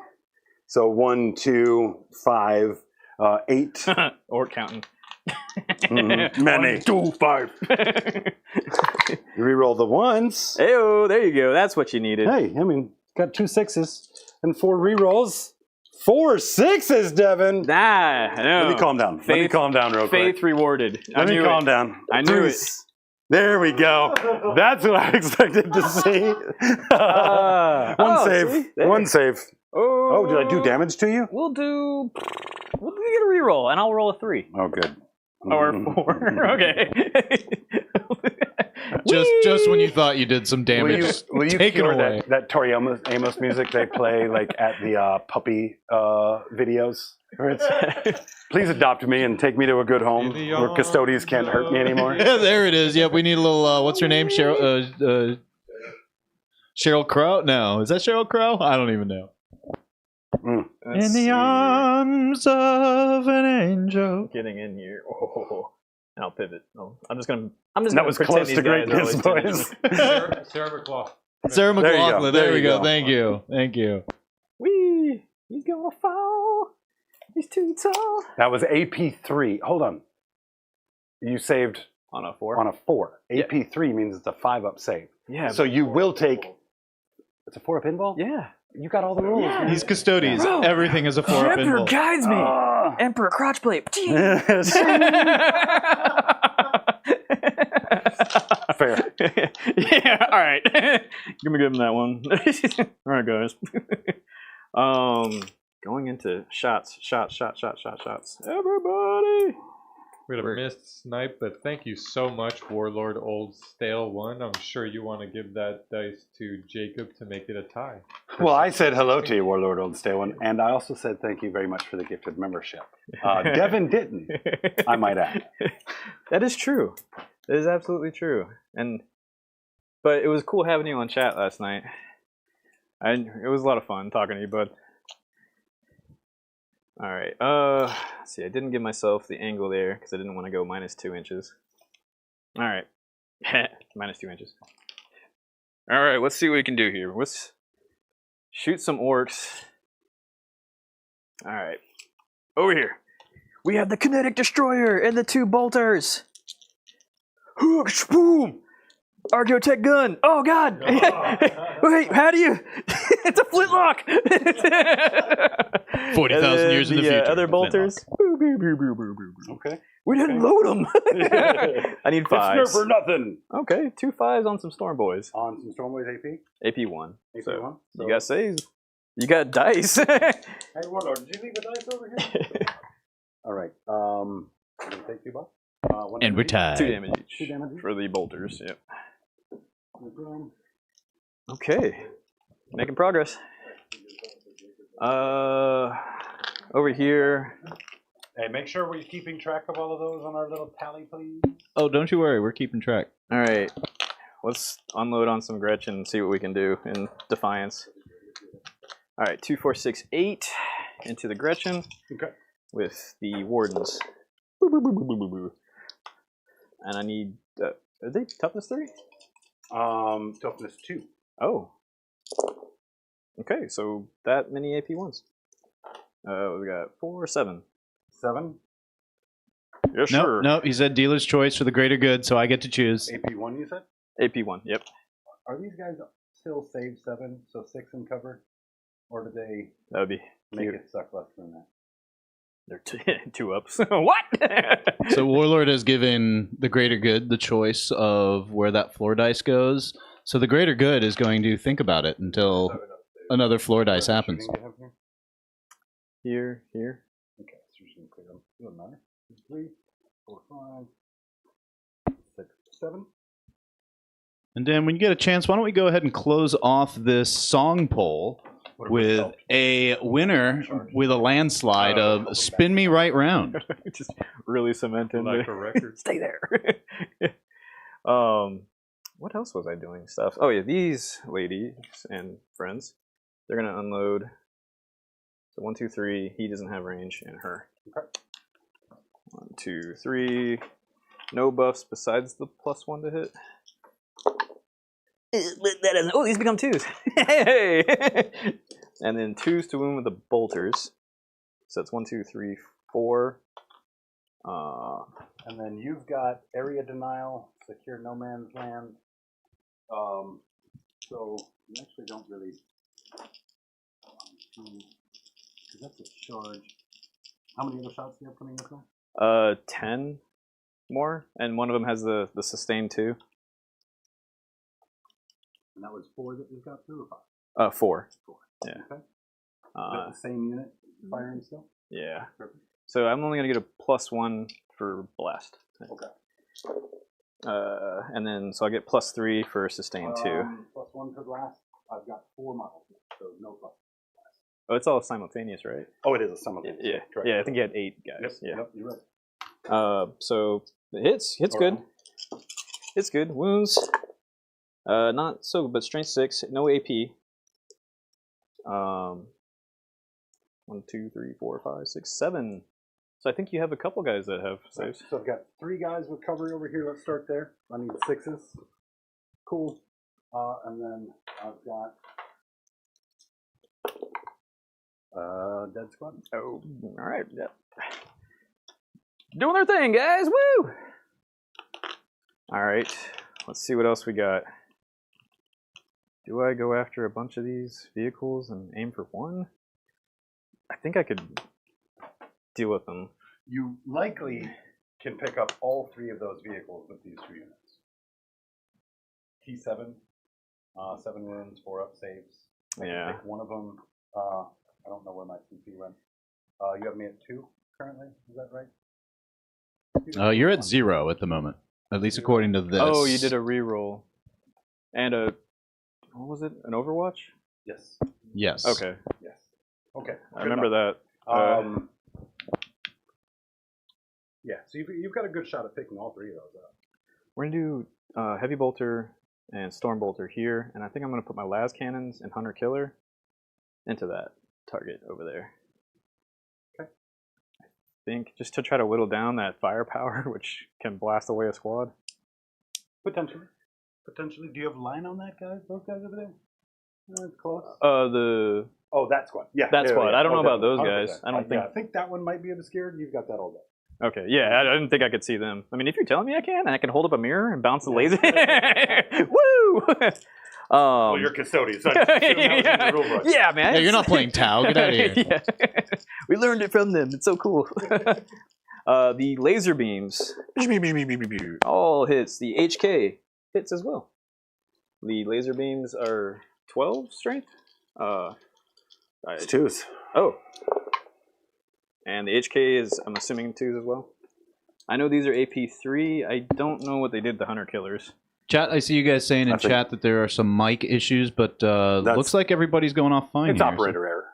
So 1, 2, 5, 8.
Or counting.
Mhm. Many.
2, 5.
You reroll the 1s.
Hey, there you go. That's what you needed.
Hey, I mean, got 2 6s and 4 rerolls. 4 6s, Devin.
Nah, no.
Let me calm down. Let me
Faith-
calm down real quick.
Faith rewarded. I
Let me
knew
calm
it.
down.
I knew it.
Threes. There we go. That's what I expected to see. One save.
see? There.
One save.
Oh,
Oh, did I do damage to you?
We'll get a reroll, and I'll roll a 3
Oh, good.
or 4. Okay.
Just when you thought you did some damage,
Will you
take it
cure
away.
that Tori Amos music they play like at the puppy videos? Where it's, please adopt me and take me to a good home where custodians can't hurt me anymore.
Yeah, there it is. Yep, we need a little. What's her name? Cheryl. Sheryl Crow? No, is that Sheryl Crow? I don't even know.
Let's
In the
see.
arms of an angel.
Getting in here. Oh, I'll pivot. Oh, I'm just gonna
That was
pretend
close
these
to
guys are
greatness,
always
boys.
Sarah McLaughlin.
Sarah
There you go.
McLaughlin.
There
There we
you
go.
go.
Thank you. Thank you.
Wee! He's gonna fall. He's too tall.
That was AP3. Hold on. You saved
On a 4.
on a 4. AP3 means it's a 5-up save.
Yeah.
So you will take. It's a 4-up pinball?
yeah.
You got all the rules. man.
He's Custodes.
Bro,
Everything is a 4-up
Emperor
pinball.
guides me.
Ah.
Emperor crotch plate.
Fair.
Yeah. All right. Give him that one. All right, guys. Going into shots. Everybody.
We had a missed snipe, but thank you so much, Warlord Old Stale One. I'm sure you want to give that dice to Jacob to make it a tie.
Well, I said hello to you, Warlord Old Stay One, and I also said thank you very much for the gifted membership. Devin didn't, I might add.
That is true. That is absolutely true. But it was cool having you on chat last night. It was a lot of fun talking to you, bud. All right. Let's see. I didn't give myself the angle there because I didn't want to go -2 inches. All right. -2 inches. All right. Let's see what we can do here. Let's shoot some orcs. All right. Over here. We have the kinetic destroyer and the 2 bolters. Boom! Archaeotech gun. Oh God! Wait, how do you? It's a flintlock.
40,000 years in the future.
Other bolters.
Okay.
We didn't load them. I need 5s.
It's for nothing.
Okay, 2 5s on some Storm Boys.
On some Stormboys AP?
AP1. So
AP1?
you got saves. You got dice.
Hey, Warlord, did you leave a dice over here? All right. I'm going to take 2 bucks.
And we're tied.
2 damage each
2 damage each?
for the bolters. Yep. Okay, making progress. Over here.
Hey, make sure we're keeping track of all of those on our little tally, please.
Oh, don't you worry. We're keeping track.
All right, let's unload on some Gretchen and see what we can do in Defiance. All right, 2, 4, 6, 8 into the Gretchen.
Okay.
With the Wardens. Boo, boo, boo, boo, boo, boo, boo. And I need. Are they toughness 3?
Toughness 2.
Oh. Okay, so that many AP1s. We got 4, 7.
7.
Yes,
Nope,
sure.
nope. He said dealer's choice for the greater good, so I get to choose.
AP1, you said?
AP1, yep.
Are these guys still save 7, so 6 in cover? Or do they
That would be
make
cute.
it suck less than that?
They're 2 ups. What?
So Warlord has given the greater good the choice of where that floor dice goes. So the greater good is going to think about it until another floor dice happens.
Here.
Okay, so we're just going to clear them. Doesn't matter. 3, 4, 5, 6, 7.
And Dan, when you get a chance, why don't we go ahead and close off this song poll with a winner with a landslide of Spin Me Right Round.
Just really cemented.
Like a record.
Stay there. What else was I doing stuff? Oh yeah, these ladies and friends, they're gonna unload. So 1, 2, 3. He doesn't have range, and her.
Okay.
1, 2, 3. No buffs besides the +1 to hit. Oh, these become 2s. Hey! And then 2s to wound with the bolters. So that's 1, 2, 3, 4.
And then you've got area denial, secure no man's land. So you actually don't really. Because that's a charge. How many other shots do you have coming this way?
10 more, and one of them has the sustain 2.
And that was 4 that you've got through, or 5?
4.
4.
Yeah.
Okay. Is that the same unit firing still?
Yeah.
Perfect.
So I'm only gonna get a +1 for blast.
Okay.
And then so I get +3 for sustain 2.
+1 for blast. I've got 4 models, so no plus.
Oh, it's all simultaneous, right?
Oh, it is a simultaneous.
Yeah.
Correct.
Yeah, I think you had 8 guys.
Yep.
Yeah.
Yep, you're right.
So it hits
All
good.
right.
It's good. Wounds. Not so, but strength 6, no AP. 1, 2, 3, 4, 5, 6, 7. So I think you have a couple guys that have saves.
So I've got 3 guys with cover over here. Let's start there. I need 6s. Cool. And then I've got dead squad.
Oh, all right. Yep. Doing their thing, guys. Woo! All right. Let's see what else we got. Do I go after a bunch of these vehicles and aim for one? I think I could deal with them.
You likely can pick up all 3 of those vehicles with these 2 units. T7, 7 wounds, 4 up saves.
Yeah.
Pick one of them. I don't know where my CP went. You have me at 2 currently. Is that right?
You're at 0 at the moment, at least according to this.
Oh, you did a reroll. And a, what was it? An Overwatch?
Yes.
Yes.
Okay.
Yes. Okay.
I remember that.
Yeah, so you've got a good shot at picking all 3 of those up.
We're going to do Heavy Bolter and Storm Bolter here, and I think I'm going to put my las cannons and Hunter Killer into that target over there.
Okay.
I think just to try to whittle down that firepower, which can blast away a squad.
Potentially. Potentially. Do you have line on that guy? Those guys over there? It's close.
Oh,
that squad. Yeah.
that squad. I don't know about those
100%.
guys. I don't think.
Yeah, I think that one might be obscured. You've got that all day.
Okay, yeah, I didn't think I could see them. I mean, if you're telling me I can, and I can hold up a mirror and bounce the laser. Woo!
Well, you're custodian, so I just assume that was in the rule book.
Yeah, man.
Yeah, you're not playing Tau. Get out of here.
Yeah. We learned it from them. It's so cool. The laser beams. All hits. The HK hits as well. The laser beams are 12 strength.
It's 2s.
Oh. And the HK is, I'm assuming, 2s as well. I know these are AP3. I don't know what they did to Hunter Killers.
Chat, I see you guys saying in chat that there are some mic issues, but looks like everybody's going off fine.
It's
here,
operator error.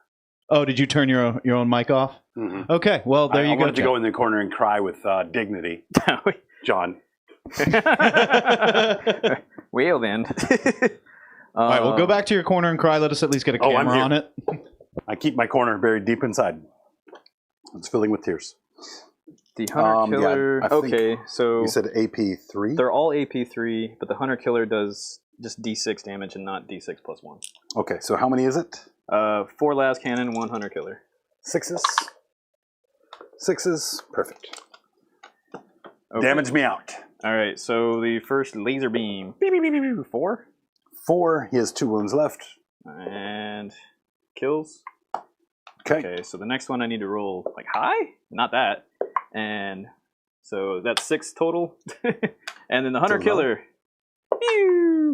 Oh, did you turn your own mic off?
Mm-hmm.
Okay, well, there you
I
go.
wanted to go in the corner and cry with dignity. John.
Well, then.
All right, well, go back to your corner and cry. Let us at least get a camera on it.
I keep my corner buried deep inside. It's filling with tears.
The Hunter Killer.
Yeah,
okay, so
you said AP3.
they're all AP3, but the Hunter Killer does just D6 damage and not D6 plus 1.
Okay, so how many is it?
4 las cannon, 1 Hunter Killer.
6s. 6s. Perfect.
Okay.
Damage me out.
All right, so the first laser beam. 4.
4. He has 2 wounds left.
And kills.
Okay.
Okay, so the next one I need to roll like high, not that, and so that's 6 total. And then the Hunter Killer,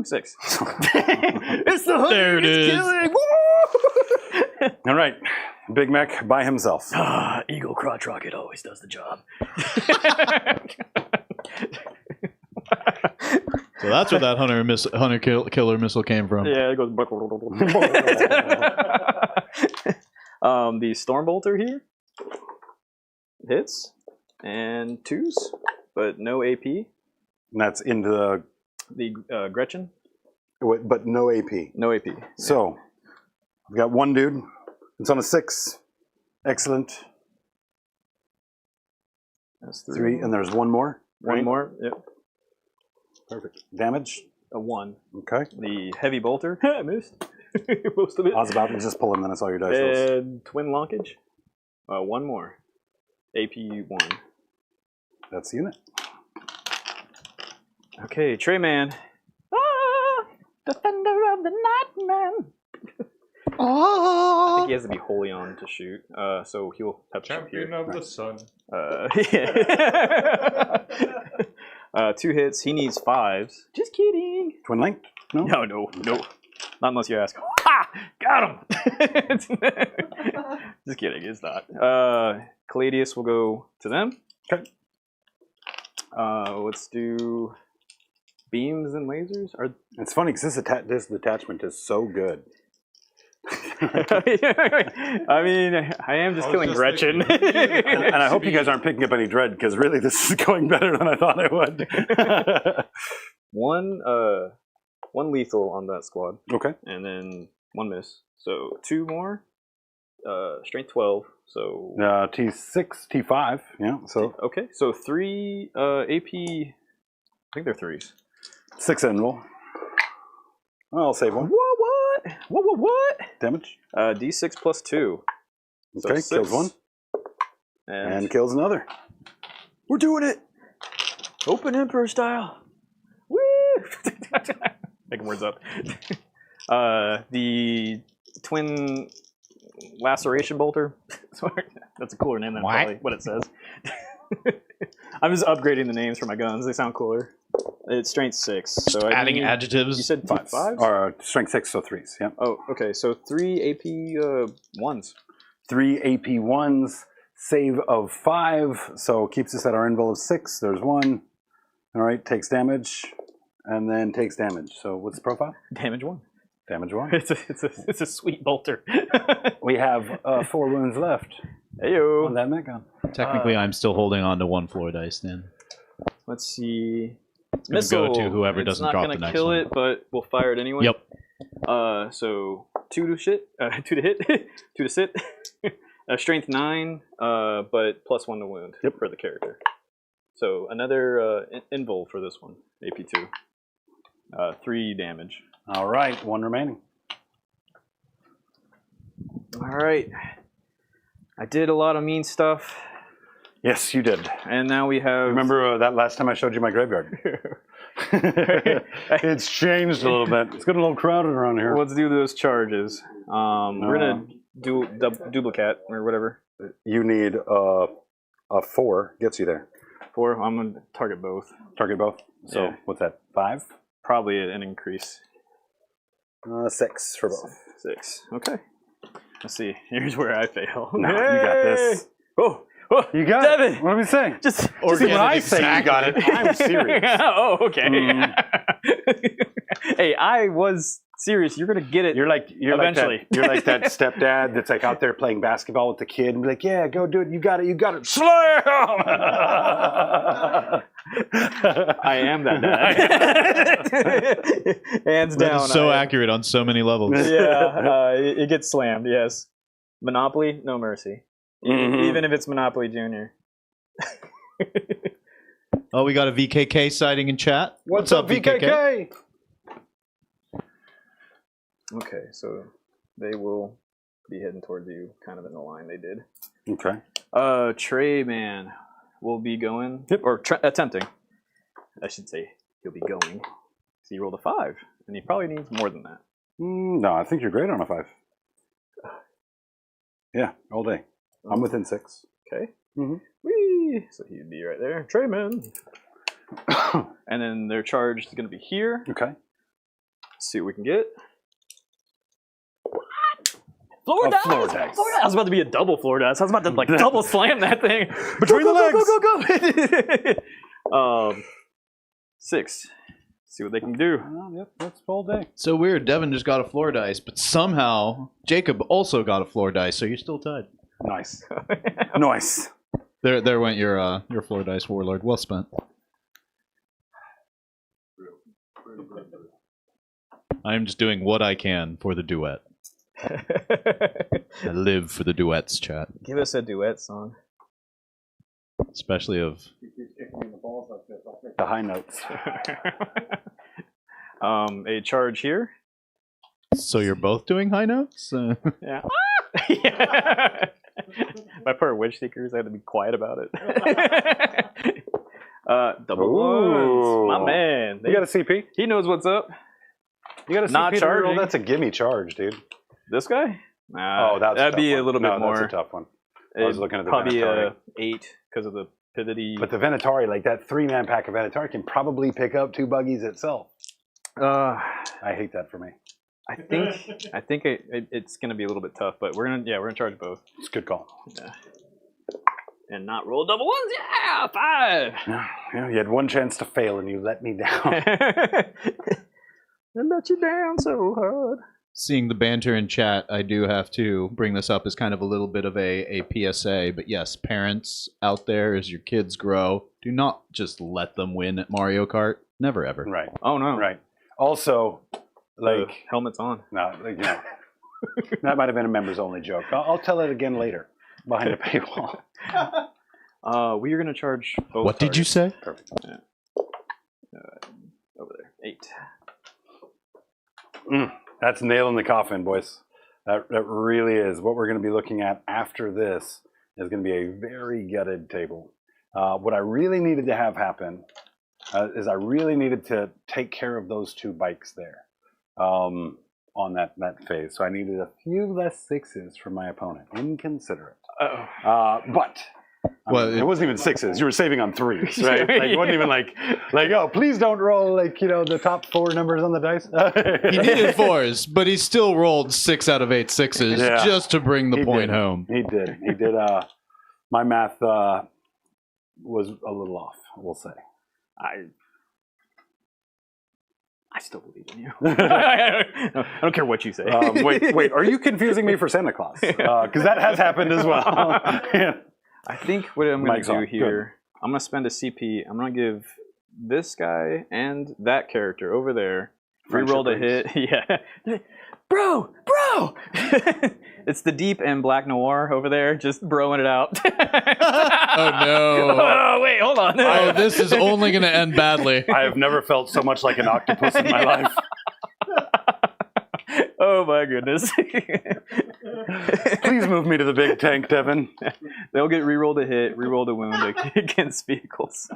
6. It's the Hunter.
There it is.
Killing. Woo!
All right, Big Mac by himself.
Eagle Crotch Rocket always does the job.
So that's where that Hunter Killer missile came from.
Yeah, it goes. The Storm Bolter here hits and 2s, but no AP.
And that's into
the Gretchen.
But no AP.
No AP.
So we've got one dude. It's on a 6. Excellent.
That's
3, and there's one more.
One
right?
more. Yep.
Perfect. Damage.
A 1.
Okay.
The Heavy Bolter. I missed most of it.
I was about to just pull him, then I saw your dice rolls.
And Twin Lonkage. 1 more. AP 1.
That's the unit.
Okay, Treyman. Defender of the Night Man. I think he has to be wholly on to shoot, so he'll have to shoot
Champion
here.
of the sun.
2 hits. He needs 5s. Just kidding.
Twin link? No?
No. Not unless you ask. Ha! Got him! Just kidding, it's not. Caladius will go to them.
Okay.
Let's do beams and lasers.
It's funny because this detachment is so good.
I mean, I am just killing Gretchen.
And I hope you guys aren't picking up any dread because really this is going better than I thought it would.
1 lethal on that squad,
Okay.
and then 1 miss. So 2 more. Strength 12. So
T6, T5. Yeah. So
okay. So 3 AP. I think they're 3s.
6 end roll. I'll save 1.
What?
Damage.
D6 plus 2. So
Okay.
6.
Kills 1 and kills another.
We're doing it. Open Emperor style. Woo! Making words up. The twin laceration bolter. Sorry, that's a cooler name than probably what it says. I'm just upgrading the names for my guns. They sound cooler. It's strength 6. So
Adding adjectives.
You said 5?
Or strength 6, so 3s. Yeah.
Oh, okay. So 3 AP 1s.
3 AP 1s. Save of 5. So keeps us at our invul of 6. There's 1. All right. Takes damage. And then takes damage. So what's the profile?
Damage 1.
Damage 1.
It's a sweet bolter.
We have 4 wounds left
Heyo.
on that gun.
Technically, I'm still holding on to 1 floor dice then.
Let's see.
It's gonna go to whoever
It's
doesn't
not
drop
gonna
the next
kill
one.
it, but we'll fire it anyway.
Yep.
So 2 to hit, 2 to sit. Strength 9, but plus 1 to wound for the character. So another invul for this one, AP2. 3 damage.
All right. 1 remaining.
All right. I did a lot of mean stuff,
Yes, you did.
and now we have.
Remember that last time I showed you my graveyard? It's changed a little bit. It's getting a little crowded around here.
Let's do those charges. We're gonna do duplicate or whatever.
You need a 4. Gets you there.
4. I'm gonna target both.
Target both. So
Yeah.
what's that? 5?
Probably an increase.
6 for both.
6. Okay. Let's see. Here's where I fail.
No, you got this.
Oh,
You got
Devin.
it. What do we say?
Just
See, when I say you got it, I'm serious.
Oh, okay. Hey, I was serious. You're gonna get it.
You're
Eventually.
You're like that stepdad that's like out there playing basketball with the kid and be like, yeah, go do it. You got it. Slam!
I am that dad. Hands
That
down.
is so accurate on so many levels.
Yeah, it gets slammed. Yes. Monopoly, no mercy. Even if it's Monopoly Junior.
Oh, we got a VKK sighting in chat.
What's up, VKK?
Okay, so they will be heading towards you, kind of in the line they did.
Okay.
Trey Man will be going, or attempting. I should say he'll be going. So he rolled a 5, and he probably needs more than that.
No, I think you're great on a 5. Yeah, all day. I'm within 6.
Okay.
Mhm.
Whee! So he'd be right there. Trey Man. And then their charge is going to be here.
Okay.
Let's see what we can get. Floor dice.
Floor dice.
I was about to be a double floor dice. I was about to like double slam that thing between
the
legs. Go. 6. See what they can do.
Yep, that's all day.
So weird. Devin just got a floor dice, but somehow Jacob also got a floor dice, so you're still tied.
Nice. Nice.
There went your floor dice, Warlord. Well spent. I'm just doing what I can for the duet. I live for the duets, chat.
Give us a duet song.
Especially of
The high notes.
A charge here.
So you're both doing high notes?
Yeah. Yeah. My poor witch seekers, I had to be quiet about it. Double ones. My man.
You got a CP?
He knows what's up.
You got a CP?
Not
to reroll?
charging.
That's a gimme charge, dude.
This guy?
Oh,
that'd be a little bit
no,
more.
That's a tough one. I was looking at the
probably
Venatari.
8 because of the pivotty.
But the Venatari, like that 3-man pack of Venatari, can probably pick up 2 buggies itself. I hate that for me.
I think it's gonna be a little bit tough, but we're gonna charge both.
It's a good call.
Yeah. And not roll double ones. Yeah, 5.
Yeah, you had one chance to fail and you let me down.
I let you down so hard.
seeing the banter in chat, I do have to bring this up as kind of a little bit of a PSA. But yes, parents out there, as your kids grow, do not just let them win at Mario Kart. Never ever.
Right.
Oh no.
Right. Also, like,
helmet's on.
no, like, you know, that might have been a members only joke. I'll tell it again later behind a paywall.
We are going to charge both.
What did you say?
Perfect.
Over there. 8.
That's nail in the coffin, boys. That really is. What we're going to be looking at after this is going to be a very gutted table. What I really needed to have happen is I really needed to take care of those 2 bikes there on that phase. So I needed a few less 6s from my opponent. Inconsiderate. But
Well,
it wasn't even 6s. You were saving on 3s, right? Like, it wasn't even like, oh, please don't roll, like, you know, the top 4 numbers on the dice.
He needed 4s, but he still rolled 6 out of 8 6s just to bring the point home.
He did. My math was a little off, we'll say.
I still believe in you. I don't care what you say.
Wait, are you confusing me for Santa Claus? Because that has happened as well.
I think what I'm going to do here,
Good.
I'm going to spend a CP. I'm going to give this guy and that character over there reroll to hit. Yeah. Bro! It's the Deep and Black Noir over there, just broing it out.
Oh, no.
Oh, wait, hold on.
Oh, this is only going to end badly.
I have never felt so much like an octopus in my life.
Oh, my goodness.
Please move me to the big tank, Devin.
They'll get reroll to hit, reroll to wound against vehicles.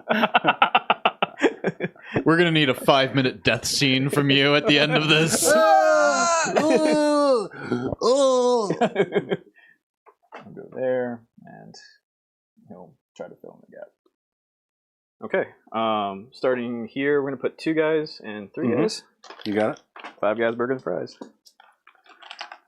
We're going to need a 5-minute death scene from you at the end of this.
I'll go there, and he'll try to fill in the gap. Okay, starting here, we're going to put 2 guys and 3 guys.
You got it?
5 guys, burger and fries.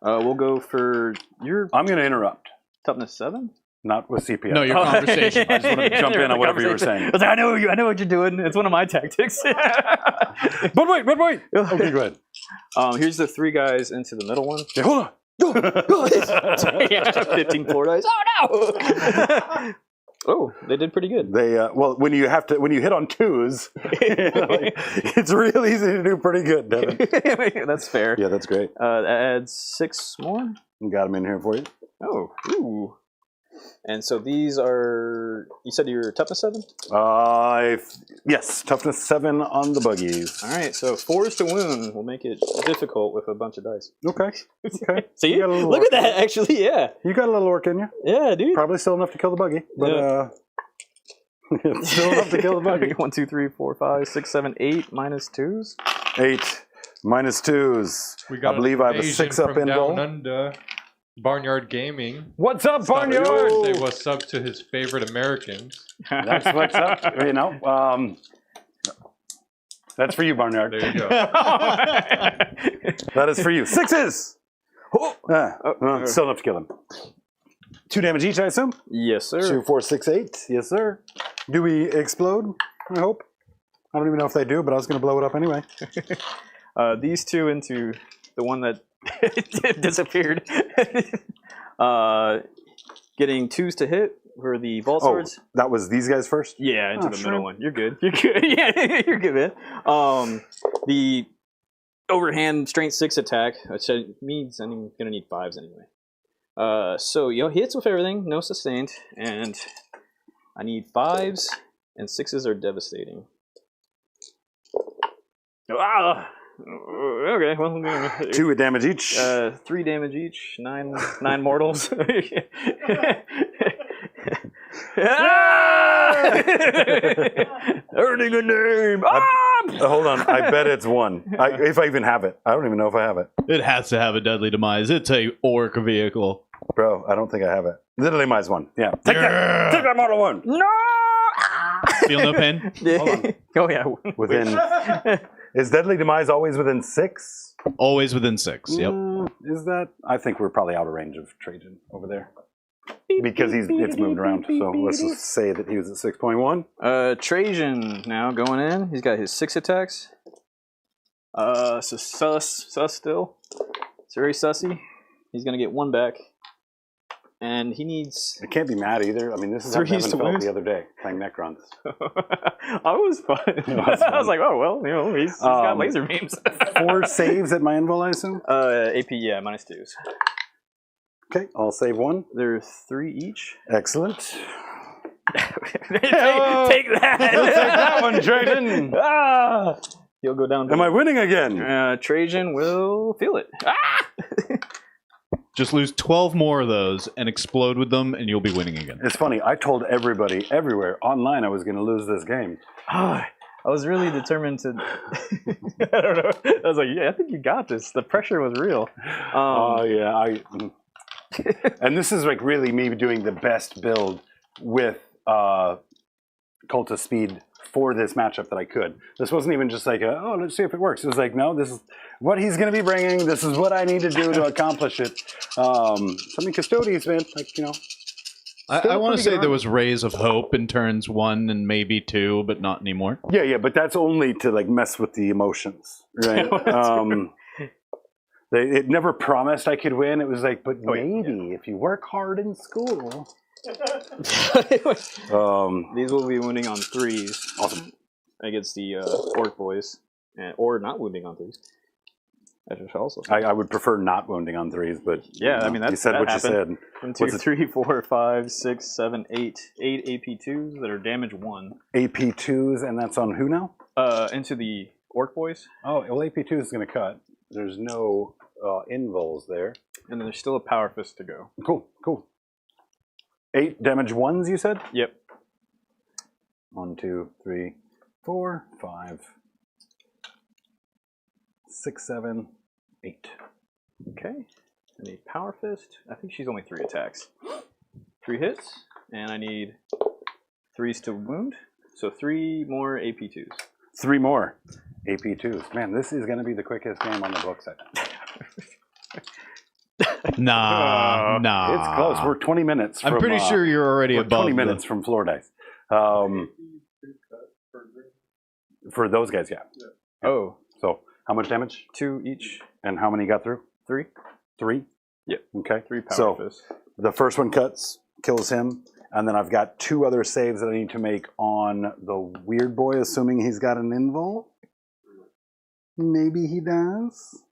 We'll go for your
I'm going to interrupt.
toughness 7.
Not with CPI.
No, your conversation.
I just wanted to jump in on whatever you were saying.
I was like, I know what you're doing. It's one of my tactics.
But wait. Okay, go ahead.
Here's the 3 guys into the middle one.
Okay, hold on.
15 floor dice. Oh no! Oh, they did pretty good.
They well, when you hit on 2s, it's real easy to do pretty good, Devin.
That's fair.
Yeah, that's great.
That adds 6 more.
Got them in here for you.
Oh, ooh. And so these are, you said your toughness 7?
Yes, toughness 7 on the buggies.
All right, so 4s to wound will make it difficult with a bunch of dice.
Okay.
See,
You got a little
look at
orc
that, actually, yeah.
You got a little orc in you.
Yeah, dude.
Probably still enough to kill the buggy, but it's still enough to kill the buggy.
1, 2, 3, 4, 5, 6, 7, 8 minus 2s.
8 minus 2s. I believe I have a 6 up in roll.
Under Barnyard Gaming.
What's up, Barnyard?
Say what's up to his favorite Americans.
That's what's up. You know, that's for you, Barnyard.
There you go.
That is for you. 6s. Still enough to kill him. 2 damage each, I assume.
Yes, sir.
2, 4, 6, 8. Yes, sir. Do we explode? I hope. I don't even know if they do, but I was going to blow it up anyway.
These 2 into the one that disappeared. Getting 2s to hit for the vault swords.
That was these guys first?
Yeah, into the
sure.
middle one. You're good. You're good. Yeah, you're good, man. The overhand strength 6 attack, which means I'm gonna need 5s anyway. So he hits with everything, no sustained, and I need 5s and 6s are devastating. Okay, well,
2 damage each.
3 damage each. 9 mortals. Earning a name.
Hold on, I bet it's 1. If I even have it. I don't even know if I have it.
It has to have a deadly demise. It's a orc vehicle.
Bro, I don't think I have it. Deadly demise 1. Yeah. Take that model 1.
No!
Feel no pain?
Oh, yeah.
Within... Is deadly demise always within 6?
Always within 6, yep.
Is that? I think we're probably out of range of Trajan over there. Because it's moved around. So let's just say that he was at 6.1.
Trajan now going in. He's got his 6 attacks. So sus still. It's very sussy. He's going to get 1 back. And he needs.
I can't be mad either. I mean, this is how
Threes
Devin
to
felt
wound?
the other day playing Necrons.
I was fun. I was like, oh well, he's got laser beams.
4 saves at my invul, I assume.
AP, yeah, -2s.
Okay, I'll save 1.
They're 3 each.
Excellent.
take that.
Take that one, Trajan.
Ah! He'll go down.
Am I winning again?
Trajan will feel it. Ah!
Just lose 12 more of those and explode with them, and you'll be winning again.
It's funny. I told everybody everywhere online I was going to lose this game.
I was really determined to. I don't know. I was like, yeah, I think you got this. The pressure was real.
Yeah. And this is like really me doing the best build with Cultist Speed for this matchup that I could. This wasn't even just like, let's see if it works. It was like, no, this is what he's going to be bringing. This is what I need to do to accomplish it. I mean, Custodes, man, like, you know.
I want to say there was Rays of Hope in turns 1 and maybe 2, but not anymore.
Yeah, but that's only to like mess with the emotions, right? It never promised I could win. It was like, but maybe if you work hard in school.
These will be wounding on 3s.
Awesome.
Against the Orc boys. Or not wounding on 3s. That should also.
I would prefer not wounding on 3s, but
yeah, I mean,
you said what you said.
1, 2, 3, 4, 5, 6, 7, 8. 8 AP2s that are damage 1.
AP2s, and that's on who now?
Into the Orc boys.
Oh, well, AP2 is going to cut. There's no invuls there.
And then there's still a Power Fist to go.
Cool. 8 damage 1s, you said?
Yep.
1, 2, 3, 4, 5, 6, 7, 8.
Okay. I need Power Fist. I think she's only 3 attacks. 3 hits, and I need 3s to wound. So 3 more AP2s.
3 more AP2s. Man, this is going to be the quickest game on the books, I think.
Nah.
It's close. We're 20 minutes from...
I'm pretty sure you're already
we're
above
20 minutes from floor dice. For those guys, yeah.
Oh.
So, how much damage?
2 each.
And how many got through?
3.
3?
Yep.
Okay.
3 Power Fists.
The first one cuts, kills him, and then I've got 2 other saves that I need to make on the weird boy, assuming he's got an invul. Maybe he does.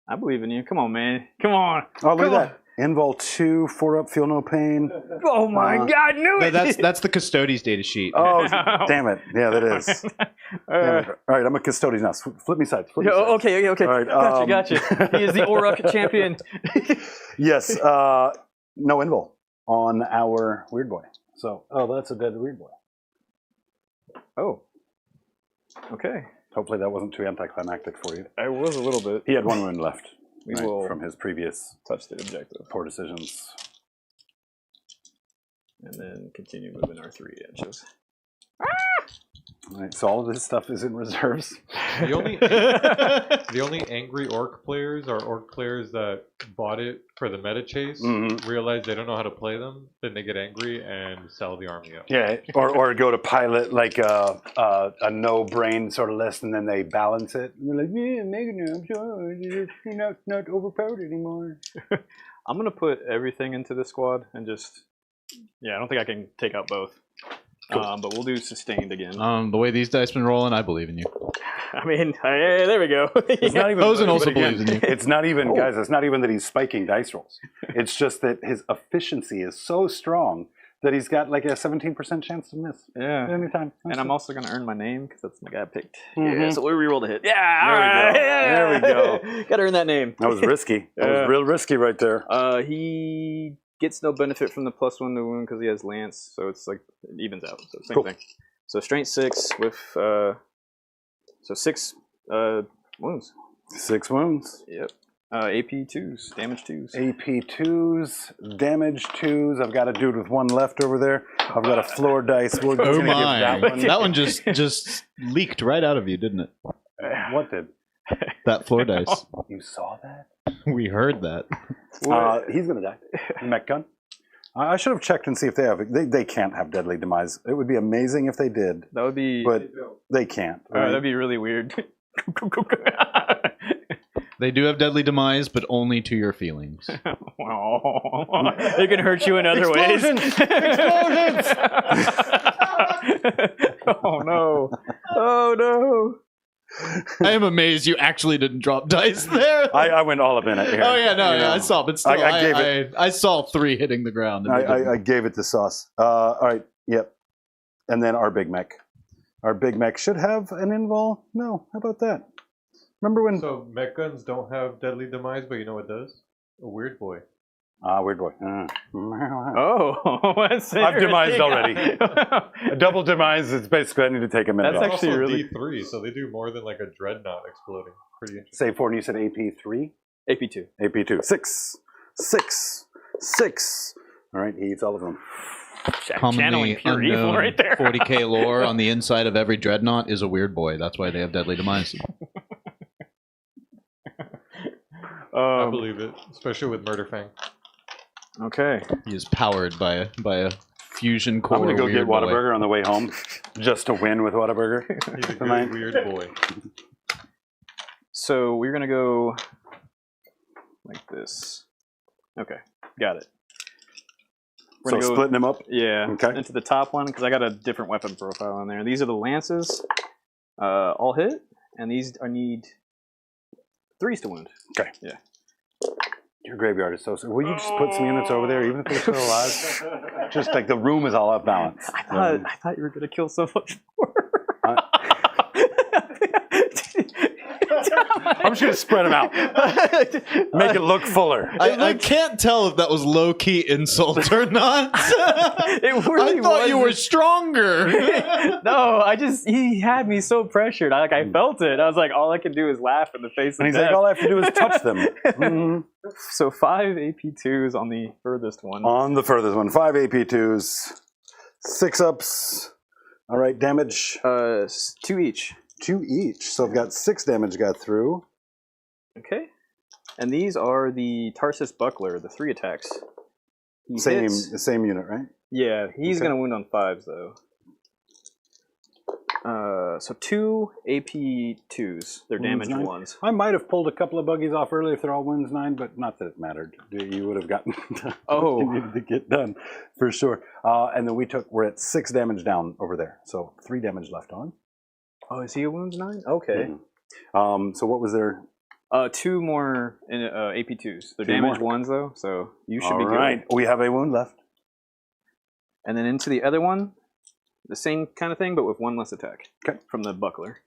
I believe in you. Come on, man. Come on.
Oh, look at that. Invul 2, 4 up, feel no pain.
Oh my God, I knew it.
That's the Custodes data sheet.
Oh, damn it. Yeah, that is. Damn it. All right, I'm a Custodes now. Flip me sides.
Okay.
All right,
Gotcha. He is the Auric Champion.
Yes, no invul on our weird boy. So, that's a dead weird boy.
Oh. Okay.
Hopefully that wasn't too anticlimactic for you.
I was a little bit.
He had 1 wound left.
We will
from his previous
touch the objective.
poor decisions.
And then continue moving our 3 inches.
All right, so all of this stuff is in reserves.
The only angry orc players are orc players that bought it for the meta chase, realize they don't know how to play them, then they get angry and sell the army up.
Yeah, or go to pilot like a no brain sort of list, and then they balance it. And they're like, yeah, maybe I'm sure you're not overpowered anymore.
I'm gonna put everything into the squad and just I don't think I can take out both. Cool. But we'll do sustained again.
The way these dice been rolling, I believe in you.
I mean, there we go.
It's not even,
Posen also believes in you.
It's not even, guys, it's not even that he's spiking dice rolls. It's just that his efficiency is so strong that he's got like a 17% chance to miss.
Yeah.
Anytime.
And I'm also going to earn my name because that's my guy I picked. Yeah, so we rerolled a hit. Yeah,
There we go.
Yeah.
There we go.
Got to earn that name.
That was risky. That was real risky right there.
He gets no benefit from the +1 to wound because he has lance, so it's like it evens out. So same thing. So strength 6 with 6 wounds.
6 wounds.
Yep. AP 2s, damage 2s.
AP 2s, damage 2s. I've got a dude with 1 left over there. I've got a floor dice. We're
Oh
gonna
my!
give that one.
That one just leaked right out of you, didn't it?
What did?
That floor dice.
You saw that?
We heard that.
He's gonna die. Mech gun. I should have checked and see if they have. They can't have deadly demise. It would be amazing if they did.
That would be.
But they can't. Right?
That'd be really weird.
They do have deadly demise, but only to your feelings.
It can hurt you in other ways. Explosions! Oh no! Oh no!
I am amazed you actually didn't drop dice there.
I went all up in it here.
Oh yeah, no,
You know.
I saw, but still,
I gave it.
I saw 3 hitting the ground. And
I gave it the sauce. All right, yep. And then our big mech. Our big mech should have an invul. No, how about that? Remember when?
So mech guns don't have deadly demise, but you know what does? A weird boy.
Weird boy.
Oh, that's
I've demised
interesting.
already. A double demise is basically I need to take a minute.
That's
off.
actually
Also
really-
D3, so they do more than like a dreadnought exploding. Pretty interesting.
Say 4, and you said AP3?
AP2.
AP2. 6. 6. All right, he eats all of them.
commonly
Channeling pure evil
unknown
right there.
40k lore on the inside of every dreadnought is a weird boy. That's why they have deadly demise.
I believe it, especially with Murderfang.
Okay.
He is powered by a fusion core.
I'm going to go get
weird boy.
Whataburger on the way home just to win with Whataburger.
He's a
Tonight.
good weird boy.
So we're gonna go like this. Okay, got it. We're
So
gonna go,
splitting him up.
yeah,
Okay.
into the top one because I got a different weapon profile on there. These are the lances, all hit, and these need 3s to wound.
Okay.
Yeah.
Your graveyard is so. Will you just put some units over there, even if they're still alive? Just like the room is all off balance.
I thought you were gonna kill so much more.
I'm just gonna spread them out, make it look fuller.
I can't tell if that was low key insult or not.
It really
I thought you were
wasn't.
stronger.
No, he had me so pressured. I felt it. I was like, all I can do is laugh in the face
And
of
he's like,
death.
all I have to do is touch them. Mhm.
So 5 AP2s on the furthest one.
On the furthest one, 5 AP2s, 6 ups. All right, damage
2 each.
2 each. So I've got 6 damage got through.
Okay. And these are the Tarsus Buckler, the 3 attacks. He
Same
hits-
same unit, right?
Yeah, he's
Okay.
going to wound on 5s, though. So 2 AP2s. They're
Wounds
damage
9.
1s.
I might have pulled a couple of buggies off early if they're all wounds 9, but not that it mattered. You would have gotten
Oh.
what you needed to get done for sure. And then we're at 6 damage down over there, so 3 damage left on.
Oh, is he a wounds 9? Okay.
So what was there?
2 more in, AP2s. They're
2
damage
more.
1s, though, so you should
All
be
right,
good.
we have a wound left.
And then into the other one, the same kind of thing, but with 1 less attack.
Okay.
From the buckler.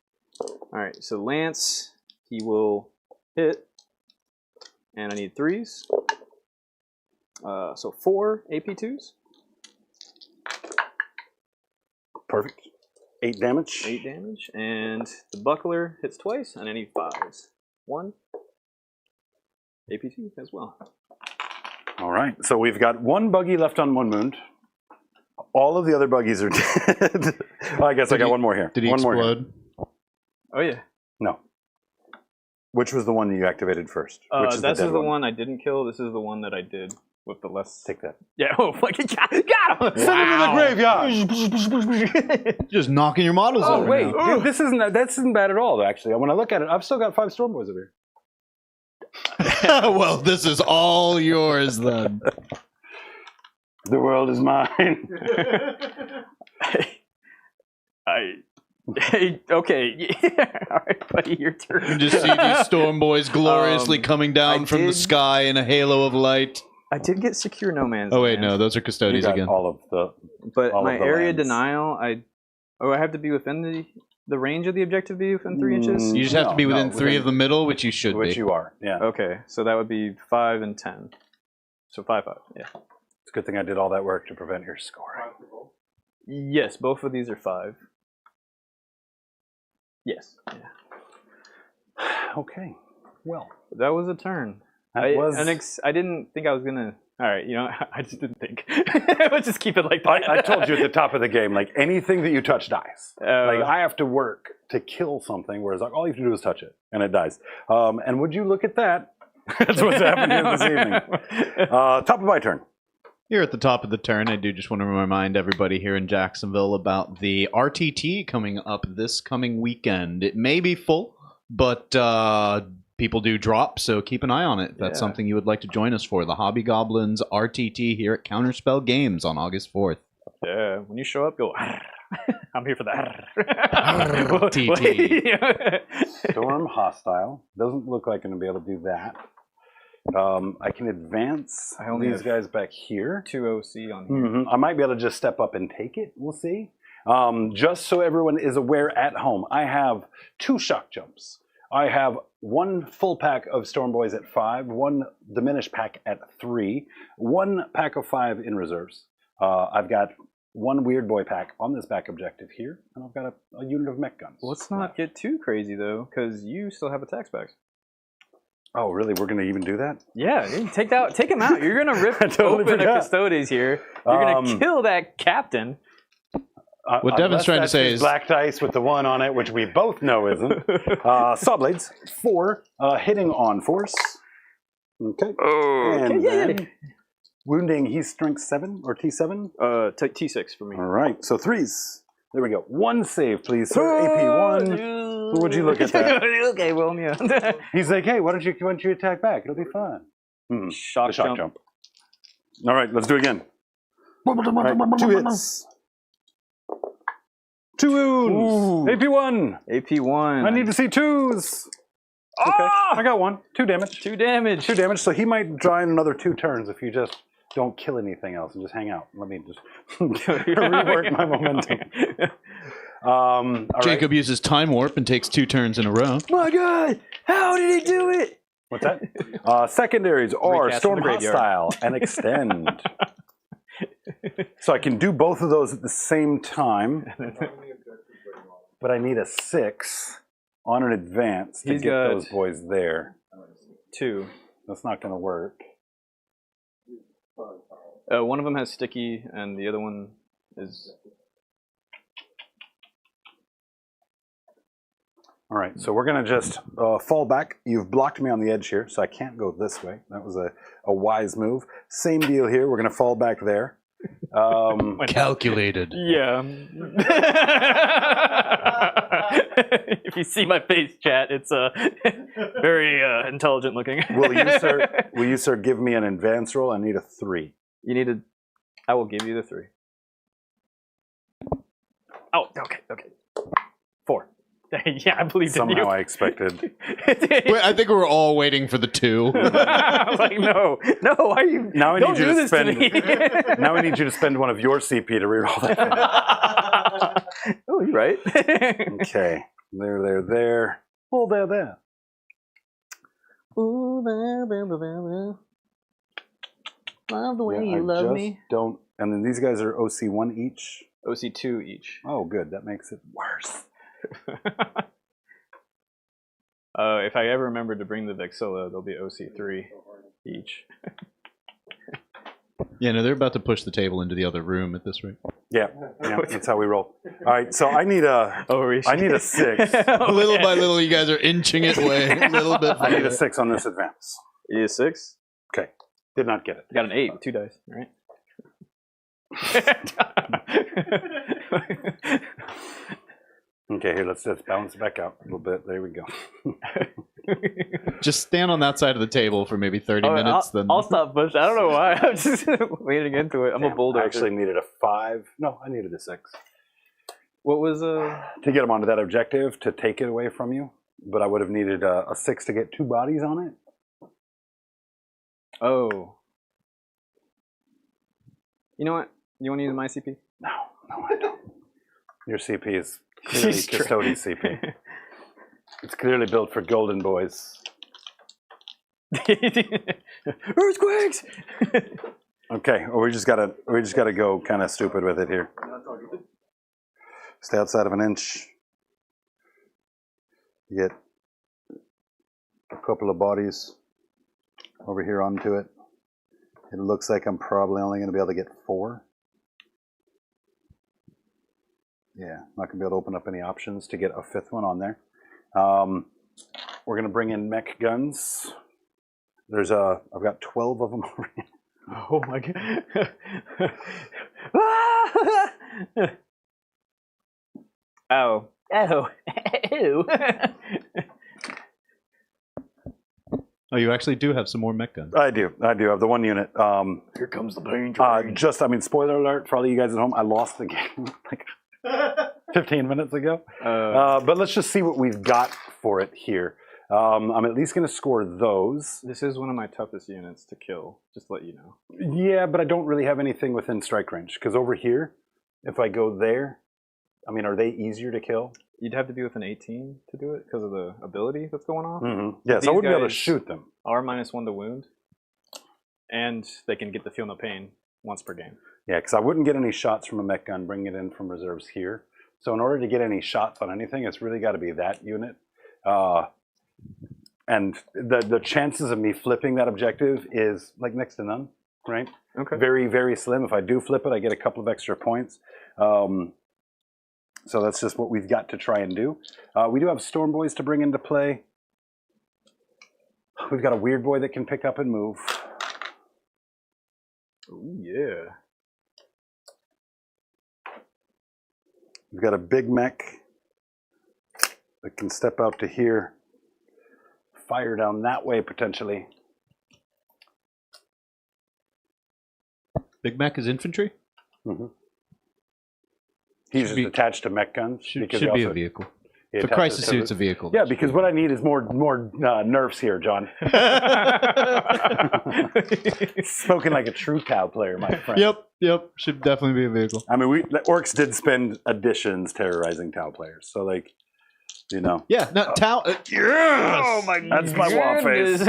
All right, so Lance, he will hit, and I need 3s. So 4 AP2s,
Perfect. 8 damage.
8 damage, and the buckler hits twice, and I need 5s. 1 AP2 as well.
All right, so we've got 1 buggy left on 1 wound. All of the other buggies are dead. Well, I guess I got 1 more here.
Did he
one More here.
explode?
Oh yeah,
No. Which was the one you activated first? Which is
this
dead
is the one I didn't kill. This is the one that I did with the less.
Take that.
Yeah. Oh, fucking got him!
Send him to the graveyard.
Just knocking your models
Oh
over
wait,
now.
dude, this isn't bad at all. Actually, when I look at it, I've still got 5 storm boys over here.
Well, this is all yours then.
The world is mine.
Okay. All right, buddy, your
You
turn.
just see these storm boys gloriously coming down
I
from the
did-
sky in a halo of light.
I did get secure no man's
Oh wait,
land,
no, those are
You
custodians
got
again.
all of the.
but
all
my
of the
area
lands.
denial, I have to be within the range of the objective, be within 3 inches.
You just have to be within
no,
3 of the middle, which you should
Which
be.
you are. Yeah.
Okay, so that would be 5 and 10. So 5, 5. Yeah.
It's a good thing I did all that work to prevent your scoring.
Yes, both of these are 5. Yes. Yeah.
Okay. Well,
That was a turn.
that was.
I didn't think I was gonna. All right, I just didn't think. Let's just keep it like that.
I told you at the top of the game, like anything that you touch dies. Like
Uh,
I have to work to kill something, whereas like all you have to do is touch it, and it dies. And would you look at that? That's what's happening this evening. Top of my turn.
Here at the top of the turn, I do just want to remind everybody here in Jacksonville about the RTT coming up this coming weekend. It may be full, but people do drop, so keep an eye on it. If that's something you would like to join us for. The Hobby Goblins RTT here at Counterspell Games on August 4th.
Yeah, when you show up, go. I'm here for that.
Storm hostile. Doesn't look like I'm going to be able to do that. I can advance
I only
these
have
guys back here.
2 OC on here.
I might be able to just step up and take it. We'll see. Just so everyone is aware at home, I have 2 shock jumps. I have 1 full pack of Storm Boys at 5, 1 diminished pack at 3, 1 pack of 5 in reserves. I've got 1 Weird Boy pack on this back objective here, and I've got a unit of mech guns.
Let's not get too crazy though, because you still have attacks back.
Oh, really? We're going to even do that?
Yeah, take him out. You're gonna rip open a Custodes here. You're gonna kill that captain.
What Devin's trying to say is
black dice with the 1 on it, which we both know isn't. Sawblades 4, hitting on force. Okay. And then wounding. He's strength 7 or T7.
T6 for me.
All right. So 3s. There we go. 1 save, please, sir. AP 1. Would you look at that?
Okay, well, yeah.
He's like, hey, why don't you attack back? It'll be fun.
Shock jump.
All right, let's do it again. All right, 2 hits. 2 wounds. AP 1.
AP 1.
I need to see 2s. Okay, I got 1. 2 damage.
2 damage.
2 damage. So he might draw in another 2 turns if you just don't kill anything else and just hang out. Let me just rework my momentum.
Jacob uses Time Warp and takes 2 turns in a row.
My God, how did he do it?
What's that? Secondaries are
Recast
Storm
from the graveyard.
Hostile and Extend. So I can do both of those at the same time. But I need a 6 on an advance to
He's
get
got
those boys there.
2.
That's not going to work.
One of them has sticky, and the other one is.
All right, so we're going to just fall back. You've blocked me on the edge here, so I can't go this way. That was a wise move. Same deal here. We're going to fall back there.
Calculated.
Yeah. If you see my face, chat, it's very intelligent looking.
Will you, sir, give me an advance roll? I need a 3.
You need to. I will give you the 3. Oh, okay. 4. Yeah, I believe in you.
Somehow I expected.
Wait, I think we're all waiting for the 2.
I was like, no, are you?
Now I
don't
need you
do
to
this
spend.
to me.
Now I need you to spend one of your CP to reroll that.
Oh, you're right.
Okay, there. Oh, there.
Ooh, love the way
Yeah,
you love
just
me.
Don't. And then these guys are OC1 each.
OC2 each.
Oh, good. That makes it worse.
If I ever remember to bring the Vexilla, they'll be OC3 each.
Yeah, no, they're about to push the table into the other room at this rate.
Yeah, that's how we roll. All right, so I need a 6.
Little by little, you guys are inching it away a little bit.
I need a 6 on this advance.
You need a 6?
Okay, did not get it.
Got an 8, 2 dice, right?
Okay, here, let's balance it back out a little bit. There we go.
Just stand on that side of the table for maybe 30 minutes.
I'll stop pushing. I don't know why. I'm just leaning into it. I'm a bulldozer.
I actually needed a 5. No, I needed a 6.
What was
to get them onto that objective to take it away from you? But I would have needed a 6 to get 2 bodies on it.
Oh. You know what? You want to use my CP?
No, I don't. Your CP is clearly Custodes CP. It's clearly built for golden boys.
Earthquakes!
Okay, well, we just gotta go kind of stupid with it here. Stay outside of an inch. Get a couple of bodies over here onto it. It looks like I'm probably only going to be able to get 4. Yeah, not going to be able to open up any options to get a 5th one on there. We're going to bring in mech guns. I've got 12 of them already.
Oh my god. Ow. Ew.
Oh, you actually do have some more mech guns.
I do have the one unit.
Here comes the pain train.
Spoiler alert for all of you guys at home, I lost the game like 15 minutes ago. But let's just see what we've got for it here. I'm at least going to score those.
This is one of my toughest units to kill, just to let you know.
Yeah, but I don't really have anything within strike range. Because over here, if I go there, I mean, are they easier to kill?
You'd have to be with an 18 to do it because of the ability that's going on.
Mm-hmm. Yes,
These
I wouldn't be able to
guys
shoot them.
are -1 to wound, and they can get the feel no pain once per game.
Yeah, because I wouldn't get any shots from a mech gun, bringing it in from reserves here. So in order to get any shots on anything, it's really got to be that unit. And the chances of me flipping that objective is like next to none, right?
Okay.
Very, very slim. If I do flip it, I get a couple of extra points. So that's just what we've got to try and do. We do have Storm Boys to bring into play. We've got a Weird Boy that can pick up and move.
Ooh, yeah.
We've got a big mech that can step out to here, fire down that way potentially.
Big Mac is infantry?
Mm-hmm. He's just attached to mech guns.
Should be a vehicle.
he
For
attaches
crisis
to
suit's
the-
a vehicle.
Yeah, because what I need is more nerfs here, John. Spoken like a true cow player, my friend.
Yep. Should definitely be a vehicle.
I mean, the Orcs did spend editions terrorizing Tau players, so like, you know.
Yeah, no, Tau.
Yes!
Oh my
That's my wall face.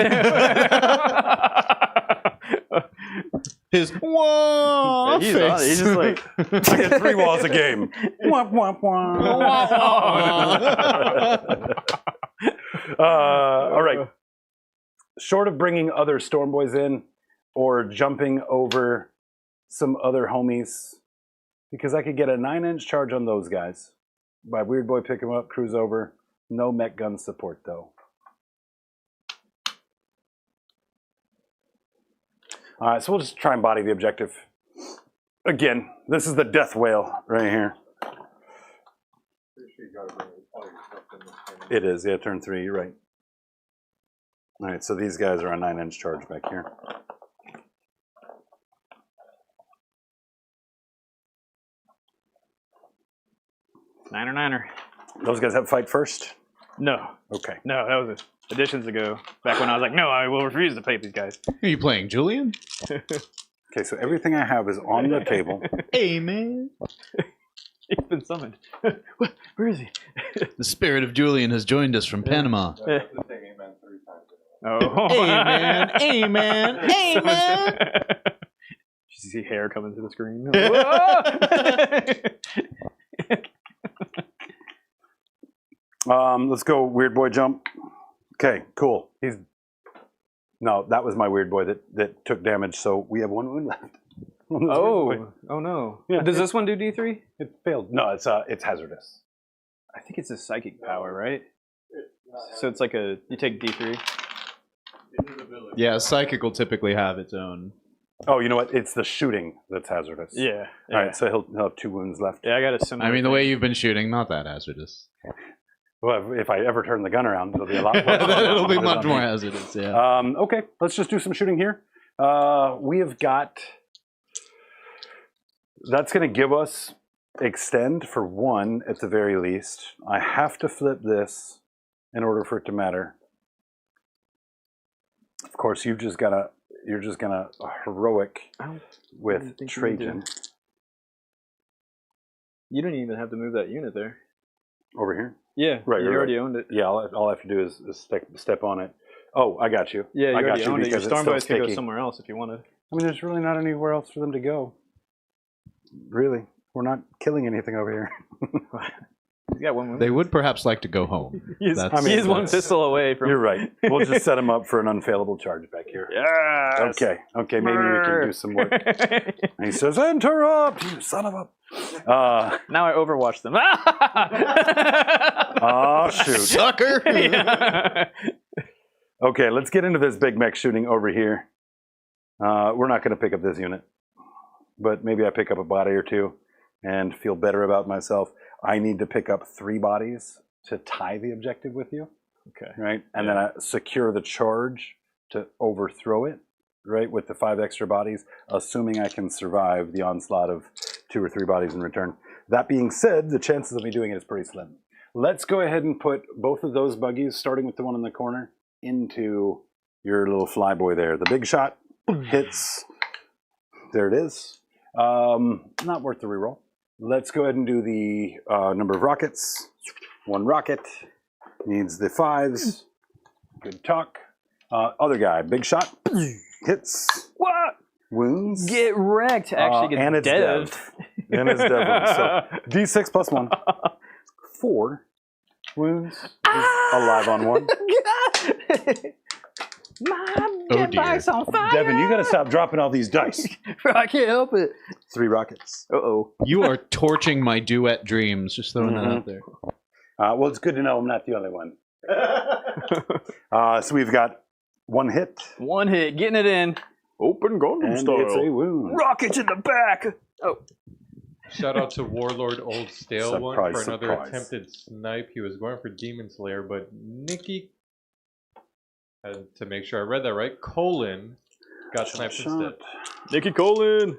His wah
He's
face.
on it. He's just like,
I get 3 walls a game. Womp, womp, womp. All right. Short of bringing other Storm Boys in or jumping over some other homies, because I could get a 9-inch charge on those guys. My Weird Boy pick him up, cruise over. No mech gun support, though. All right, so we'll just try and body the objective. Again, this is the death whale right here.
Pretty sure you gotta bring all your stuff in this thing.
It is, yeah, turn 3, you're right. All right, so these guys are on 9-inch charge back here.
Niner.
Those guys have fight first?
No,
Okay.
that was editions ago. Back when I was like, no, I will refuse to play these guys.
Are you playing Julian?
Okay, so everything I have is on the table.
Hey, man.
He's been summoned. Where is he?
The spirit of Julian has joined us from Panama.
That's the thing, amen, 3 times.
Oh,
Hey, man. Hey, man. Hey, man.
You see hair coming through the screen.
Let's go Weird Boy jump. Okay, cool. No, that was my Weird Boy that took damage, so we have 1 wound left.
Oh no.
Yeah.
Does this one do D3?
It failed. No, it's hazardous.
I think it's a psychic power, right? So it's like you take D3.
Yeah, Psychic will typically have its own.
Oh, you know what? It's the shooting that's hazardous.
Yeah.
All right, so he'll have 2 wounds left.
Yeah, I got a similar.
I mean, the
thing.
way you've been shooting, not that hazardous.
Well, if I ever turn the gun around, it'll be a lot more.
It'll be much more hazardous, yeah.
Okay, let's just do some shooting here. We have got... That's going to give us extend for 1 at the very least. I have to flip this in order for it to matter. Of course, you're just gonna heroic with
think you
Trajan
You don't even have to move that unit there.
over here.
Yeah,
Right,
you
right,
already owned it.
Yeah, all I have to do is step on it. Oh, I got you.
Yeah, you
I got
already
you
owned it. Your
because it's
Storm
still
Boys could go
sticky.
somewhere else if you wanted.
I mean, there's really not anywhere else for them to go. Really, we're not killing anything over here.
He's got 1 wound.
They would perhaps like to go home.
He's,
That's-
he is 1
that's-
pistol away from.
You're right. We'll just set them up for an unfailable charge back here.
Yes.
Okay, maybe we can do some work. And he says, "Interrupt, you son of a."
Now I overwatch them.
Oh shoot!
Sucker!
Yeah.
Okay, let's get into this big mech shooting over here. We're not going to pick up this unit, but maybe I pick up a body or 2 and feel better about myself. I need to pick up 3 bodies to tie the objective with you.
Okay.
Right, and then I secure the charge to overthrow it, right, with the 5 extra bodies, assuming I can survive the onslaught of 2 or 3 bodies in return. That being said, the chances of me doing it is pretty slim. Let's go ahead and put both of those buggies, starting with the one in the corner, into your little flyboy there. The big shot hits. There it is. Not worth the reroll. Let's go ahead and do the number of rockets. 1 rocket. Needs the 5s. Good talk. Other guy, big shot. Hits.
What?
Wounds.
Get wrecked. Actually, gets
and it's
devved.
dev. And it's dev one. So D6 plus 1. 4 wounds. Alive on 1.
My
Oh,
jet
dear.
bike's on fire.
Devin, you got to stop dropping all these dice.
I can't help it.
3 rockets.
Uh-oh.
You are torching my duet dreams. Just throwing that out there.
Well, it's good to know I'm not the only one. So we've got 1 hit.
1 hit, getting it in.
Open Gundam
And
style.
it's a wound.
Rockets in the back. Oh.
Shout out to Warlord Old Stale One
Surprise,
for another
surprise.
attempted snipe. He was going for Demon Slayer, but Nikki, and to make sure I read that right, Colin got sniped instead.
Nikki Colin.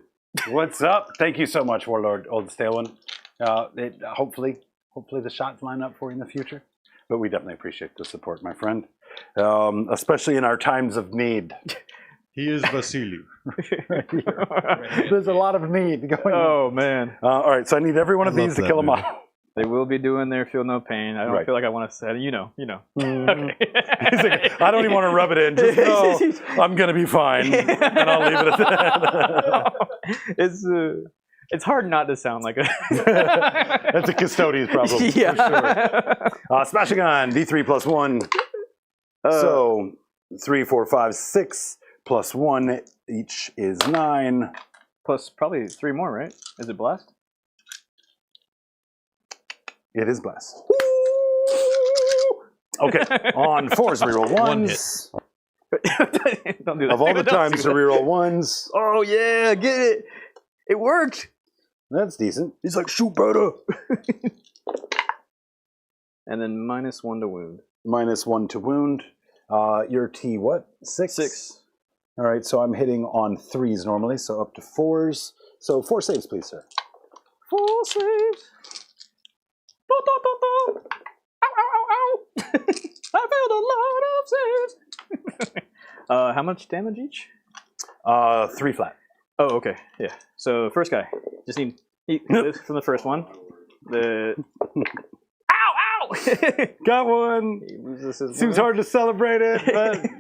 What's up? Thank you so much, Warlord Old Stale One. Hopefully the shots line up for you in the future. But we definitely appreciate the support, my friend. Especially in our times of need.
He is Vasily.
There's a lot of need going on.
Oh, man.
All right, so I need every one of these to
that
kill them
movie.
off.
They will be doing their feel no pain. I don't
Right.
feel like I want to say it. You know.
Mm-hmm.
Okay.
He's like, I don't even want to rub it in. Just know I'm going to be fine. And I'll leave it at that.
It's hard not to sound like a...
That's a Custodes problem.
Yeah.
For sure. Smashing on D3 plus 1. So 3, 4, 5, 6 plus 1 each is 9.
Plus probably 3 more, right? Is it blast?
It is blast. Okay, on 4s, reroll 1s.
Don't do that.
Of all the
Don't
times
do
to
that.
reroll 1s,
Oh, yeah, get it. It worked.
that's decent. He's like, shoot, brother.
And then -1 to wound.
-1 to wound. Your T, what? 6?
6.
All right, so I'm hitting on 3s normally, so up to 4s. So 4 saves, please, sir.
4 saves. Do, do, do, do. Ow, ow, ow, ow. I failed a lot of saves. How much damage each?
3 flat.
Oh, okay. Yeah. So first guy. Just need this from the first one. The ow, ow.
Got one.
He loses his
Seems
wound.
hard to celebrate it, but I'm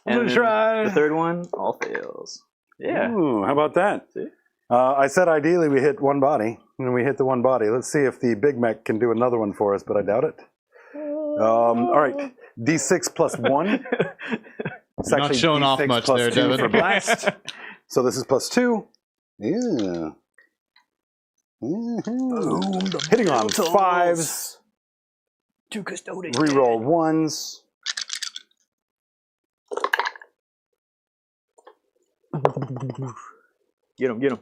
And
gonna
then
try.
The third one all fails. Yeah.
Ooh, how about that?
See?
I said ideally we hit 1 body, and we hit the 1 body. Let's see if the Big Mac can do another one for us, but I doubt it. All right, D6 plus 1. It's
You're not showing off
D6
much
plus
there,
2
Devin.
for blast. So this is plus 2. Yeah. Mhm. Hitting on 5s.
2 custodians.
Reroll 1s.
Get him, get him.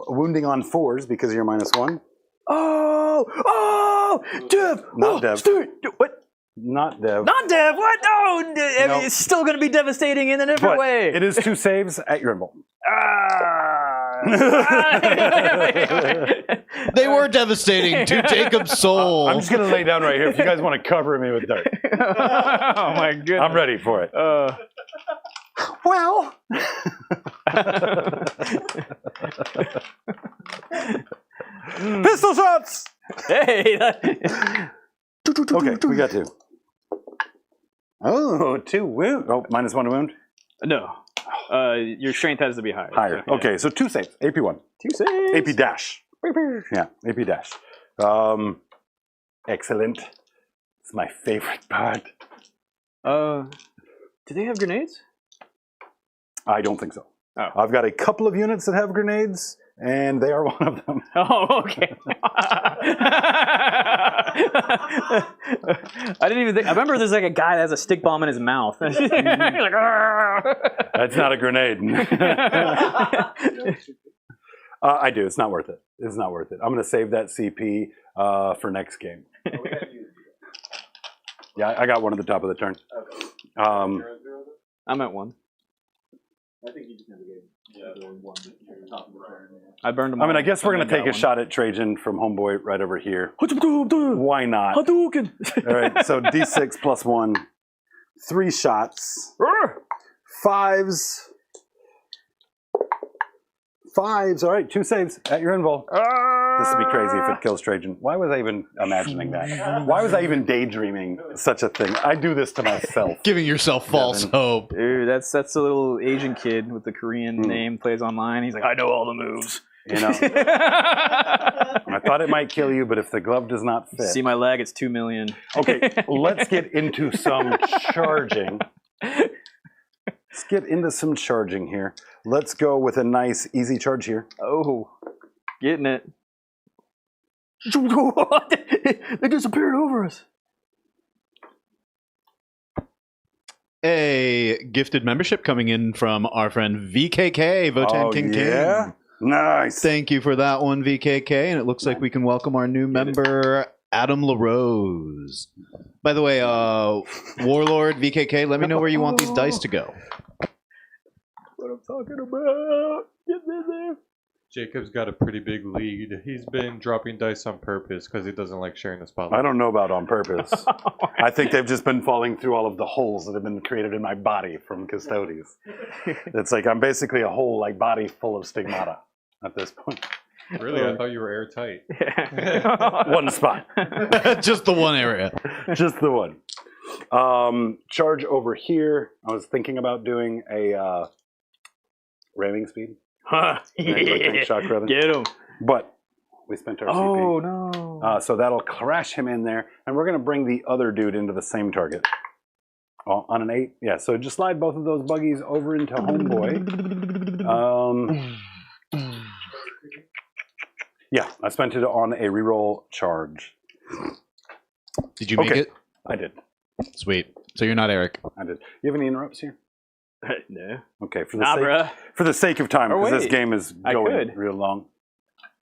Wounding on 4s because you're -1.
Oh, Dev.
Not Dev.
Stuart. What?
Not Dev.
Not Dev. What? No. I mean,
Nope.
it's still going to be devastating in a different
But
way.
it is 2 saves at your invuln.
They were devastating to Jacob's soul.
I'm just going to lay down right here if you guys want to cover me with dirt.
Oh my goodness.
I'm ready for it. Well. Pistol shots!
Hey.
Okay, we got 2. Oh, 2 wound. Oh, -1 to wound.
No. Your strength has to be higher.
Higher.
So, yeah.
Okay, so 2 saves. AP 1.
2 saves.
AP dash. Yeah, AP dash. Excellent. It's my favorite part.
Do they have grenades?
I don't think so.
Oh.
I've got a couple of units that have grenades, and they are one of them.
Oh, okay. I didn't even think. I remember there's like a guy that has a stick bomb in his mouth. Like,
That's not a grenade. I do. It's not worth it. It's not worth it. I'm going to save that CP for next game. Yeah, I got one at the top of the turn.
I'm at 1.
I think you just never gave one top of the turn.
I burned them
I mean,
all,
I guess we're
and
going to
then
take
got
a
one.
shot at Trajan from Homeboy right over here. Why not?
Hadouken!
All right, so D6 plus 1. 3 shots. 5s. 5s. All right, 2 saves at your invul. This would be crazy if it kills Trajan. Why was I even imagining that? Why was I even daydreaming such a thing? I do this to myself.
Giving yourself false hope.
Dude, that's a little Asian kid with the Korean name, plays online. He's like, I know all the moves.
You know, I thought it might kill you, but if the glove does not fit.
See my leg? It's 2 million.
Okay, let's get into some charging. Let's get into some charging here. Let's go with a nice, easy charge here.
Oh, getting it. They disappeared over us.
A gifted membership coming in from our friend VKK, Votan King
yeah?
King.
Nice.
Thank you for that one, VKK. And it looks like we can welcome our new member, Adam LaRose. By the way, Warlord VKK, let me know where you want these dice to go.
What I'm talking about. Get in there.
Jacob's got a pretty big lead. He's been dropping dice on purpose because he doesn't like sharing the spotlight.
I don't know about on purpose. I think they've just been falling through all of the holes that have been created in my body from Custodes. It's like I'm basically a whole body full of stigmata at this point.
Really? I thought you were airtight.
One spot.
Just the one area.
Just the one. Charge over here. I was thinking about doing a ramming speed. Shock
Get him.
But we spent our CP.
Oh, no.
So that'll crash him in there. And we're going to bring the other dude into the same target. On an 8. Yeah, so just slide both of those buggies over into Homeboy. Yeah, I spent it on a reroll charge.
Did you make it?
I did.
Sweet. So you're not Eric.
I did. You have any interrupts here?
No.
Okay, for the sake of time,
Or
because this
wait,
game is
I
going
could.
real long.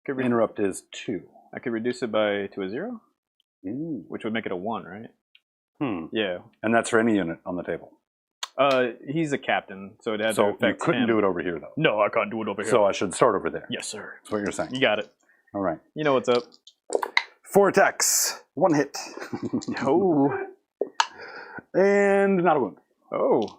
Interrupt is 2.
I could reduce it to a 0, which would make it a 1, right? Yeah.
And that's for any unit on the table.
He's a captain, so it had to
So you
affect
couldn't
him.
do it over here, though.
No, I can't do it over here.
So I should start over there.
Yes, sir.
That's what you're saying.
You got it.
All right.
You know what's up.
4 attacks. 1 hit.
Oh.
And not a wound.
Oh.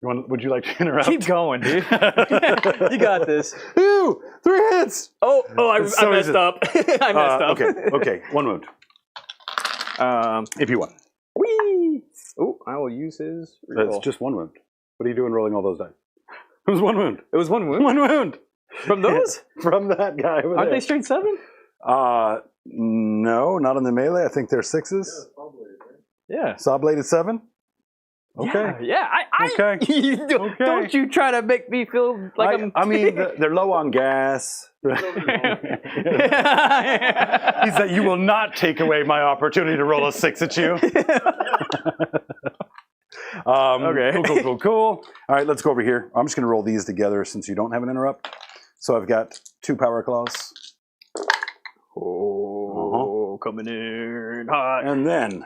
Would you like to interrupt?
Keep going, dude. You got this.
Ooh, 3 hits.
I
So
messed
easy.
up. I messed up.
Okay. 1 wound. If you want.
Whee! Oh, I will use his reroll.
That's just 1 wound. What are you doing rolling all those dice? It was 1 wound.
It was 1 wound?
1 wound.
From those?
From that guy over
Aren't
there.
they straight 7?
No, not on the melee. I think they're 6s.
Yeah.
Saw blade is 7? Okay.
Yeah.
Okay.
Don't you try to make me feel like
I mean, they're low on gas. He said, you will not take away my opportunity to roll a 6 at you.
Okay.
Cool. All right, let's go over here. I'm just going to roll these together since you don't have an interrupt. So I've got 2 power claws.
Coming in hot.
And then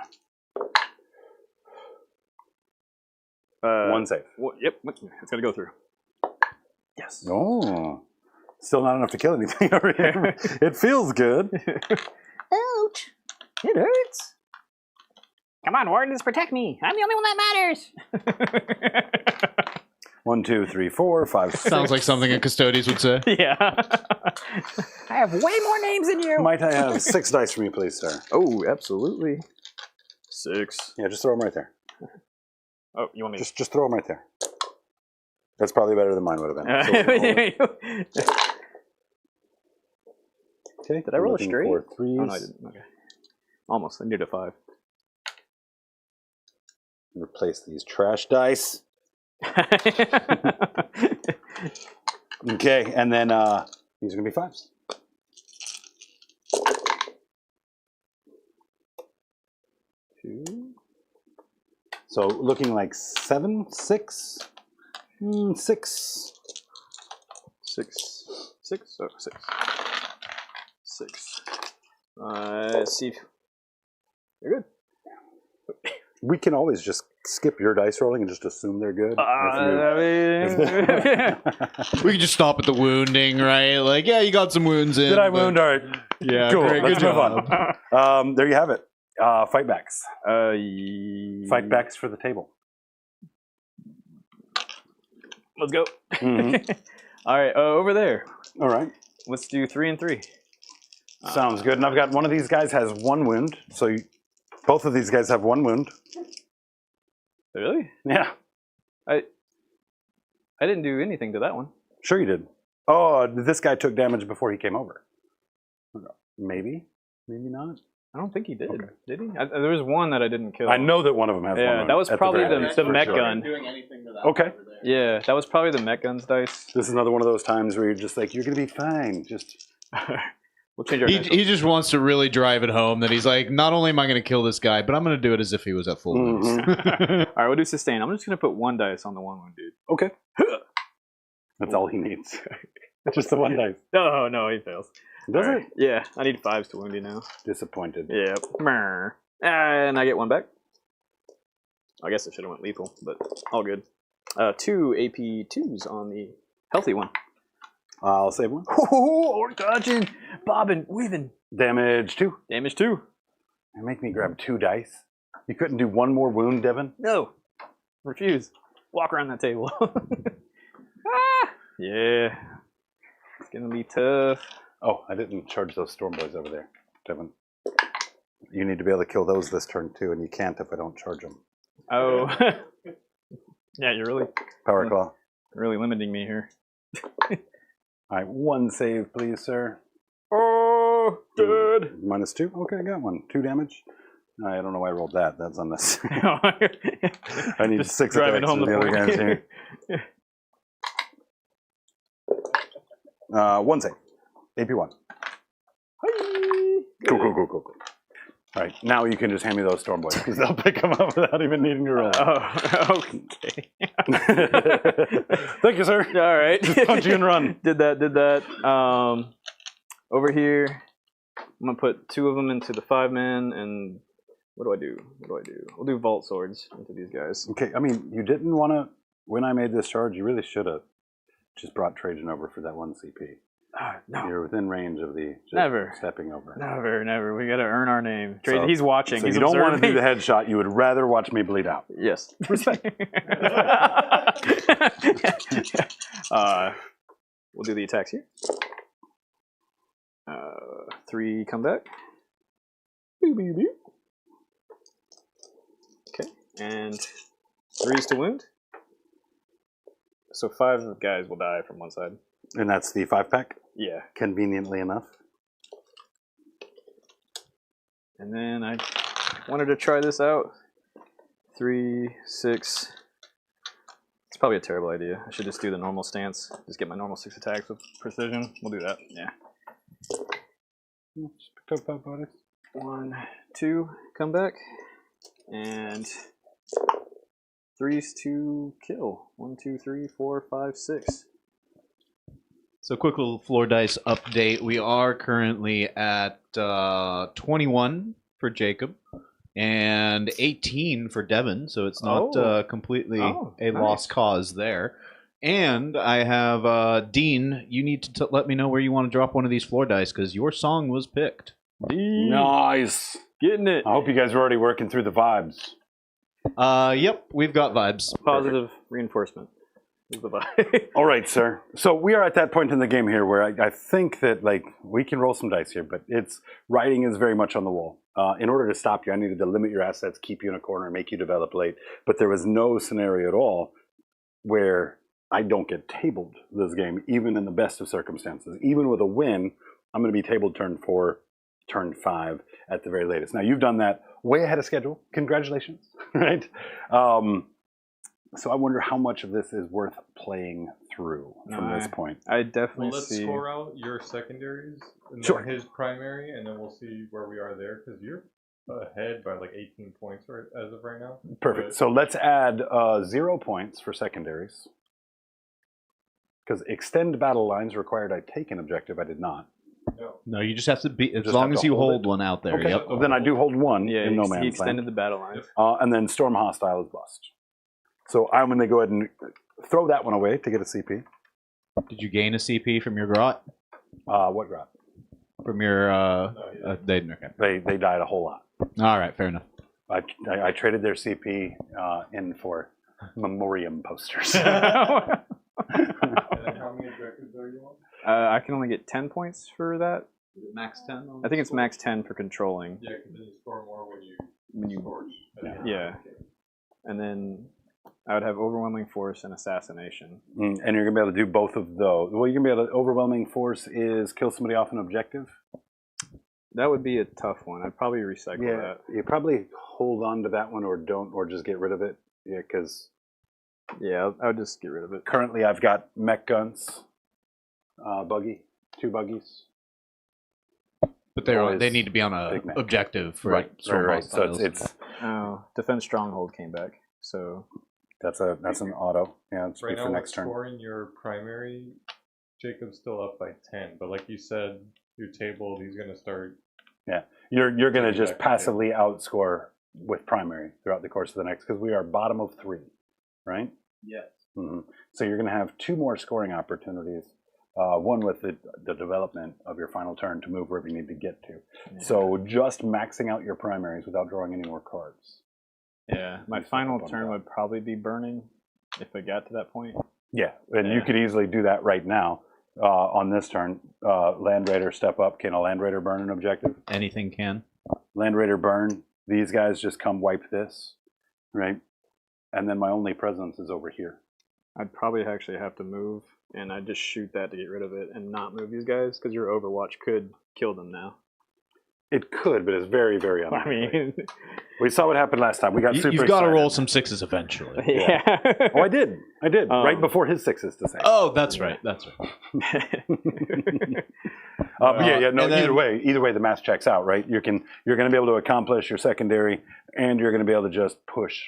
1 save.
Yep, it's gonna go through. Yes.
Oh, still not enough to kill anything over here. It feels good.
Ouch! It hurts. Come on, Wardens, protect me. I'm the only one that matters.
1, 2, 3, 4, 5, 6.
Sounds like something a Custodes would say.
Yeah.
I have way more names than you.
Might I have 6 dice for me, please, sir?
Oh, absolutely. 6.
Yeah, just throw them right there.
Oh, you want me?
Just throw them right there. That's probably better than mine would have been. So we can hold it. Okay.
Did I roll a
looking
straight?
for 3s.
Oh, no, I didn't. Okay. Almost. I needed a 5.
Replace these trash dice. Okay, and then these are going to be 5s. So looking like 7, 6, 6.
6. 6? Oh, 6. 6. Let's see. You're good.
We can always just skip your dice rolling and just assume they're good.
We can just stop at the wounding, right? Like, yeah, you got some wounds in.
Did I
but-
wound? All right.
Yeah,
Cool.
great,
Let's
good
move
job.
on. There you have it. Fight backs. Fight
Let's
backs for the table.
go.
Mhm.
All right, over there.
All right.
Let's do 3 and 3.
Sounds good. And I've got one of these guys has 1 wound. So both of these guys have 1 wound.
Really?
Yeah.
I didn't do anything to that one.
Sure you did. Oh, this guy took damage before he came over. Maybe. Maybe not.
I don't think he did. Did he? There was one that I didn't kill.
I know that one of them has 1
Yeah,
wound.
that was
at
probably
very
the
least,
mech
for sure.
gun.
Doing anything to that
Okay.
over there.
Yeah, that was probably the mech guns dice.
This is another one of those times where you're just like, you're going to be fine. Just
We'll change our
He,
dice.
he just wants to really drive it home that he's like, not only am I going to kill this guy, but I'm going to do it as if he was at full wounds.
All right, we'll do sustain. I'm just going to put 1 dice on the 1 wound, dude.
Okay. That's all he needs. Just the 1 dice.
No, he fails.
Does
All
it?
right. Yeah, I need 5s to wound you now.
Disappointed.
Yep. And I get 1 back. I guess I should have went lethal, but all good. 2 AP 2s on the healthy one.
I'll save 1.
Or dodging, bobbing, weaving.
Damage 2.
Damage 2.
And make me grab 2 dice. You couldn't do 1 more wound, Devin?
No. Refuse. Walk around that table. Yeah. It's gonna be tough.
Oh, I didn't charge those storm boys over there, Devin. You need to be able to kill those this turn too, and you can't if I don't charge them.
Oh. Yeah, you're really
Power Claw.
limiting me here.
All right, 1 save, please, sir.
Oh, good.
-2. Okay, I got 1. 2 damage. I don't know why I rolled that. That's unnecessary. I need
Just
6
driving
attacks
home
from
the
the other
point.
guys here. 1 save. AP1. Cool. All right, now you can just hand me those storm boys because they'll pick them up without even needing to roll.
Oh, okay.
Thank you, sir.
All right.
Just punch you and run.
Did that. Over here, I'm gonna put 2 of them into the 5-man, and what do I do? We'll do vault swords into these guys.
Okay, I mean, you didn't want to, when I made this charge, you really should have just brought Trajan over for that 1 CP.
No,
You're within range of the just
Never.
stepping over.
never. We gotta earn our name.
So-
He's watching.
So
He's
you don't want to do
observing.
the headshot. You would rather watch me bleed out.
Yes. We'll do the attacks here. 3 come back. Okay, and 3s to wound. So 5 guys will die from one side.
And that's the 5-pack,
Yeah,
conveniently enough.
and then I wanted to try this out. 3, 6. It's probably a terrible idea. I should just do the normal stance. Just get my normal 6 attacks with precision. We'll do that. Yeah.
Just picked up 5 bodies.
1, 2, come back, and 3s to kill. 1, 2, 3, 4, 5, 6.
So, quick little floor dice update. We are currently at 21 for Jacob and 18 for Devin, so it's not completely a
nice.
lost cause there. And I have Dean. You need to let me know where you want to drop one of these floor dice because your song was picked.
Nice.
Getting it.
I hope you guys are already working through the vibes.
Yep, we've got vibes.
Positive reinforcement is the vibe.
All right, sir. So we are at that point in the game here where I think that like we can roll some dice here, but writing is very much on the wall. In order to stop you, I needed to limit your assets, keep you in a corner, make you develop late. But there was no scenario at all where I don't get tabled this game, even in the best of circumstances. Even with a win, I'm going to be tabled turn 4, turn 5 at the very latest. Now, you've done that way ahead of schedule. Congratulations, right? So I wonder how much of this is worth playing through from this point.
I definitely
Well, let's
see.
score out your secondaries and
Sure.
then his primary, and then we'll see where we are there, because you're ahead by like 18 points as of right now.
Perfect. So let's add 0 points for secondaries. Because extend battle lines required I take an objective. I did not.
No, you just have to be as
Just
long
have
as
to
you
hold
hold
it.
one out there.
Okay,
Yep.
well, then I do hold one
Yeah,
in No
he
Man's
extended
Land.
the battle lines.
And then Storm Hostile is bust. So I'm going to go ahead and throw that one away to get a CP.
Did you gain a CP from your grot?
What drop?
From your they okay.
They died a whole lot.
All right, fair enough.
I traded their CP in for memoriam posters.
And then how many objectives are you on?
I can only get 10 points for that.
Max 10?
I think it's max 10 for controlling.
Yeah, because then you score more
When you
scorch.
Yeah. And then I would have overwhelming force and assassination.
And you're going to be able to do both of those. Well, you're going to be able to, overwhelming force is kill somebody off an objective.
That would be a tough one. I'd probably recycle that.
You probably hold on to that one or don't, or just get rid of it. Yeah, because
Yeah, I would just get rid of it.
currently I've got mech guns, buggy, 2 buggies.
But
Always
they need to be on a
big man.
objective for
Right.
storm
Right. So
hostiles.
it's
Oh, Defense Stronghold came back. So
that's an auto. Yeah, it's
Right
for
now, with
next turn.
scoring your primary, Jacob's still up by 10. But like you said, your table, he's going to start.
You're going to just
Back to
passively outscore with primary throughout the course of the next, because we are bottom of 3, right?
Yes.
So you're going to have 2 more scoring opportunities. One with the development of your final turn to move wherever you need to get to. So just maxing out your primaries without drawing any more cards.
yeah, my
Just
final
up on
turn
top.
would probably be burning if I got to that point.
Yeah, and you
Yeah.
could easily do that right now on this turn. Land Raider step up. Can a Land Raider burn an objective?
Anything can.
Land Raider burn. These guys just come wipe this, right? And then my only presence is over here.
I'd probably actually have to move, and I'd just shoot that to get rid of it and not move these guys, because your Overwatch could kill them now.
It could, but it's very, very
I
unlikely.
mean,
We saw what happened last time. We got super
You've got to
excited.
roll some 6s eventually.
yeah.
Oh, I did. Right before his 6s to say.
Oh, that's right. That's right.
But yeah, no.
and then-
Either way, the math checks out, right? You're going to be able to accomplish your secondary, and you're going to be able to just push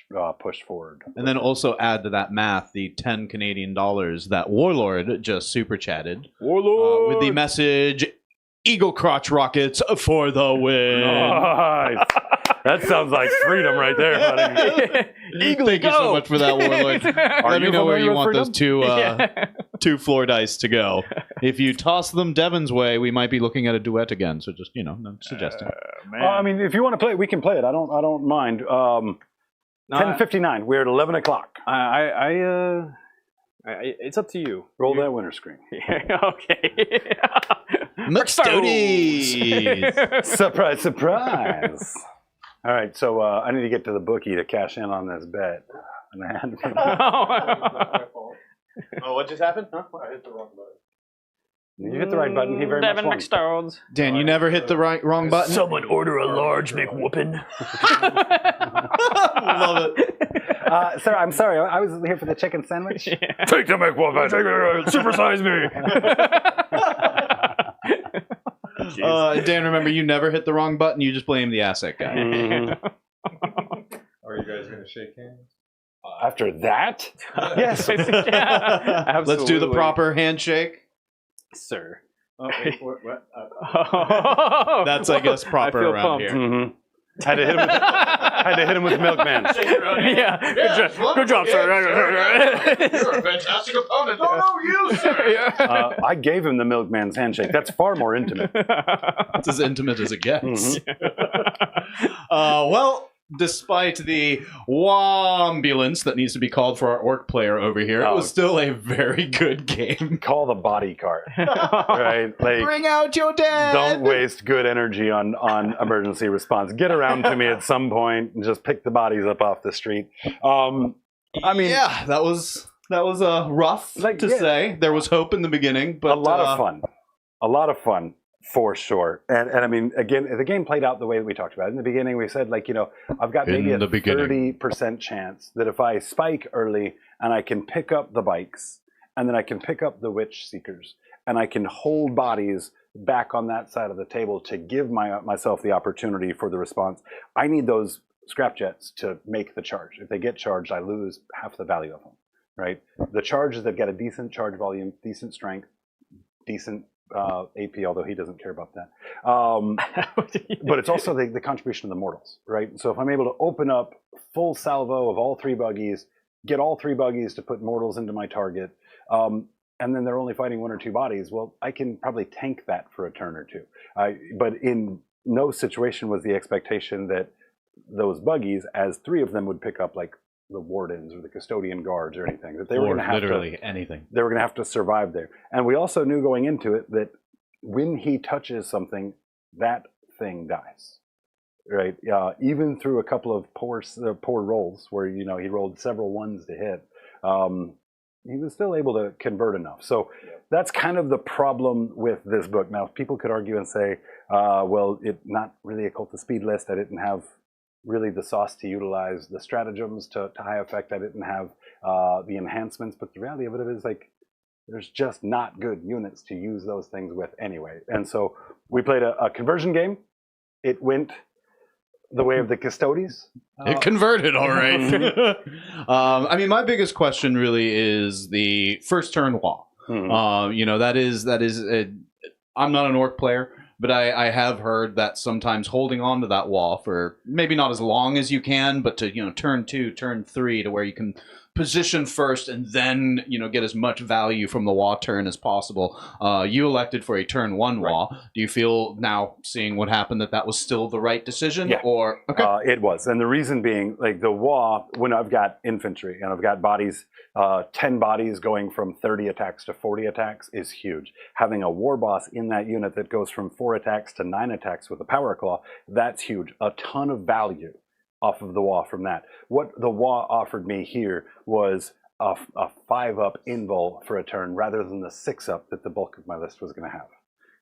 forward.
And then also add to that math the 10 Canadian dollars that Warlord just super chatted with the message "Eagle Crotch Rockets for the win."
Nice. That sounds like freedom right there, buddy.
Thank you so much for that, Warlord. Let me
you
know where
familiar
you
with
want
freedom?
those two floor dice to go. If you toss them Devin's way, we might be looking at a duet again. So just no suggesting.
I mean, if you want to play it, we can play it. I don't mind. 10:59. We're at 11 o'clock.
It's up to you.
Roll that winter screen.
Okay.
McStodies!
Surprise, surprise. All right, so I need to get to the bookie to cash in on this bet. And I had
Oh, what just happened? Huh?
I hit the wrong button.
You hit the right button. He very
Devin
much won.
McStones.
Dan, you never hit the wrong button?
Someone order a large McWhoopin.
Love it.
Sir, I'm sorry. I was here for the chicken sandwich.
Take the McWhoopin.
Supersize me.
Dan, remember, you never hit the wrong button. You just blame the asset guy.
Mhm.
Are you guys going to shake hands?
After that? Yes.
Let's do the proper handshake.
Sir.
Oh, wait, what?
That's, I guess, proper
I feel
around
pumped.
here.
Mhm. Had to hit him with Milkman.
Yeah. Good job, sir.
You're a fantastic opponent. Oh, no, you, sir.
I gave him the Milkman's handshake. That's far more intimate.
It's as intimate as it gets.
Mhm.
Well, despite the ambulance that needs to be called for our orc player over here, it was still a very good game.
Call the body cart. Right? Like,
Bring out your dad!
don't waste good energy on emergency response. Get around to me at some point and just pick the bodies up off the street. I mean,
yeah, that was rough to say. There was hope in the beginning, but
a lot of fun. A lot of fun. For sure. And I mean, again, the game played out the way that we talked about. In the beginning, we said, like, I've got maybe a 30% chance that if I spike early and I can pick up the bikes, and then I can pick up the witch seekers, and I can hold bodies back on that side of the table to give myself the opportunity for the response, I need those scrap jets to make the charge. If they get charged, I lose half the value of them, right? The charges that get a decent charge volume, decent strength, decent AP, although he doesn't care about that. But it's also the contribution of the mortals, right? So if I'm able to open up full salvo of all 3 buggies, get all 3 buggies to put mortals into my target, and then they're only fighting 1 or 2 bodies, well, I can probably tank that for a turn or 2. But in no situation was the expectation that those buggies, as 3 of them would pick up like the wardens or the custodian guards or anything, that they were going to have
literally anything.
They were going to have to survive there. And we also knew going into it that when he touches something, that thing dies, right? Even through a couple of poor rolls where, you know, he rolled several 1s to hit, he was still able to convert enough. So that's kind of the problem with this book. Now, people could argue and say, well, it's not really a cult of speed list. I didn't have really the sauce to utilize the stratagems to high effect. I didn't have the enhancements. But the reality of it is, like, there's just not good units to use those things with anyway. And so we played a conversion game. It went the way of the Custodes.
It converted, all right. I mean, my biggest question really is the first turn wall. You know, that is. I'm not an orc player, but I have heard that sometimes holding on to that wall for maybe not as long as you can, but to, you know, turn 2, turn 3, to where you can position first and then, you know, get as much value from the wall turn as possible. You elected for a turn 1 wall. Do you feel now, seeing what happened, that was still the right decision?
Yeah.
Or okay.
It was. And the reason being, like, the wall, when I've got infantry and I've got bodies, 10 bodies going from 30 attacks to 40 attacks is huge. Having a war boss in that unit that goes from 4 attacks to 9 attacks with a power claw, that's huge. A ton of value off of the wall from that. What the wall offered me here was a 5-up invul for a turn rather than the 6-up that the bulk of my list was going to have,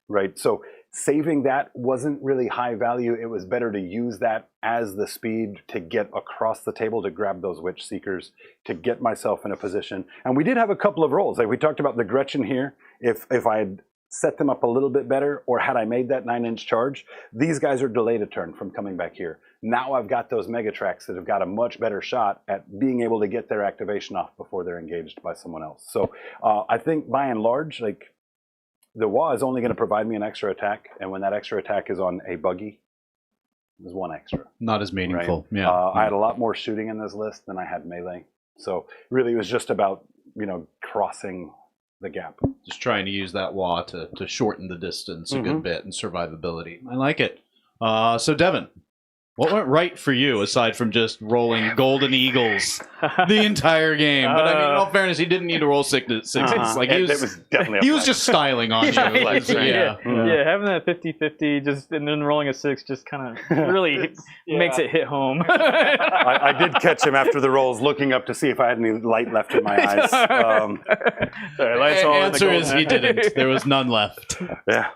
right? So saving that wasn't really high value. It was better to use that as the speed to get across the table, to grab those Witch Seekers, to get myself in a position. And we did have a couple of rolls. Like we talked about the Gretchen here. If I had set them up a little bit better, or had I made that 9-inch charge, these guys are delayed a turn from coming back here. Now I've got those Megatracks that have got a much better shot at being able to get their activation off before they're engaged by someone else. So I think by and large, like, the Wa is only going to provide me an extra attack, and when that extra attack is on a buggy, there's 1 extra.
Not as meaningful.
Right?
Yeah.
I had a lot more shooting in this list than I had melee. So really it was just about, you know, crossing the gap.
Just trying to use that wah to shorten the distance a good bit and survivability. I like it. So Devin, what went right for you aside from just rolling golden eagles the entire game? But I mean, in all fairness, he didn't need to roll sixes. Like
it was definitely
he was just styling on you.
Yeah, having that 50-50 just and then rolling a 6 just kind of really makes it hit home.
I did catch him after the rolls, looking up to see if I had any light left in my eyes.
The answer is he didn't. There was none left.
Yeah,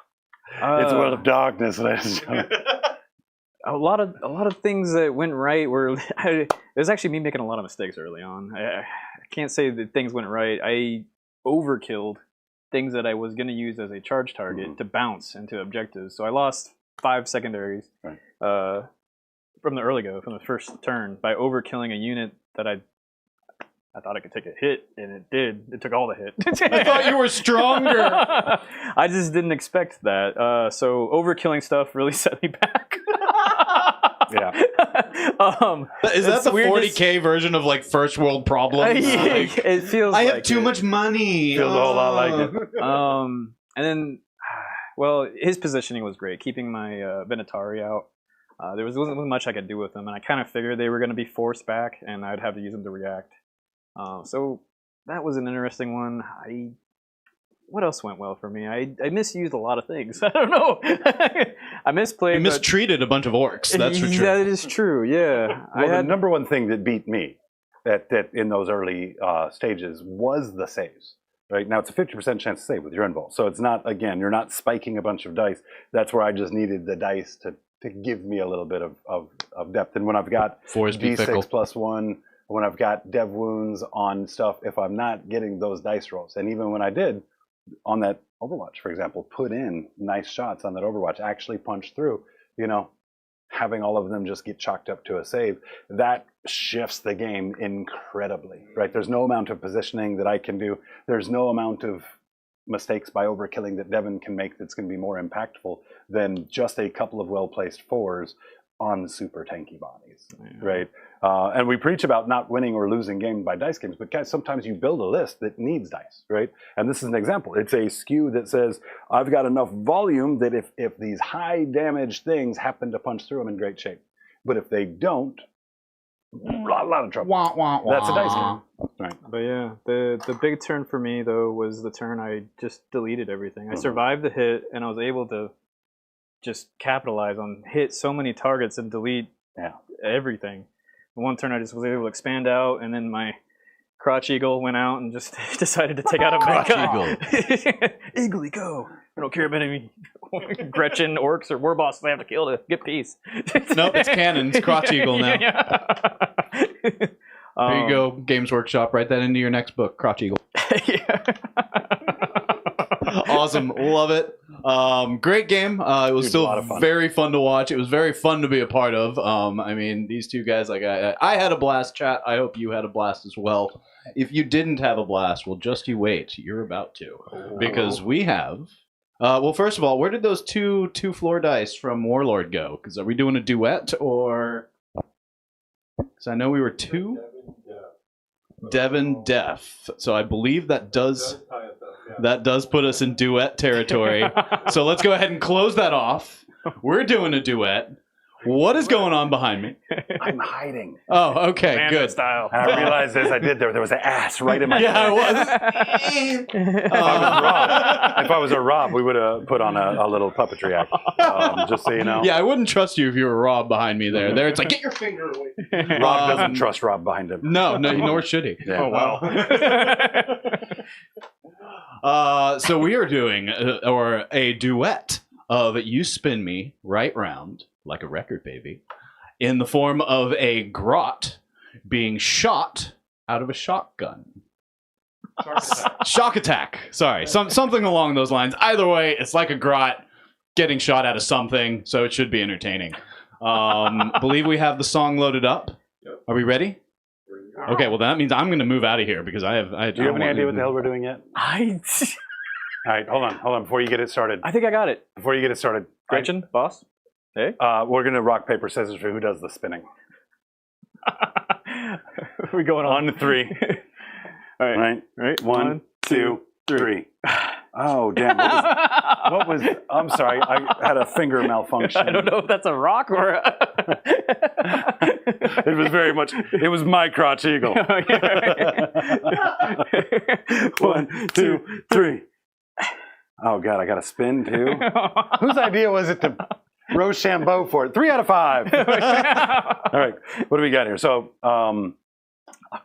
it's a world of darkness.
A lot of things that went right were it was actually me making a lot of mistakes early on. I can't say that things went right. I overkilled things that I was going to use as a charge target to bounce into objectives. So I lost 5 secondaries from the early go, from the first turn, by overkilling a unit that I thought I could take a hit, and it did. It took all the hit.
I thought you were stronger.
I just didn't expect that. So overkilling stuff really set me back.
Yeah.
Is that the 40k version of like first world problems?
It feels.
I
like
have too much money.
Feels a whole lot like it.
And then, well, his positioning was great, keeping my Venatari out. There wasn't much I could do with them, and I kind of figured they were going to be forced back, and I'd have to use them to react. So that was an interesting one. What else went well for me? I misused a lot of things. I don't know. I misplayed.
You mistreated a bunch of orcs. That's for sure.
That is true. Yeah.
Well, the number one thing that beat me that in those early stages was the saves. Right now, it's a 50% chance to save with your invul. So it's not, again, you're not spiking a bunch of dice. That's where I just needed the dice to give me a little bit of depth. And when I've got D6 +1, when I've got dev wounds on stuff, if I'm not getting those dice rolls, and even when I did on that Overwatch, for example, put in nice shots on that Overwatch, actually punch through, you know, having all of them just get chalked up to a save, that shifts the game incredibly, right? There's no amount of positioning that I can do. There's no amount of mistakes by overkilling that Devin can make that's going to be more impactful than just a couple of well-placed 4s on super tanky bodies, right? And we preach about not winning or losing games by dice games, but guys, sometimes you build a list that needs dice, right? And this is an example. It's a skew that says, I've got enough volume that if these high damage things happen to punch through, I'm in great shape. But if they don't, a lot of trouble.
Wah, wah, wah.
That's a dice game. Right.
But yeah, the big turn for me though was the turn I just deleted everything. I survived the hit, and I was able to just capitalize on hit so many targets and delete everything. The one turn I just was able to expand out, and then my crotch eagle went out and just decided to take out a
Crotch
eagle. Eagly, go! I don't care about any Gretchen, Orcs, or war bosses I have to kill to get peace.
Nope, it's canon. It's Crotch Eagle now. There you go, Games Workshop. Write that into your next book, Crotch Eagle. Awesome, love it. Great game. It was still very fun to watch. It was very fun to be a part of. I mean, these two guys, like I had a blast, chat. I hope you had a blast as well. If you didn't have a blast, well, just you wait. You're about to, because we have. Well, first of all, where did those two floor dice from Warlord go? Because are we doing a duet or? Because I know we were two. Devin Def. So I believe that does put us in duet territory. So let's go ahead and close that off. We're doing a duet. What is going on behind me?
I'm hiding.
Oh, okay,
Mando
good.
style.
I realized as I did there was an ass right in my face.
Yeah, I was.
If I was a Rob, we would have put on a little puppetry act. Just so you know.
Yeah, I wouldn't trust you if you were Rob behind me there. There, it's like, get your finger away.
Rob doesn't trust Rob behind him.
No, nor should he.
Yeah.
Oh, wow.
So we are doing a duet of You Spin Me Right Round Like a Record, Baby, in the form of a grot being shot out of a shotgun. Shock attack. Sorry, something along those lines. Either way, it's like a grot getting shot out of something, so it should be entertaining. Believe we have the song loaded up. Are we ready? Okay, well that means I'm going to move out of here because I have.
Do you have any idea what the hell we're doing yet? All right, hold on, before you get it started.
I think I got it.
Before you get it started.
Gretchen, boss? Hey?
We're going to rock, paper, scissors for who does the spinning.
We're going on.
1 to 3.
All right.
Right? 1, 2, 3. Oh, damn. What was I'm sorry, I had a finger malfunction.
I don't know if that's a rock or a...
It was very much, it was my crotch eagle. 1, 2, 3. Oh, God, I got to spin, too? Whose idea was it to Rochambeau for it? 3 out of 5. All right, what do we got here? So,
a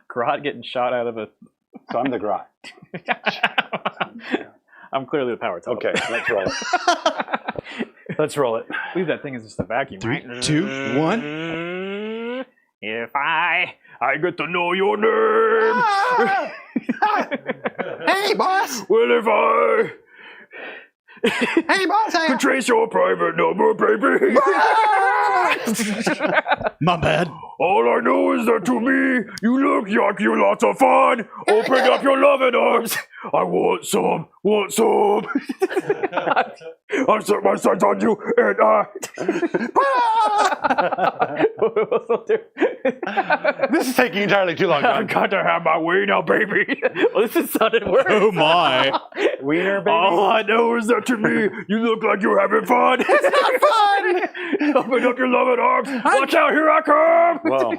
grot getting shot out of a...
So I'm the grot.
I'm clearly the power top.
Okay, let's roll it. Let's roll it.
I believe that thing is just a vacuum,
3,
right?
2, 1.
If I get to know your name.
Hey, boss!
Well, if I
Hey, boss!
could trace your private number, baby.
My bad.
All I know is that to me, you look like you're lots of fun. Open up your loving arms. I want some. I set my sights on you, and
This is taking entirely too long.
I've got to have my way now, baby. Well, this has sounded worse.
Oh my.
Wiener, baby.
All I know is that to me, you look like you're having fun. It's not fun. Open up your loving arms. Watch out, here I come.
Whoa.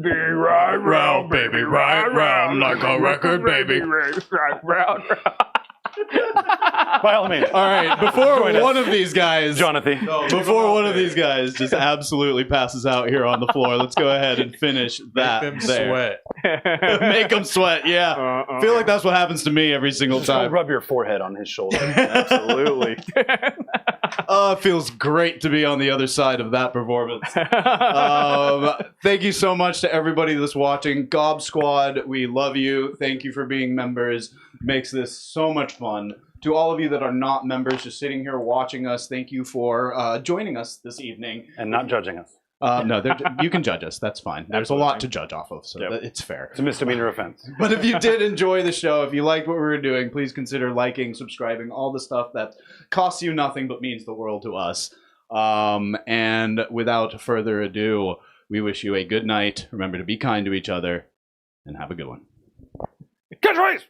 Be right round, baby, right round, like a record, baby. Right round.
By all means.
All right, before one of these guys,
Jonathan.
before one of these guys just absolutely passes out here on the floor, let's go ahead and finish that.
Make them
there.
sweat.
Make them sweat. Yeah, I feel like that's what happens to me every single
Just go
time.
rub your forehead on his shoulder.
Absolutely.
It feels great to be on the other side of that performance. Thank you so much to everybody that's watching. Gob Squad, we love you. Thank you for being members. Makes this so much fun. To all of you that are not members, just sitting here watching us, thank you for joining us this evening.
And not judging us.
No, you can judge us. That's fine. There's a lot to judge off of, so it's fair.
It's a misdemeanor offense.
But if you did enjoy the show, if you liked what we were doing, please consider liking, subscribing, all the stuff that costs you nothing but means the world to us. And without further ado, we wish you a good night. Remember to be kind to each other, and have a good one.
Catch race!